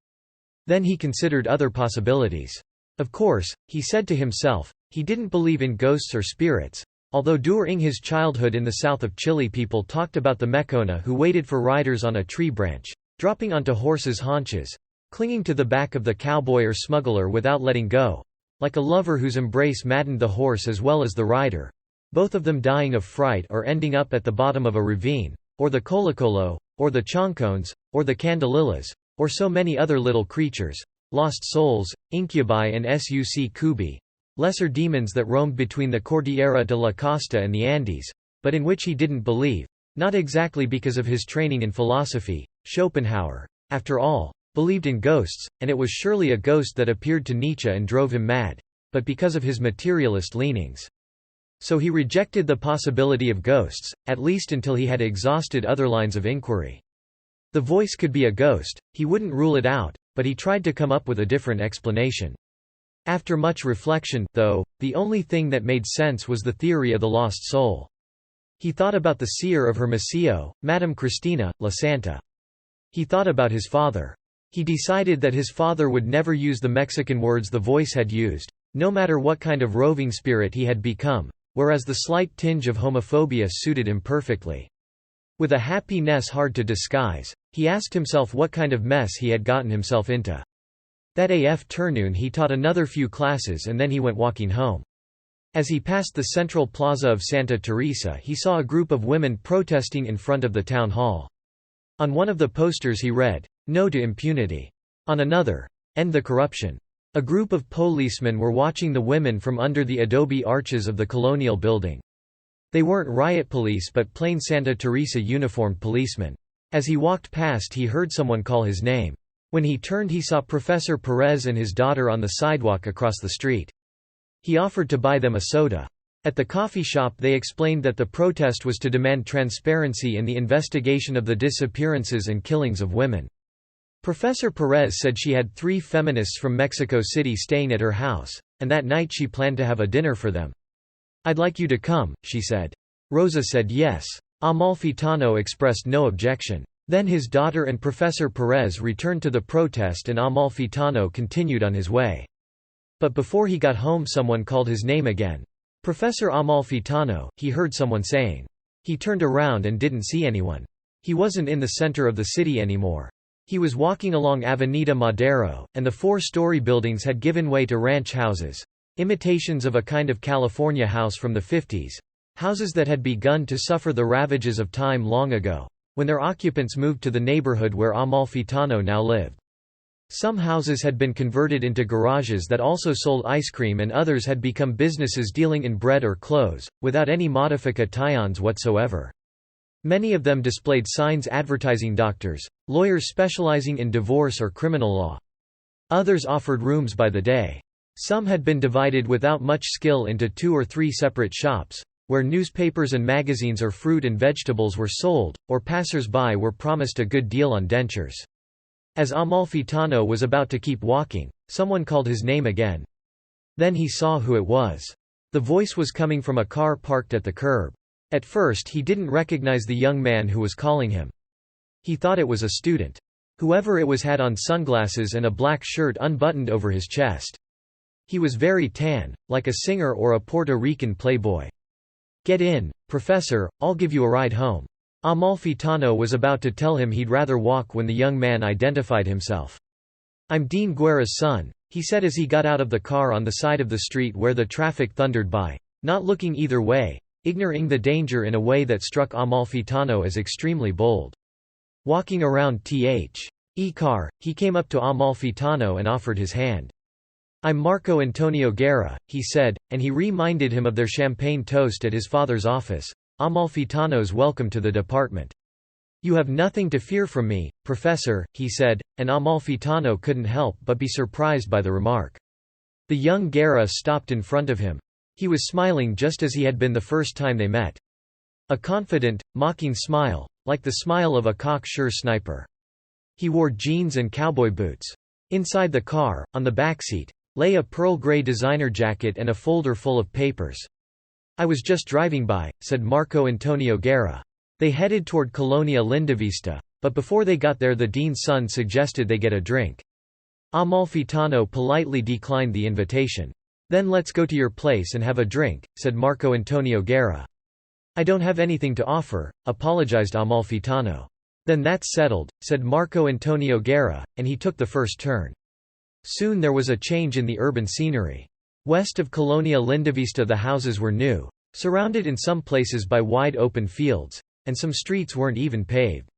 Then he considered other possibilities. Of course, he said to himself, he didn't believe in ghosts or spirits, although during his childhood in the south of Chile people talked about the Mecona who waited for riders on a tree branch, dropping onto horses' haunches, clinging to the back of the cowboy or smuggler without letting go, like a lover whose embrace maddened the horse as well as the rider, both of them dying of fright or ending up at the bottom of a ravine, or the colocolo, or the choncones, or the candelillas, or so many other little creatures, lost souls, incubi and succubi, lesser demons that roamed between the Cordillera de la Costa and the Andes, but in which he didn't believe, not exactly because of his training in philosophy. Schopenhauer, after all, believed in ghosts, and it was surely a ghost that appeared to Nietzsche and drove him mad, but because of his materialist leanings. So he rejected the possibility of ghosts, at least until he had exhausted other lines of inquiry. The voice could be a ghost, he wouldn't rule it out, but he tried to come up with a different explanation. After much reflection, though, the only thing that made sense was the theory of the lost soul. He thought about the seer of Hermosillo, Madame Cristina, La Santa. He thought about his father. He decided that his father would never use the Mexican words the voice had used, no matter what kind of roving spirit he had become, whereas the slight tinge of homophobia suited him perfectly. With a happiness hard to disguise, he asked himself what kind of mess he had gotten himself into. That afternoon he taught another few classes and then he went walking home. As he passed the central plaza of Santa Teresa he saw a group of women protesting in front of the town hall. On one of the posters he read, "No to impunity." On another, "End the corruption." A group of policemen were watching the women from under the adobe arches of the colonial building. They weren't riot police but plain Santa Teresa uniformed policemen. As he walked past he heard someone call his name. When he turned he saw Professor Perez and his daughter on the sidewalk across the street. He offered to buy them a soda. At the coffee shop they explained that the protest was to demand transparency in the investigation of the disappearances and killings of women. Professor Perez said she had 3 feminists from Mexico City staying at her house, and that night she planned to have a dinner for them. "I'd like you to come," she said. Rosa said yes. Amalfitano expressed no objection. Then his daughter and Professor Perez returned to the protest and Amalfitano continued on his way. But before he got home someone called his name again. "Professor Amalfitano," he heard someone saying. He turned around and didn't see anyone. He wasn't in the center of the city anymore. He was walking along Avenida Madero, and the 4-story buildings had given way to ranch houses, imitations of a kind of California house from the 50s, houses that had begun to suffer the ravages of time long ago, when their occupants moved to the neighborhood where Amalfitano now lived. Some houses had been converted into garages that also sold ice cream and others had become businesses dealing in bread or clothes, without any modifications whatsoever. Many of them displayed signs advertising doctors, lawyers specializing in divorce or criminal law. Others offered rooms by the day. Some had been divided without much skill into 2 or 3 separate shops, where newspapers and magazines or fruit and vegetables were sold, or passers-by were promised a good deal on dentures. As Amalfitano was about to keep walking, someone called his name again. Then he saw who it was. The voice was coming from a car parked at the curb. At first he didn't recognize the young man who was calling him. He thought it was a student. Whoever it was had on sunglasses and a black shirt unbuttoned over his chest. He was very tan, like a singer or a Puerto Rican playboy. "Get in, Professor, I'll give you a ride home." Amalfitano was about to tell him he'd rather walk when the young man identified himself. "I'm Dean Guerra's son," he said as he got out of the car on the side of the street where the traffic thundered by, not looking either way, ignoring the danger in a way that struck Amalfitano as extremely bold. Walking around the car, he came up to Amalfitano and offered his hand. "I'm Marco Antonio Guerra," he said, and he reminded him of their champagne toast at his father's office, Amalfitano's welcome to the department. "You have nothing to fear from me, Professor," he said, and Amalfitano couldn't help but be surprised by the remark. The young Guerra stopped in front of him. He was smiling just as he had been the first time they met. A confident, mocking smile, like the smile of a cocksure sniper. He wore jeans and cowboy boots. Inside the car, on the backseat, lay a pearl gray designer jacket and a folder full of papers. "I was just driving by," said Marco Antonio Guerra. They headed toward Colonia Lindavista, but before they got there the dean's son suggested they get a drink. Amalfitano politely declined the invitation. "Then let's go to your place and have a drink," said Marco Antonio Guerra. "I don't have anything to offer," apologized Amalfitano. "Then that's settled," said Marco Antonio Guerra, and he took the first turn. Soon there was a change in the urban scenery. West of Colonia Lindavista the houses were new, surrounded in some places by wide open fields, and some streets weren't even paved.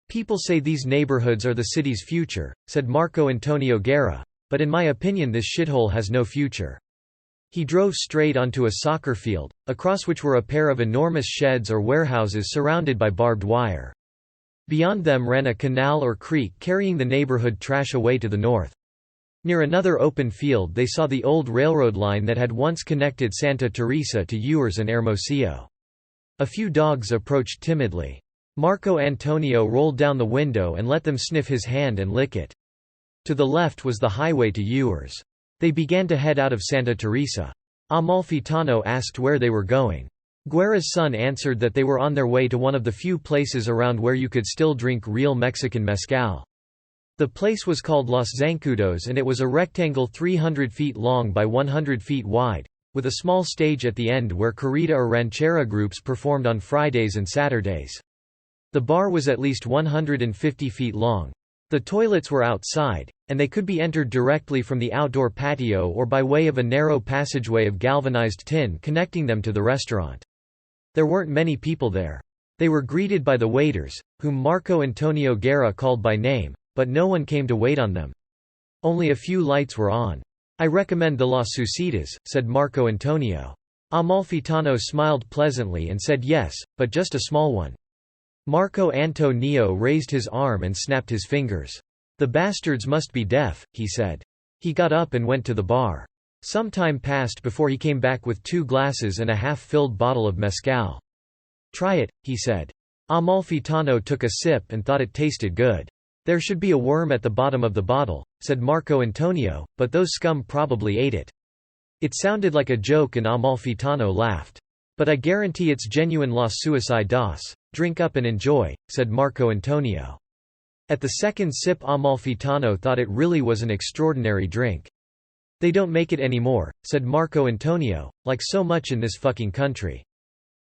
"People say these neighborhoods are the city's future," said Marco Antonio Guerra, "but in my opinion this shithole has no future." He drove straight onto a soccer field, across which were a pair of enormous sheds or warehouses surrounded by barbed wire. Beyond them ran a canal or creek carrying the neighborhood trash away to the north. Near another open field they saw the old railroad line that had once connected Santa Teresa to Ewers and Hermosillo. A few dogs approached timidly. Marco Antonio rolled down the window and let them sniff his hand and lick it. To the left was the highway to Ewers. They began to head out of Santa Teresa. Amalfitano asked where they were going. Guerra's son answered that they were on their way to one of the few places around where you could still drink real Mexican mezcal. The place was called Los Zancudos and it was a rectangle 300 feet long by 100 feet wide, with a small stage at the end where corrida or ranchera groups performed on Fridays and Saturdays. The bar was at least 150 feet long. The toilets were outside, and they could be entered directly from the outdoor patio or by way of a narrow passageway of galvanized tin connecting them to the restaurant. There weren't many people there. They were greeted by the waiters, whom Marco Antonio Guerra called by name, but no one came to wait on them. Only a few lights were on. "I recommend the Las Sucidas," said Marco Antonio. Amalfitano smiled pleasantly and said yes, but just a small one. Marco Antonio raised his arm and snapped his fingers. "The bastards must be deaf," he said. He got up and went to the bar. Some time passed before he came back with 2 glasses and a half-filled bottle of mezcal. "Try it," he said. Amalfitano took a sip and thought it tasted good. "There should be a worm at the bottom of the bottle," said Marco Antonio, "but those scum probably ate it." It sounded like a joke and Amalfitano laughed. "But I guarantee it's genuine Las Suicidas. Drink up and enjoy," said Marco Antonio. At the second sip Amalfitano thought it really was an extraordinary drink. "They don't make it anymore," said Marco Antonio, "like so much in this fucking country."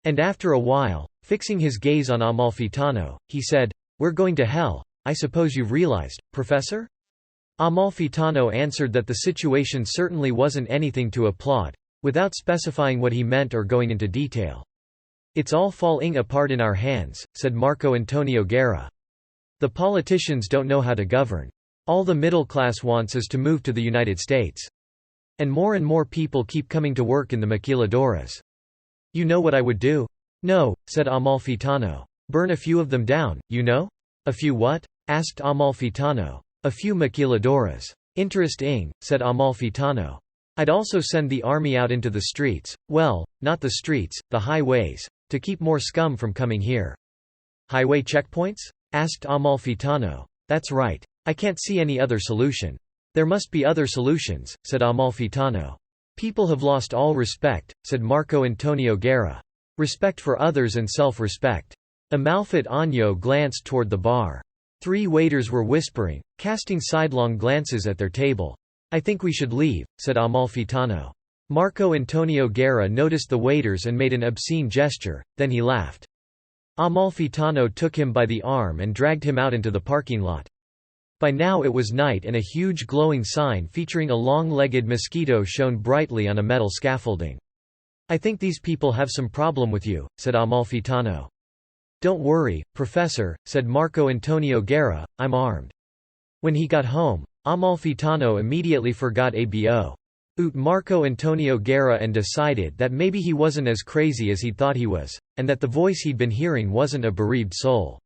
And after a while, fixing his gaze on Amalfitano, he said, "We're going to hell. I suppose you've realized, Professor?" Amalfitano answered that the situation certainly wasn't anything to applaud, without specifying what he meant or going into detail. "It's all falling apart in our hands," said Marco Antonio Guerra. "The politicians don't know how to govern. All the middle class wants is to move to the United States. And more people keep coming to work in the maquiladoras. You know what I would do?" "No," said Amalfitano. "Burn a few of them down, you know?" "A few what?" asked Amalfitano. "A few maquiladoras." "Interesting," said Amalfitano. "I'd also send the army out into the streets, well, not the streets, the highways, to keep more scum from coming here." "Highway checkpoints?" asked Amalfitano. "That's right. I can't see any other solution." "There must be other solutions," said Amalfitano. "People have lost all respect," said Marco Antonio Guerra. "Respect for others and self-respect." Amalfitano glanced toward the bar. 3 waiters were whispering, casting sidelong glances at their table. "I think we should leave," said Amalfitano. Marco Antonio Guerra noticed the waiters and made an obscene gesture, then he laughed. Amalfitano took him by the arm and dragged him out into the parking lot. By now it was night and a huge glowing sign featuring a long-legged mosquito shone brightly on a metal scaffolding. "I think these people have some problem with you," said Amalfitano. "Don't worry, Professor," said Marco Antonio Guerra, "I'm armed." When he got home, Amalfitano immediately forgot about Marco Antonio Guerra and decided that maybe he wasn't as crazy as he thought he was, and that the voice he'd been hearing wasn't a bereaved soul.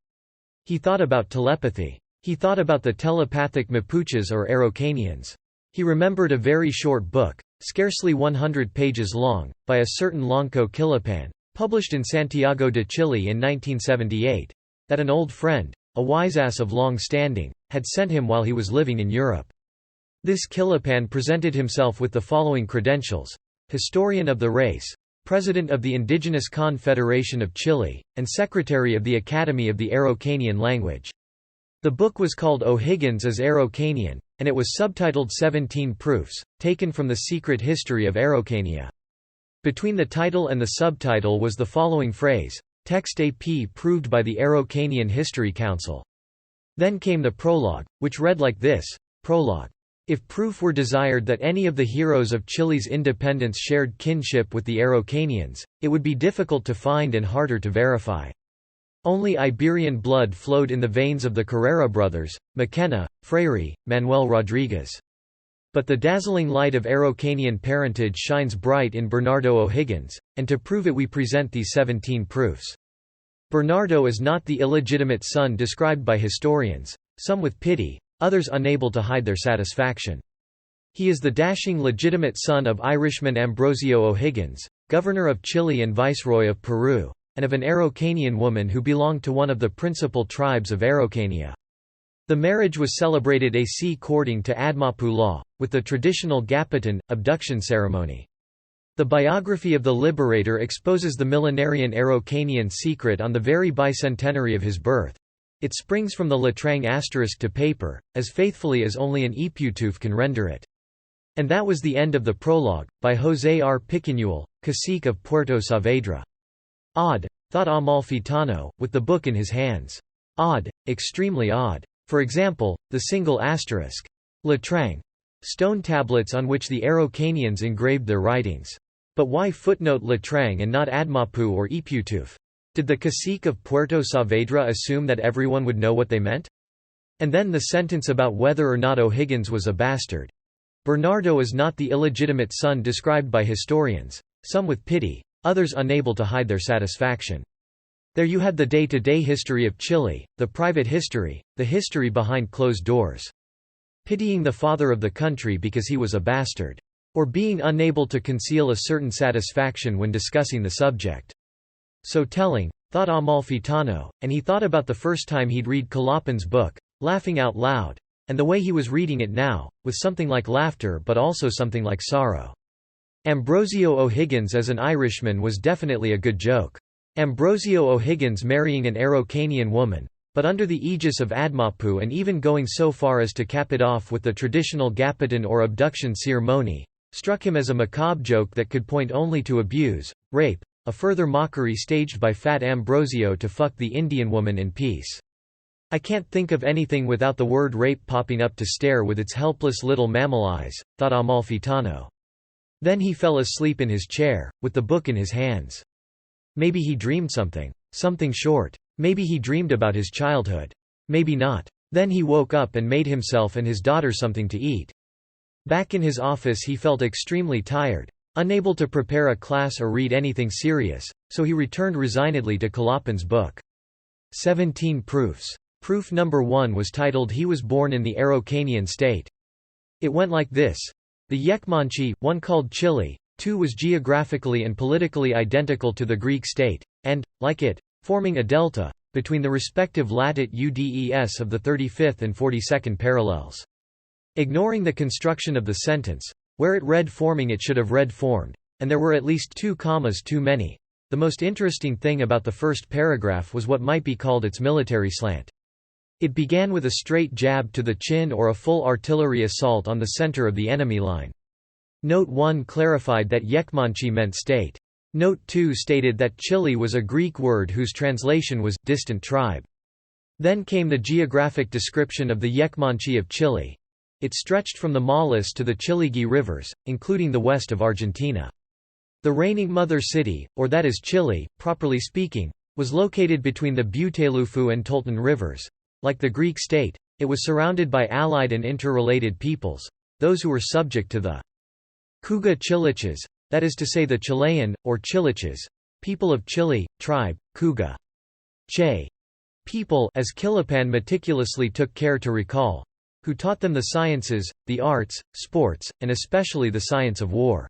He thought about telepathy. He thought about the telepathic Mapuches or Araucanians. He remembered a very short book, scarcely 100 pages long, by a certain Lonco Quilipan, published in Santiago de Chile in 1978, that an old friend, a wiseass of long standing, had sent him while he was living in Europe. This Quilipan presented himself with the following credentials: historian of the race, president of the Indigenous Confederation of Chile, and secretary of the Academy of the Araucanian language. The book was called O'Higgins as Araucanian, and it was subtitled 17 Proofs, taken from The Secret History of Araucania. Between the title and the subtitle was the following phrase: text AP proved by the Araucanian History Council. Then came the prologue, which read like this: Prologue. If proof were desired that any of the heroes of Chile's independence shared kinship with the Araucanians, it would be difficult to find and harder to verify. Only Iberian blood flowed in the veins of the Carrera brothers, Maquena, Freire, Manuel Rodriguez. But the dazzling light of Araucanian parentage shines bright in Bernardo O'Higgins, and to prove it we present these 17 proofs. Bernardo is not the illegitimate son described by historians, some with pity, others unable to hide their satisfaction. He is the dashing legitimate son of Irishman Ambrosio O'Higgins, governor of Chile and viceroy of Peru, and of an Araucanian woman who belonged to one of the principal tribes of Araucania. The marriage was celebrated according to Admapu law, with the traditional Gapitan, abduction ceremony. The biography of the liberator exposes the millenarian Araucanian secret on the very bicentenary of his birth. It springs from the Latrang asterisk to paper, as faithfully as only an Eputoof can render it. And that was the end of the prologue, by José R. Picanuel, cacique of Puerto Saavedra. Odd, thought Amalfitano, with the book in his hands. Odd, extremely odd. For example, the single asterisk. Latrang. Stone tablets on which the Araucanians engraved their writings. But why footnote Latrang and not Admapu or Eputoof? Did the cacique of Puerto Saavedra assume that everyone would know what they meant? And then the sentence about whether or not O'Higgins was a bastard. Bernardo is not the illegitimate son described by historians, some with pity, others unable to hide their satisfaction. There you had the day-to-day history of Chile, the private history, the history behind closed doors. Pitying the father of the country because he was a bastard. Or being unable to conceal a certain satisfaction when discussing the subject. So telling, thought Amalfitano, and he thought about the first time he'd read Quilipan's book, laughing out loud, and the way he was reading it now, with something like laughter but also something like sorrow. Ambrosio O'Higgins as an Irishman was definitely a good joke. Ambrosio O'Higgins marrying an Araucanian woman, but under the aegis of Admapu and even going so far as to cap it off with the traditional Gapitan or abduction ceremony, struck him as a macabre joke that could point only to abuse, rape, a further mockery staged by Fat Ambrosio to fuck the Indian woman in peace. I can't think of anything without the word rape popping up to stare with its helpless little mammal eyes, thought Amalfitano. Then he fell asleep in his chair, with the book in his hands. Maybe he dreamed something short. Maybe he dreamed about his childhood. Maybe not. Then he woke up and made himself and his daughter something to eat. Back in his office he felt extremely tired, unable to prepare a class or read anything serious, so he returned resignedly to Quilipan's book. 17 Proofs. Proof number 1 was titled He was born in the Araucanian state. It went like this. The Yekmanchi, one called Chile, 2 was geographically and politically identical to the Greek state, and, like it, forming a delta, between the respective latitude UDES of the 35th and 42nd parallels. Ignoring the construction of the sentence, where it read forming it should have read formed, and there were at least 2 commas too many. The most interesting thing about the first paragraph was what might be called its military slant. It began with a straight jab to the chin or a full artillery assault on the center of the enemy line. Note 1 clarified that Yekmanchi meant state. Note 2 stated that Chile was a Greek word whose translation was distant tribe. Then came the geographic description of the Yekmanchi of Chile. It stretched from the Malas to the Chiligi rivers, including the west of Argentina. The reigning mother city, or that is Chile, properly speaking, was located between the Butelufu and Tolton rivers. Like the Greek state, it was surrounded by allied and interrelated peoples, those who were subject to the Kuga Chiliches, that is to say the Chilean, or Chiliches, people of Chile, tribe, Kuga. Che. People, as Quilipan meticulously took care to recall, who taught them the sciences, the arts, sports, and especially the science of war.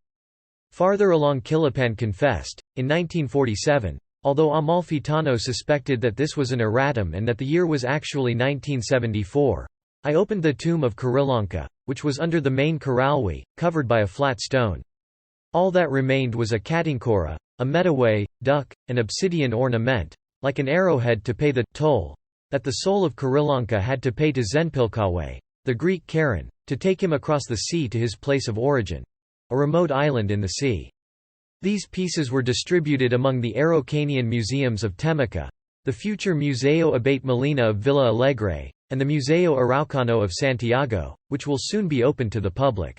Farther along Quilipan confessed, in 1947, although Amalfitano suspected that this was an erratum and that the year was actually 1974, I opened the tomb of Kirillanka, which was under the main Kiralwi, covered by a flat stone. All that remained was a katinkora, a medaway, duck, an obsidian ornament, like an arrowhead to pay the toll that the soul of Kirillanka had to pay to Zenpilkawe, the Greek Charon, to take him across the sea to his place of origin, a remote island in the sea. These pieces were distributed among the Araucanian museums of Temuco, the future Museo Abate Molina of Villa Alegre, and the Museo Araucano of Santiago, which will soon be open to the public.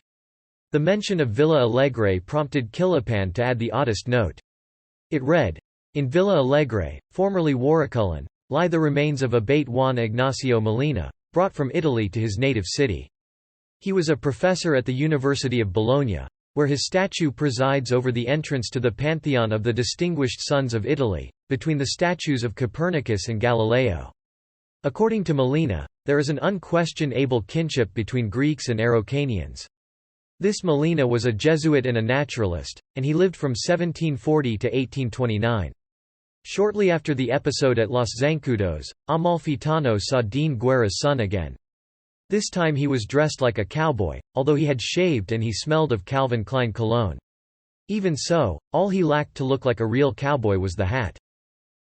The mention of Villa Alegre prompted Quilipan to add the oddest note. It read, "In Villa Alegre, formerly Waracullan, lie the remains of Abate Juan Ignacio Molina, brought from Italy to his native city. He was a professor at the University of Bologna, where his statue presides over the entrance to the pantheon of the distinguished sons of Italy, between the statues of Copernicus and Galileo." According to Molina, there is an unquestionable kinship between Greeks and Araucanians. This Molina was a Jesuit and a naturalist, and he lived from 1740 to 1829. Shortly after the episode at Los Zancudos, Amalfitano saw Dean Guerra's son again. This time he was dressed like a cowboy, although he had shaved and he smelled of Calvin Klein cologne. Even so, all he lacked to look like a real cowboy was the hat.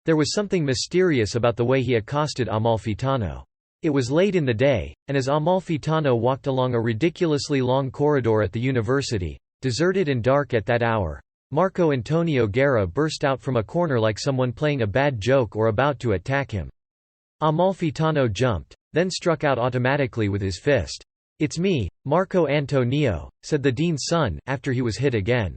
There was something mysterious about the way he accosted Amalfitano. It was late in the day, and as Amalfitano walked along a ridiculously long corridor at the university, deserted and dark at that hour, Marco Antonio Guerra burst out from a corner like someone playing a bad joke or about to attack him. Amalfitano jumped, then struck out automatically with his fist. "It's me, Marco Antonio," said the dean's son, after he was hit again.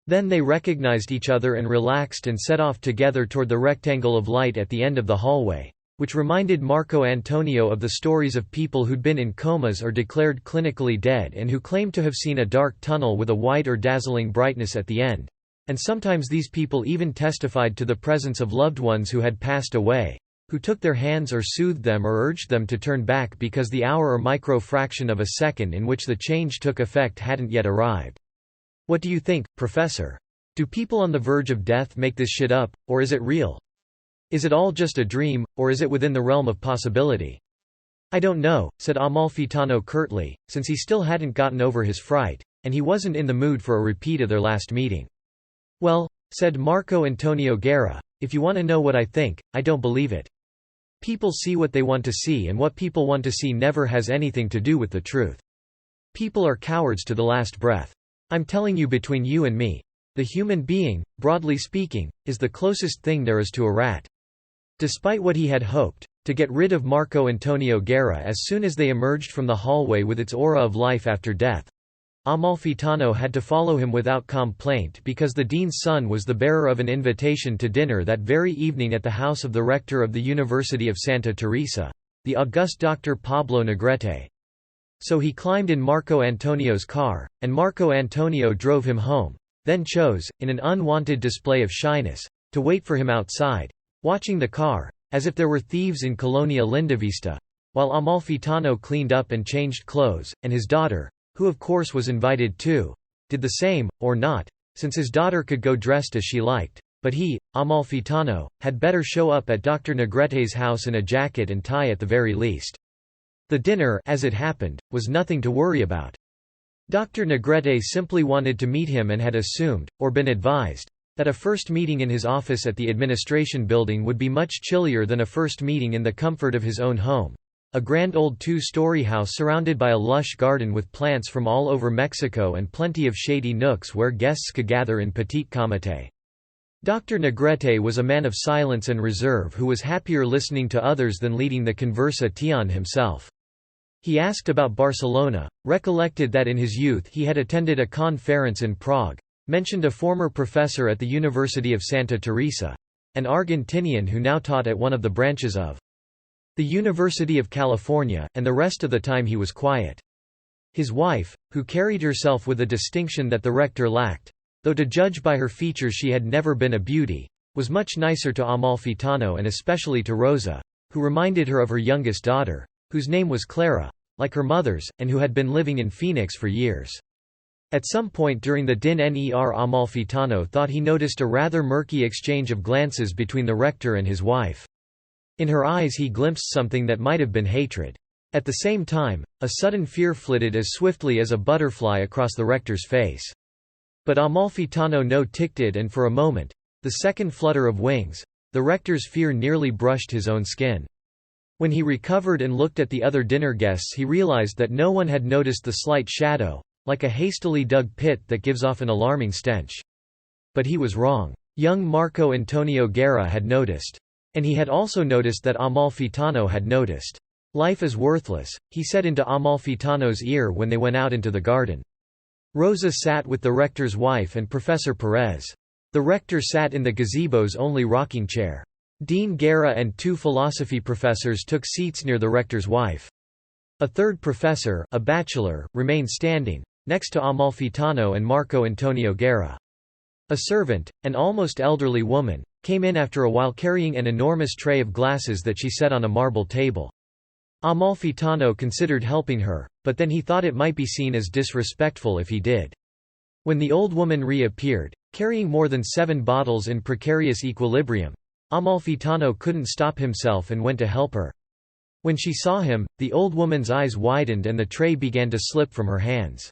Then they recognized each other and relaxed and set off together toward the rectangle of light at the end of the hallway, which reminded Marco Antonio of the stories of people who'd been in comas or declared clinically dead and who claimed to have seen a dark tunnel with a white or dazzling brightness at the end. And sometimes these people even testified to the presence of loved ones who had passed away, who took their hands or soothed them or urged them to turn back because the hour or micro-fraction of a second in which the change took effect hadn't yet arrived. What do you think, Professor? Do people on the verge of death make this shit up, or is it real? Is it all just a dream, or is it within the realm of possibility? I don't know, said Amalfitano curtly, since he still hadn't gotten over his fright, and he wasn't in the mood for a repeat of their last meeting. Well, said Marco Antonio Guerra, if you want to know what I think, I don't believe it. People see what they want to see, and what people want to see never has anything to do with the truth. People are cowards to the last breath. I'm telling you, between you and me, the human being, broadly speaking, is the closest thing there is to a rat. Despite what he had hoped, to get rid of Marco Antonio Guerra as soon as they emerged from the hallway with its aura of life after death, Amalfitano had to follow him without complaint because the dean's son was the bearer of an invitation to dinner that very evening at the house of the rector of the University of Santa Teresa, the august Dr. Pablo Negrete. So he climbed in Marco Antonio's car, and Marco Antonio drove him home, then chose, in an unwanted display of shyness, to wait for him outside, watching the car, as if there were thieves in Colonia Lindavista, while Amalfitano cleaned up and changed clothes, and his daughter, who of course was invited too, did the same, or not, since his daughter could go dressed as she liked, but he, Amalfitano, had better show up at Dr. Negrete's house in a jacket and tie at the very least. The dinner, as it happened, was nothing to worry about. Dr. Negrete simply wanted to meet him and had assumed, or been advised, that a first meeting in his office at the administration building would be much chillier than a first meeting in the comfort of his own home, a grand old two-story house surrounded by a lush garden with plants from all over Mexico and plenty of shady nooks where guests could gather in petit comité. Dr. Negrete was a man of silence and reserve who was happier listening to others than leading the conversation himself. He asked about Barcelona, recollected that in his youth he had attended a conference in Prague, mentioned a former professor at the University of Santa Teresa, an Argentinian who now taught at one of the branches of the University of California, and the rest of the time he was quiet. His wife, who carried herself with a distinction that the rector lacked, though to judge by her features she had never been a beauty, was much nicer to Amalfitano and especially to Rosa, who reminded her of her youngest daughter, whose name was Clara, like her mother's, and who had been living in Phoenix for years. At some point during the diner Amalfitano thought he noticed a rather murky exchange of glances between the rector and his wife. In her eyes he glimpsed something that might have been hatred. At the same time, a sudden fear flitted as swiftly as a butterfly across the rector's face. But Amalfitano no-ticked and for a moment, the second flutter of wings, the rector's fear nearly brushed his own skin. When he recovered and looked at the other dinner guests he realized that no one had noticed the slight shadow, like a hastily dug pit that gives off an alarming stench. But he was wrong. Young Marco Antonio Guerra had noticed. And he had also noticed that Amalfitano had noticed. "Life is worthless," he said into Amalfitano's ear when they went out into the garden. Rosa sat with the rector's wife and Professor Perez. The rector sat in the gazebo's only rocking chair. Dean Guerra and two philosophy professors took seats near the rector's wife. A third professor, a bachelor, remained standing, next to Amalfitano and Marco Antonio Guerra. A servant, an almost elderly woman, came in after a while carrying an enormous tray of glasses that she set on a marble table. Amalfitano considered helping her, but then he thought it might be seen as disrespectful if he did. When the old woman reappeared, carrying more than 7 bottles in precarious equilibrium, Amalfitano couldn't stop himself and went to help her. When she saw him, the old woman's eyes widened and the tray began to slip from her hands.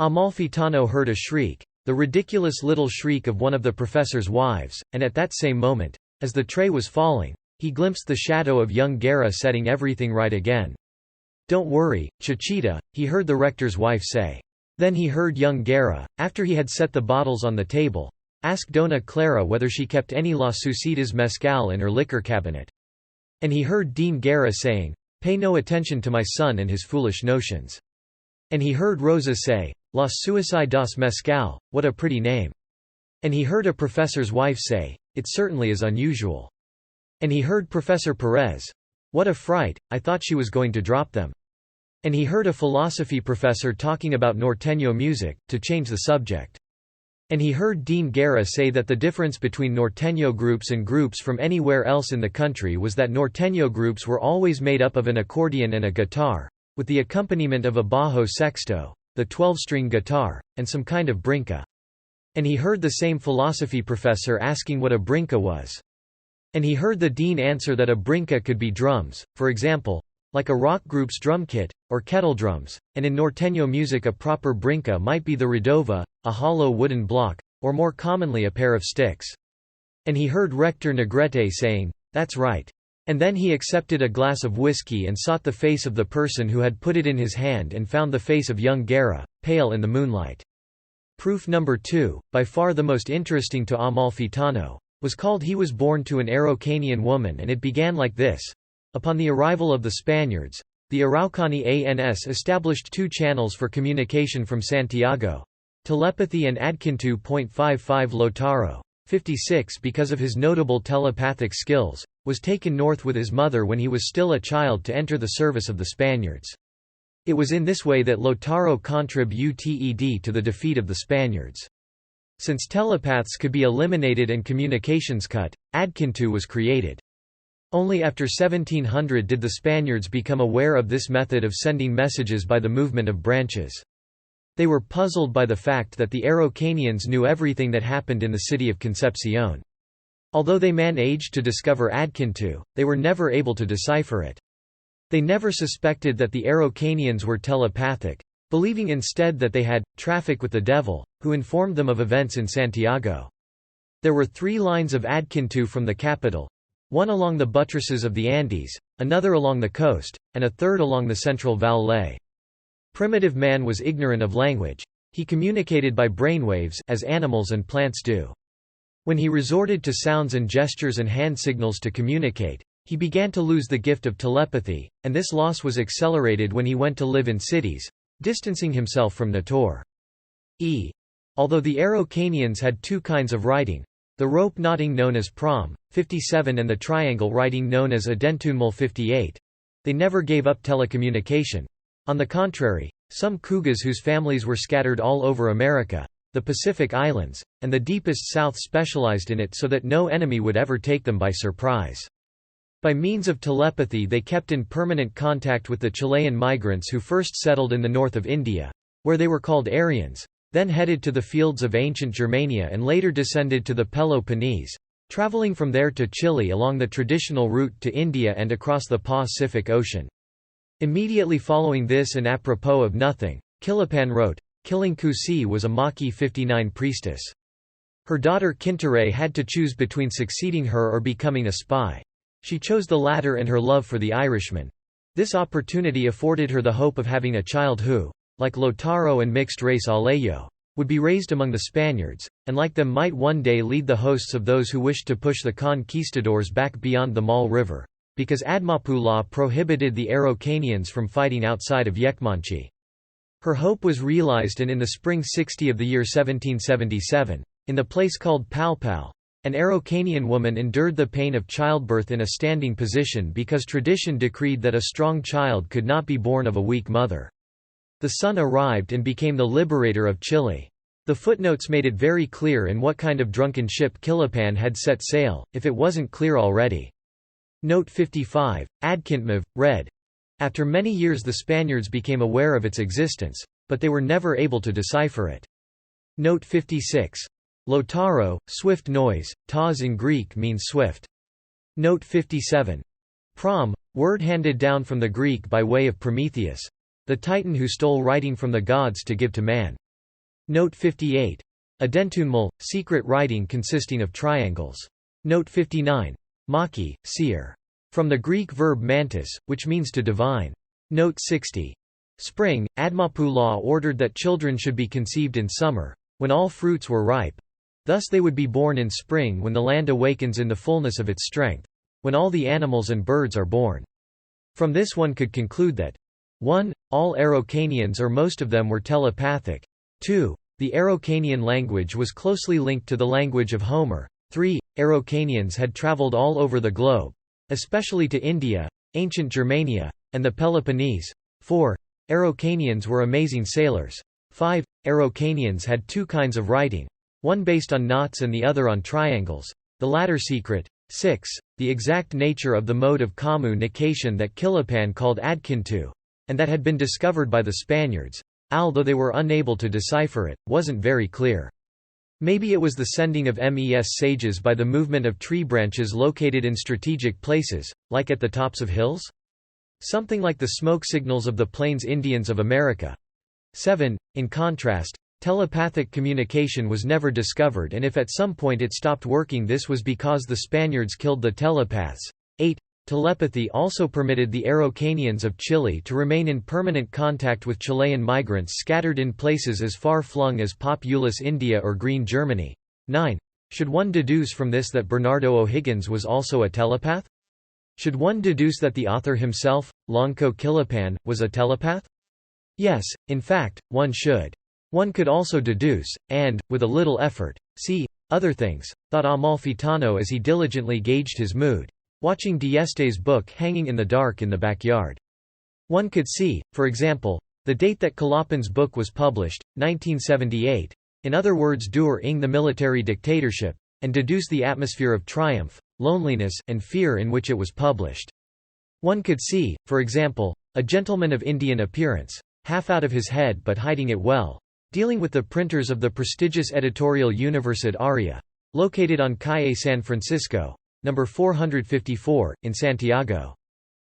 Amalfitano heard a shriek, the ridiculous little shriek of one of the professor's wives, and at that same moment, as the tray was falling, he glimpsed the shadow of young Guerra setting everything right again. "Don't worry, Chichita," he heard the rector's wife say. Then he heard young Guerra, after he had set the bottles on the table, ask Dona Clara whether she kept any Las Sucidas mezcal in her liquor cabinet. And he heard Dean Guerra saying, "Pay no attention to my son and his foolish notions." And he heard Rosa say, "Las Suicidas mezcal, what a pretty name." And he heard a professor's wife say, "It certainly is unusual." And he heard Professor Perez, "What a fright, I thought she was going to drop them." And he heard a philosophy professor talking about norteño music, to change the subject. And he heard Dean Guerra say that the difference between norteño groups and groups from anywhere else in the country was that norteño groups were always made up of an accordion and a guitar, with the accompaniment of a bajo sexto, the 12-string guitar, and some kind of brinca. And he heard the same philosophy professor asking what a brinca was. And he heard the dean answer that a brinca could be drums, for example, like a rock group's drum kit, or kettle drums, and in norteño music a proper brinca might be the redova, a hollow wooden block, or more commonly a pair of sticks. And he heard Rector Negrete saying, "That's right." And then he accepted a glass of whiskey and sought the face of the person who had put it in his hand and found the face of young Guerra, pale in the moonlight. Proof number 2, by far the most interesting to Amalfitano, was called "He was born to an Araucanian woman," and it began like this. Upon the arrival of the Spaniards, the Araucani ANS established 2 channels for communication from Santiago, telepathy and Adkintu.55 Lautaro, 56 because of his notable telepathic skills, was taken north with his mother when he was still a child to enter the service of the Spaniards. It was in this way that Lautaro contributed to the defeat of the Spaniards. Since telepaths could be eliminated and communications cut, Adkintu was created. Only after 1700 did the Spaniards become aware of this method of sending messages by the movement of branches. They were puzzled by the fact that the Araucanians knew everything that happened in the city of Concepcion. Although they managed to discover Adkintu, they were never able to decipher it. They never suspected that the Araucanians were telepathic, believing instead that they had traffic with the devil, who informed them of events in Santiago. There were 3 lines of Adquinto from the capital, one along the buttresses of the Andes, another along the coast, and a third along the central Valais. Primitive man was ignorant of language. He communicated by brainwaves, as animals and plants do. When he resorted to sounds and gestures and hand signals to communicate, he began to lose the gift of telepathy, and this loss was accelerated when he went to live in cities, distancing himself from nature. Although the Araucanians had 2 kinds of writing, the rope knotting known as prom, 57 and the triangle writing known as adentunmal 58, they never gave up telecommunication. On the contrary, some Kugas whose families were scattered all over America, the Pacific Islands, and the deepest South specialized in it so that no enemy would ever take them by surprise. By means of telepathy they kept in permanent contact with the Chilean migrants who first settled in the north of India, where they were called Aryans, then headed to the fields of ancient Germania and later descended to the Peloponnese, traveling from there to Chile along the traditional route to India and across the Pacific Ocean. Immediately following this and apropos of nothing, Kilapan wrote, "Killing Kusi was a Maki 59 priestess. Her daughter Kintere had to choose between succeeding her or becoming a spy. She chose the latter and her love for the Irishman. This opportunity afforded her the hope of having a child who, like Lautaro and mixed-race Alejo, would be raised among the Spaniards, and like them might one day lead the hosts of those who wished to push the conquistadors back beyond the Mal River, because Admapu law prohibited the Araucanians from fighting outside of Yekmanchi. Her hope was realized, and in the spring 60 of the year 1777, in the place called Palpal, an Araucanian woman endured the pain of childbirth in a standing position because tradition decreed that a strong child could not be born of a weak mother. The son arrived and became the liberator of Chile. The footnotes made it very clear in what kind of drunken ship Kilapan had set sail, if it wasn't clear already. Note 55, Adquintmov, read. After many years the Spaniards became aware of its existence, but they were never able to decipher it. Note 56. Lotaro, swift noise, taz in Greek means swift. Note 57. Prom, word handed down from the Greek by way of Prometheus, the titan who stole writing from the gods to give to man. Note 58. Adentunmal, secret writing consisting of triangles. Note 59. Maki, seer. From the Greek verb mantis, which means to divine. Note 60. Spring, Admapu law ordered that children should be conceived in summer, when all fruits were ripe. Thus they would be born in spring when the land awakens in the fullness of its strength, when all the animals and birds are born. From this one could conclude that 1. All Araucanians or most of them were telepathic. 2. The Araucanian language was closely linked to the language of Homer. 3. Araucanians had traveled all over the globe, especially to India, ancient Germania, and the Peloponnese. 4. Araucanians were amazing sailors. 5. Araucanians had 2 kinds of writing, one based on knots and the other on triangles, the latter secret. 6. The exact nature of the mode of communication that Kilapan called Adquinto, and that had been discovered by the Spaniards, although they were unable to decipher it, wasn't very clear. Maybe it was the sending of mes sages by the movement of tree branches located in strategic places, like at the tops of hills? Something like the smoke signals of the Plains Indians of America. 7. In contrast, telepathic communication was never discovered, and if at some point it stopped working, this was because the Spaniards killed the telepaths. 8. Telepathy also permitted the Araucanians of Chile to remain in permanent contact with Chilean migrants scattered in places as far-flung as Populous India or Green Germany. 9. Should one deduce from this that Bernardo O'Higgins was also a telepath? Should one deduce that the author himself, Lonco Kilapan, was a telepath? Yes, in fact, one should. One could also deduce, and, with a little effort, see other things, thought Amalfitano as he diligently gauged his mood, watching Dieste's book hanging in the dark in the backyard. One could see, for example, the date that Kilapan's book was published, 1978, in other words during the military dictatorship, and deduce the atmosphere of triumph, loneliness, and fear in which it was published. One could see, for example, a gentleman of Indian appearance, half out of his head but hiding it well, dealing with the printers of the prestigious editorial Universidad Aria, located on Calle San Francisco, number 454, in Santiago.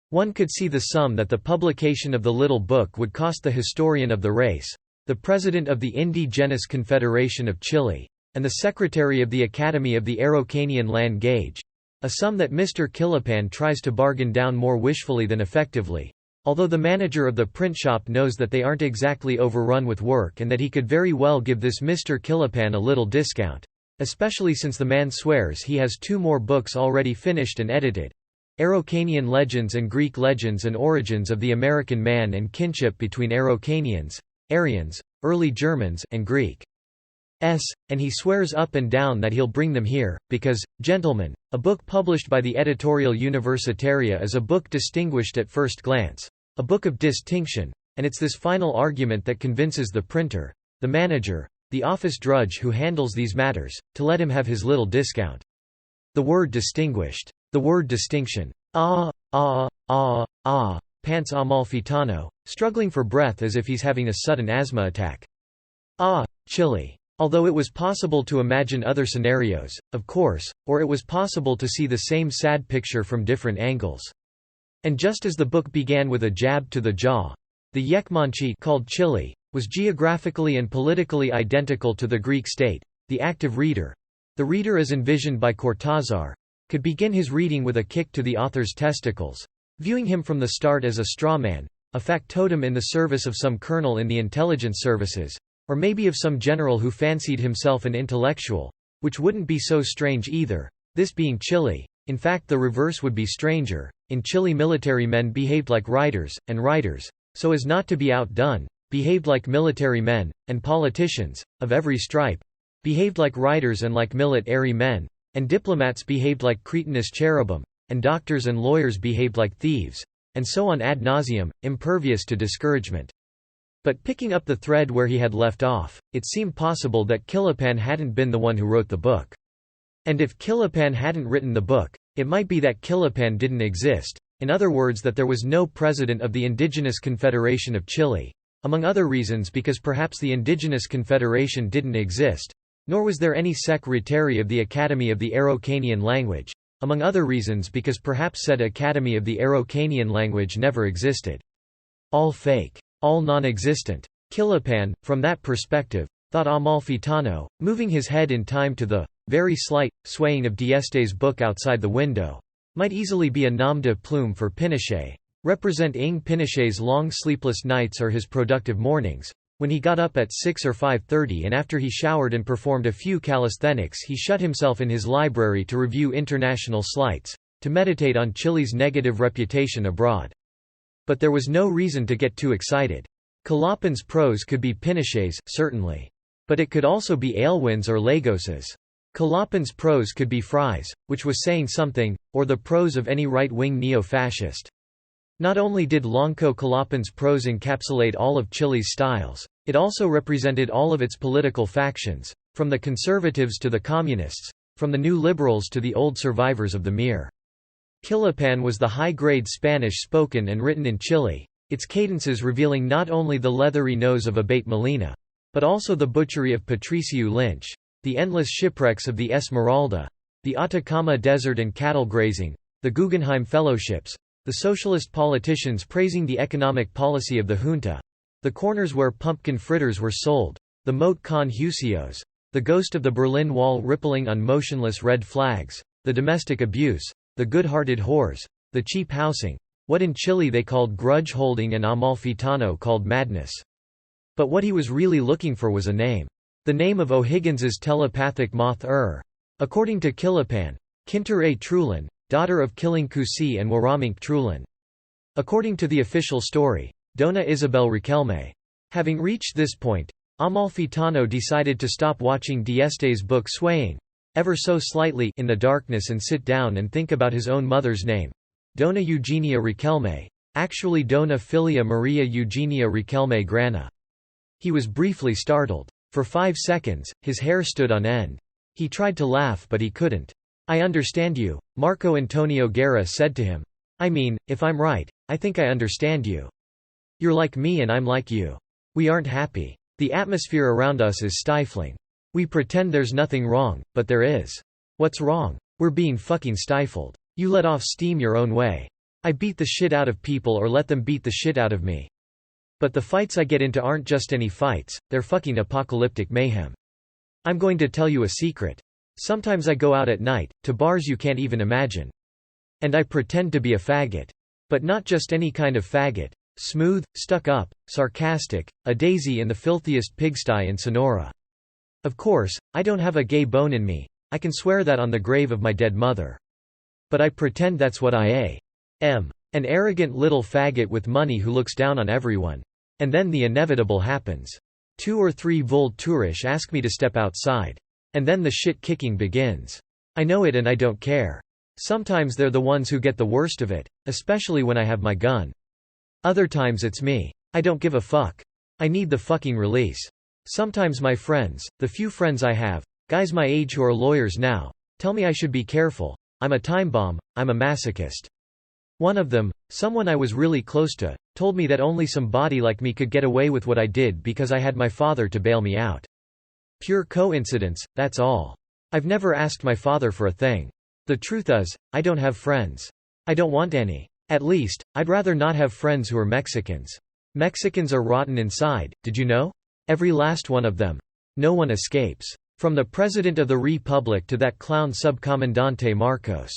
One could see the sum that the publication of the little book would cost the historian of the race, the president of the Indigenous Confederation of Chile, and the secretary of the Academy of the Araucanian land gauge. A sum that Mr. Killapan tries to bargain down more wishfully than effectively. Although the manager of the print shop knows that they aren't exactly overrun with work and that he could very well give this Mr. Killapan a little discount. Especially since the man swears he has 2 more books already finished and edited. Araucanian Legends and Greek Legends and Origins of the American Man and Kinship between Araucanians, Aryans, Early Germans, and Greeks. And he swears up and down that he'll bring them here, because, gentlemen, a book published by the editorial Universitaria is a book distinguished at first glance. A book of distinction. And it's this final argument that convinces the printer, the manager, the office drudge who handles these matters, to let him have his little discount. The word distinguished. The word distinction. Pants Amalfitano, struggling for breath as if he's having a sudden asthma attack. Chile. Although it was possible to imagine other scenarios, of course, or it was possible to see the same sad picture from different angles. And just as the book began with a jab to the jaw, the Yekmanchi called Chile was geographically and politically identical to the Greek state. The active reader, the reader as envisioned by Cortázar, could begin his reading with a kick to the author's testicles, viewing him from the start as a strawman, a factotum in the service of some colonel in the intelligence services, or maybe of some general who fancied himself an intellectual, which wouldn't be so strange either, this being Chile. In fact, the reverse would be stranger. In Chile, military men behaved like writers, and writers, so as not to be outdone, behaved like military men, and politicians, of every stripe, behaved like writers and like military men, and diplomats behaved like cretinous cherubim, and doctors and lawyers behaved like thieves, and so on ad nauseum, impervious to discouragement. But picking up the thread where he had left off, it seemed possible that Killapan hadn't been the one who wrote the book. And if Killapan hadn't written the book, it might be that Killapan didn't exist, in other words that there was no president of the Indigenous Confederation of Chile, among other reasons because perhaps the Indigenous Confederation didn't exist, nor was there any secretary of the Academy of the Araucanian language, among other reasons because perhaps said Academy of the Araucanian language never existed. All fake. All non-existent. Killapan, from that perspective, thought Amalfitano, moving his head in time to the very slight swaying of Dieste's book outside the window, might easily be a nom de plume for Pinochet, representing Pinochet's long sleepless nights or his productive mornings. When he got up at 6 or 5:30 and after he showered and performed a few calisthenics he shut himself in his library to review international slights, to meditate on Chile's negative reputation abroad. But there was no reason to get too excited. Killapan's prose could be Pinochet's, certainly. But it could also be Aylwin's or Lagos's. Killapan's prose could be Frye's, which was saying something, or the prose of any right-wing neo-fascist. Not only did Lonco Killapan's prose encapsulate all of Chile's styles, it also represented all of its political factions, from the conservatives to the communists, from the new liberals to the old survivors of the MIR. Killapan was the high-grade Spanish spoken and written in Chile, its cadences revealing not only the leathery nose of Abate Molina, but also the butchery of Patriciu Lynch, the endless shipwrecks of the Esmeralda, the Atacama Desert and cattle grazing, the Guggenheim Fellowships, the socialist politicians praising the economic policy of the junta, the corners where pumpkin fritters were sold, the moat con juicios, the ghost of the Berlin Wall rippling on motionless red flags, the domestic abuse, the good-hearted whores, the cheap housing, what in Chile they called grudge-holding and Amalfitano called madness. But what he was really looking for was a name. The name of O'Higgins's telepathic moth according to Killapan, Kinter A. Trulin, daughter of Killing Kusi and Waramink Trulin. According to the official story, Dona Isabel Riquelme. Having reached this point, Amalfitano decided to stop watching Dieste's book swaying ever so slightly in the darkness and sit down and think about his own mother's name, Dona Eugenia Riquelme, actually Dona Filia Maria Eugenia Riquelme Grana. He was briefly startled. For 5 seconds, his hair stood on end. He tried to laugh but he couldn't. "I understand you," Marco Antonio Guerra said to him. "I mean, if I'm right, I think I understand you. You're like me and I'm like you. We aren't happy. The atmosphere around us is stifling. We pretend there's nothing wrong, but there is. What's wrong? We're being fucking stifled. You let off steam your own way. I beat the shit out of people or let them beat the shit out of me. But the fights I get into aren't just any fights, they're fucking apocalyptic mayhem. I'm going to tell you a secret. Sometimes I go out at night, to bars you can't even imagine. And I pretend to be a faggot. But not just any kind of faggot. Smooth, stuck-up, sarcastic, a daisy in the filthiest pigsty in Sonora. Of course, I don't have a gay bone in me. I can swear that on the grave of my dead mother. But I pretend that's what I am. An arrogant little faggot with money who looks down on everyone. And then the inevitable happens. 2 or 3 Volturish ask me to step outside. And then the shit-kicking begins. I know it and I don't care. Sometimes they're the ones who get the worst of it, especially when I have my gun. Other times it's me. I don't give a fuck. I need the fucking release. Sometimes my friends, the few friends I have, guys my age who are lawyers now, tell me I should be careful. I'm a time bomb, I'm a masochist. One of them, someone I was really close to, told me that only somebody like me could get away with what I did because I had my father to bail me out. Pure coincidence, that's all. I've never asked my father for a thing. The truth is, I don't have friends. I don't want any. At least, I'd rather not have friends who are Mexicans. Mexicans are rotten inside, did you know? Every last one of them. No one escapes. From the President of the Republic to that clown Subcomandante Marcos.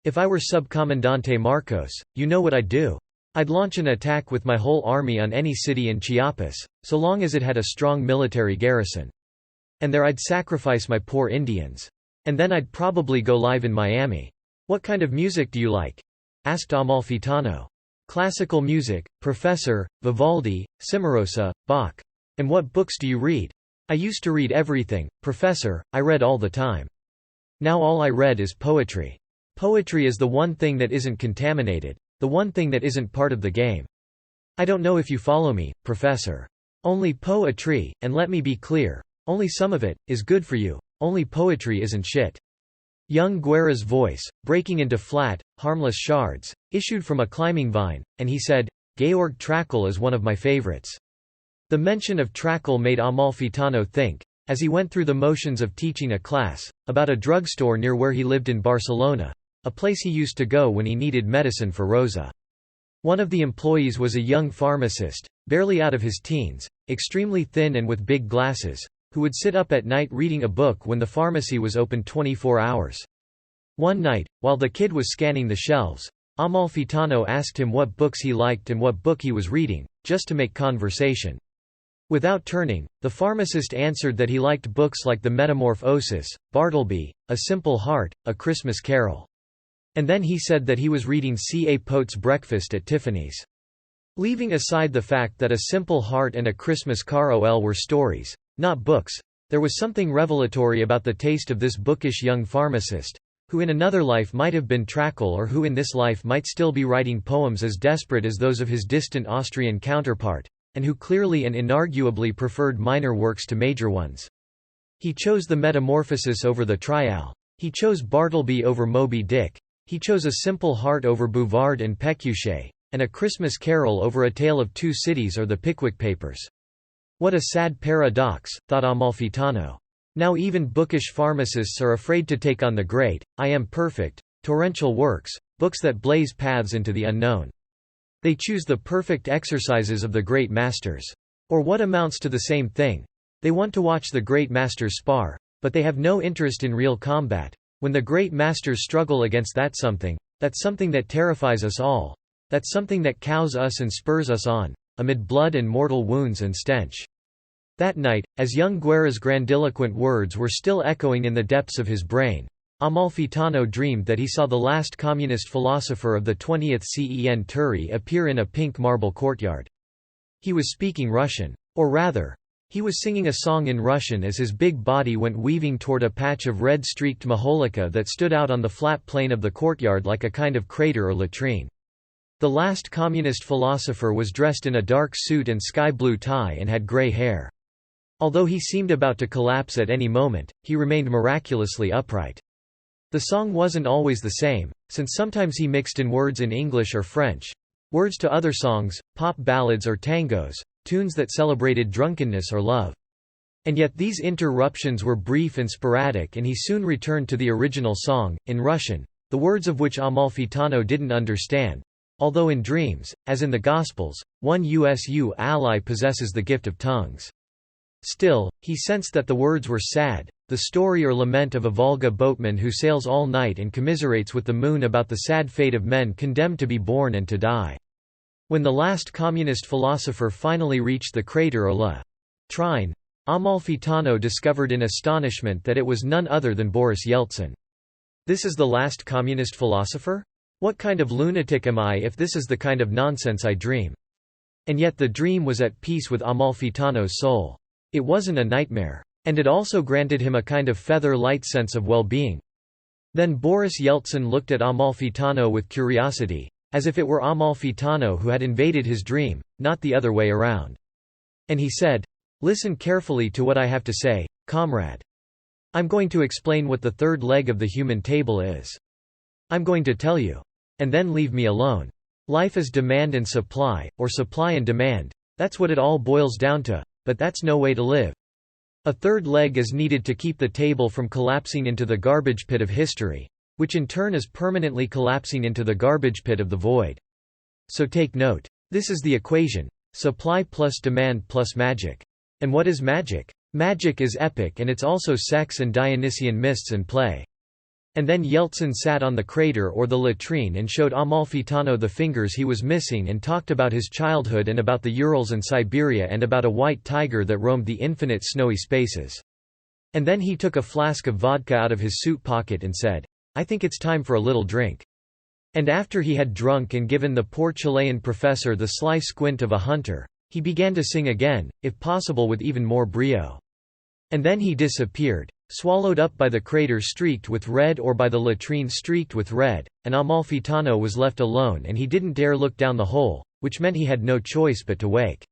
If I were Subcomandante Marcos, you know what I'd do? I'd launch an attack with my whole army on any city in Chiapas, so long as it had a strong military garrison. And there I'd sacrifice my poor Indians. And then I'd probably go live in Miami. What kind of music do you like? Asked Amalfitano. Classical music, Professor, Vivaldi, Cimarosa, Bach. And what books do you read? I used to read everything, Professor, I read all the time. Now all I read is poetry. Poetry is the one thing that isn't contaminated, the one thing that isn't part of the game. I don't know if you follow me, Professor. Only poetry, and let me be clear, only some of it, is good for you, only poetry isn't shit. Young Guerra's voice, breaking into flat, harmless shards, issued from a climbing vine, and he said, Georg Trakl is one of my favorites. The mention of Trakl made Amalfitano think, as he went through the motions of teaching a class, about a drugstore near where he lived in Barcelona, a place he used to go when he needed medicine for Rosa. One of the employees was a young pharmacist, barely out of his teens, extremely thin and with big glasses, who would sit up at night reading a book when the pharmacy was open 24 hours. One night, while the kid was scanning the shelves, Amalfitano asked him what books he liked and what book he was reading, just to make conversation. Without turning, the pharmacist answered that he liked books like The Metamorphosis, Bartleby, A Simple Heart, A Christmas Carol. And then he said that he was reading C. A. Pote's Breakfast at Tiffany's. Leaving aside the fact that A Simple Heart and A Christmas Carol were stories, not books, there was something revelatory about the taste of this bookish young pharmacist, who in another life might have been Trakl or who in this life might still be writing poems as desperate as those of his distant Austrian counterpart, and who clearly and inarguably preferred minor works to major ones. He chose The Metamorphosis over the Trial. He chose Bartleby over Moby Dick. He chose A Simple Heart over Bouvard and Pécuchet, and A Christmas Carol over A Tale of Two Cities or The Pickwick Papers. What a sad paradox, thought Amalfitano. Now even bookish pharmacists are afraid to take on the great, I am perfect, torrential works, books that blaze paths into the unknown. They choose the perfect exercises of the great masters. Or what amounts to the same thing. They want to watch the great masters spar, but they have no interest in real combat. When the great masters struggle against that something that terrifies us all, that something that cows us and spurs us on, amid blood and mortal wounds and stench. That night, as young Guerra's grandiloquent words were still echoing in the depths of his brain, Amalfitano dreamed that he saw the last communist philosopher of the 20th century appear in a pink marble courtyard. He was speaking Russian. Or rather, he was singing a song in Russian as his big body went weaving toward a patch of red-streaked majolica that stood out on the flat plain of the courtyard like a kind of crater or latrine. The last communist philosopher was dressed in a dark suit and sky-blue tie and had gray hair. Although he seemed about to collapse at any moment, he remained miraculously upright. The song wasn't always the same, since sometimes he mixed in words in English or French, words to other songs, pop ballads or tangos, tunes that celebrated drunkenness or love. And yet these interruptions were brief and sporadic, and he soon returned to the original song, in Russian, the words of which Amalfitano didn't understand, although in dreams, as in the Gospels, one USU ally possesses the gift of tongues. Still, he sensed that the words were sad, the story or lament of a Volga boatman who sails all night and commiserates with the moon about the sad fate of men condemned to be born and to die. When the last communist philosopher finally reached the crater or La Trine, Amalfitano discovered in astonishment that it was none other than Boris Yeltsin. This is the last communist philosopher? What kind of lunatic am I if this is the kind of nonsense I dream? And yet the dream was at peace with Amalfitano's soul. It wasn't a nightmare. And it also granted him a kind of feather-light sense of well-being. Then Boris Yeltsin looked at Amalfitano with curiosity, as if it were Amalfitano who had invaded his dream, not the other way around. And he said, "Listen carefully to what I have to say, comrade. I'm going to explain what the third leg of the human table is. I'm going to tell you. And then leave me alone. Life is demand and supply, or supply and demand. That's what it all boils down to, but that's no way to live. A third leg is needed to keep the table from collapsing into the garbage pit of history, which in turn is permanently collapsing into the garbage pit of the void. So take note. This is the equation: supply plus demand plus magic. And what is magic? Magic is epic, and it's also sex and Dionysian mists and play." And then Yeltsin sat on the crater or the latrine and showed Amalfitano the fingers he was missing and talked about his childhood and about the Urals and Siberia and about a white tiger that roamed the infinite snowy spaces. And then he took a flask of vodka out of his suit pocket and said, "I think it's time for a little drink." And after he had drunk and given the poor Chilean professor the sly squint of a hunter, he began to sing again, if possible with even more brio. And then he disappeared, swallowed up by the crater streaked with red or by the latrine streaked with red, and Amalfitano was left alone and he didn't dare look down the hole, which meant he had no choice but to wake.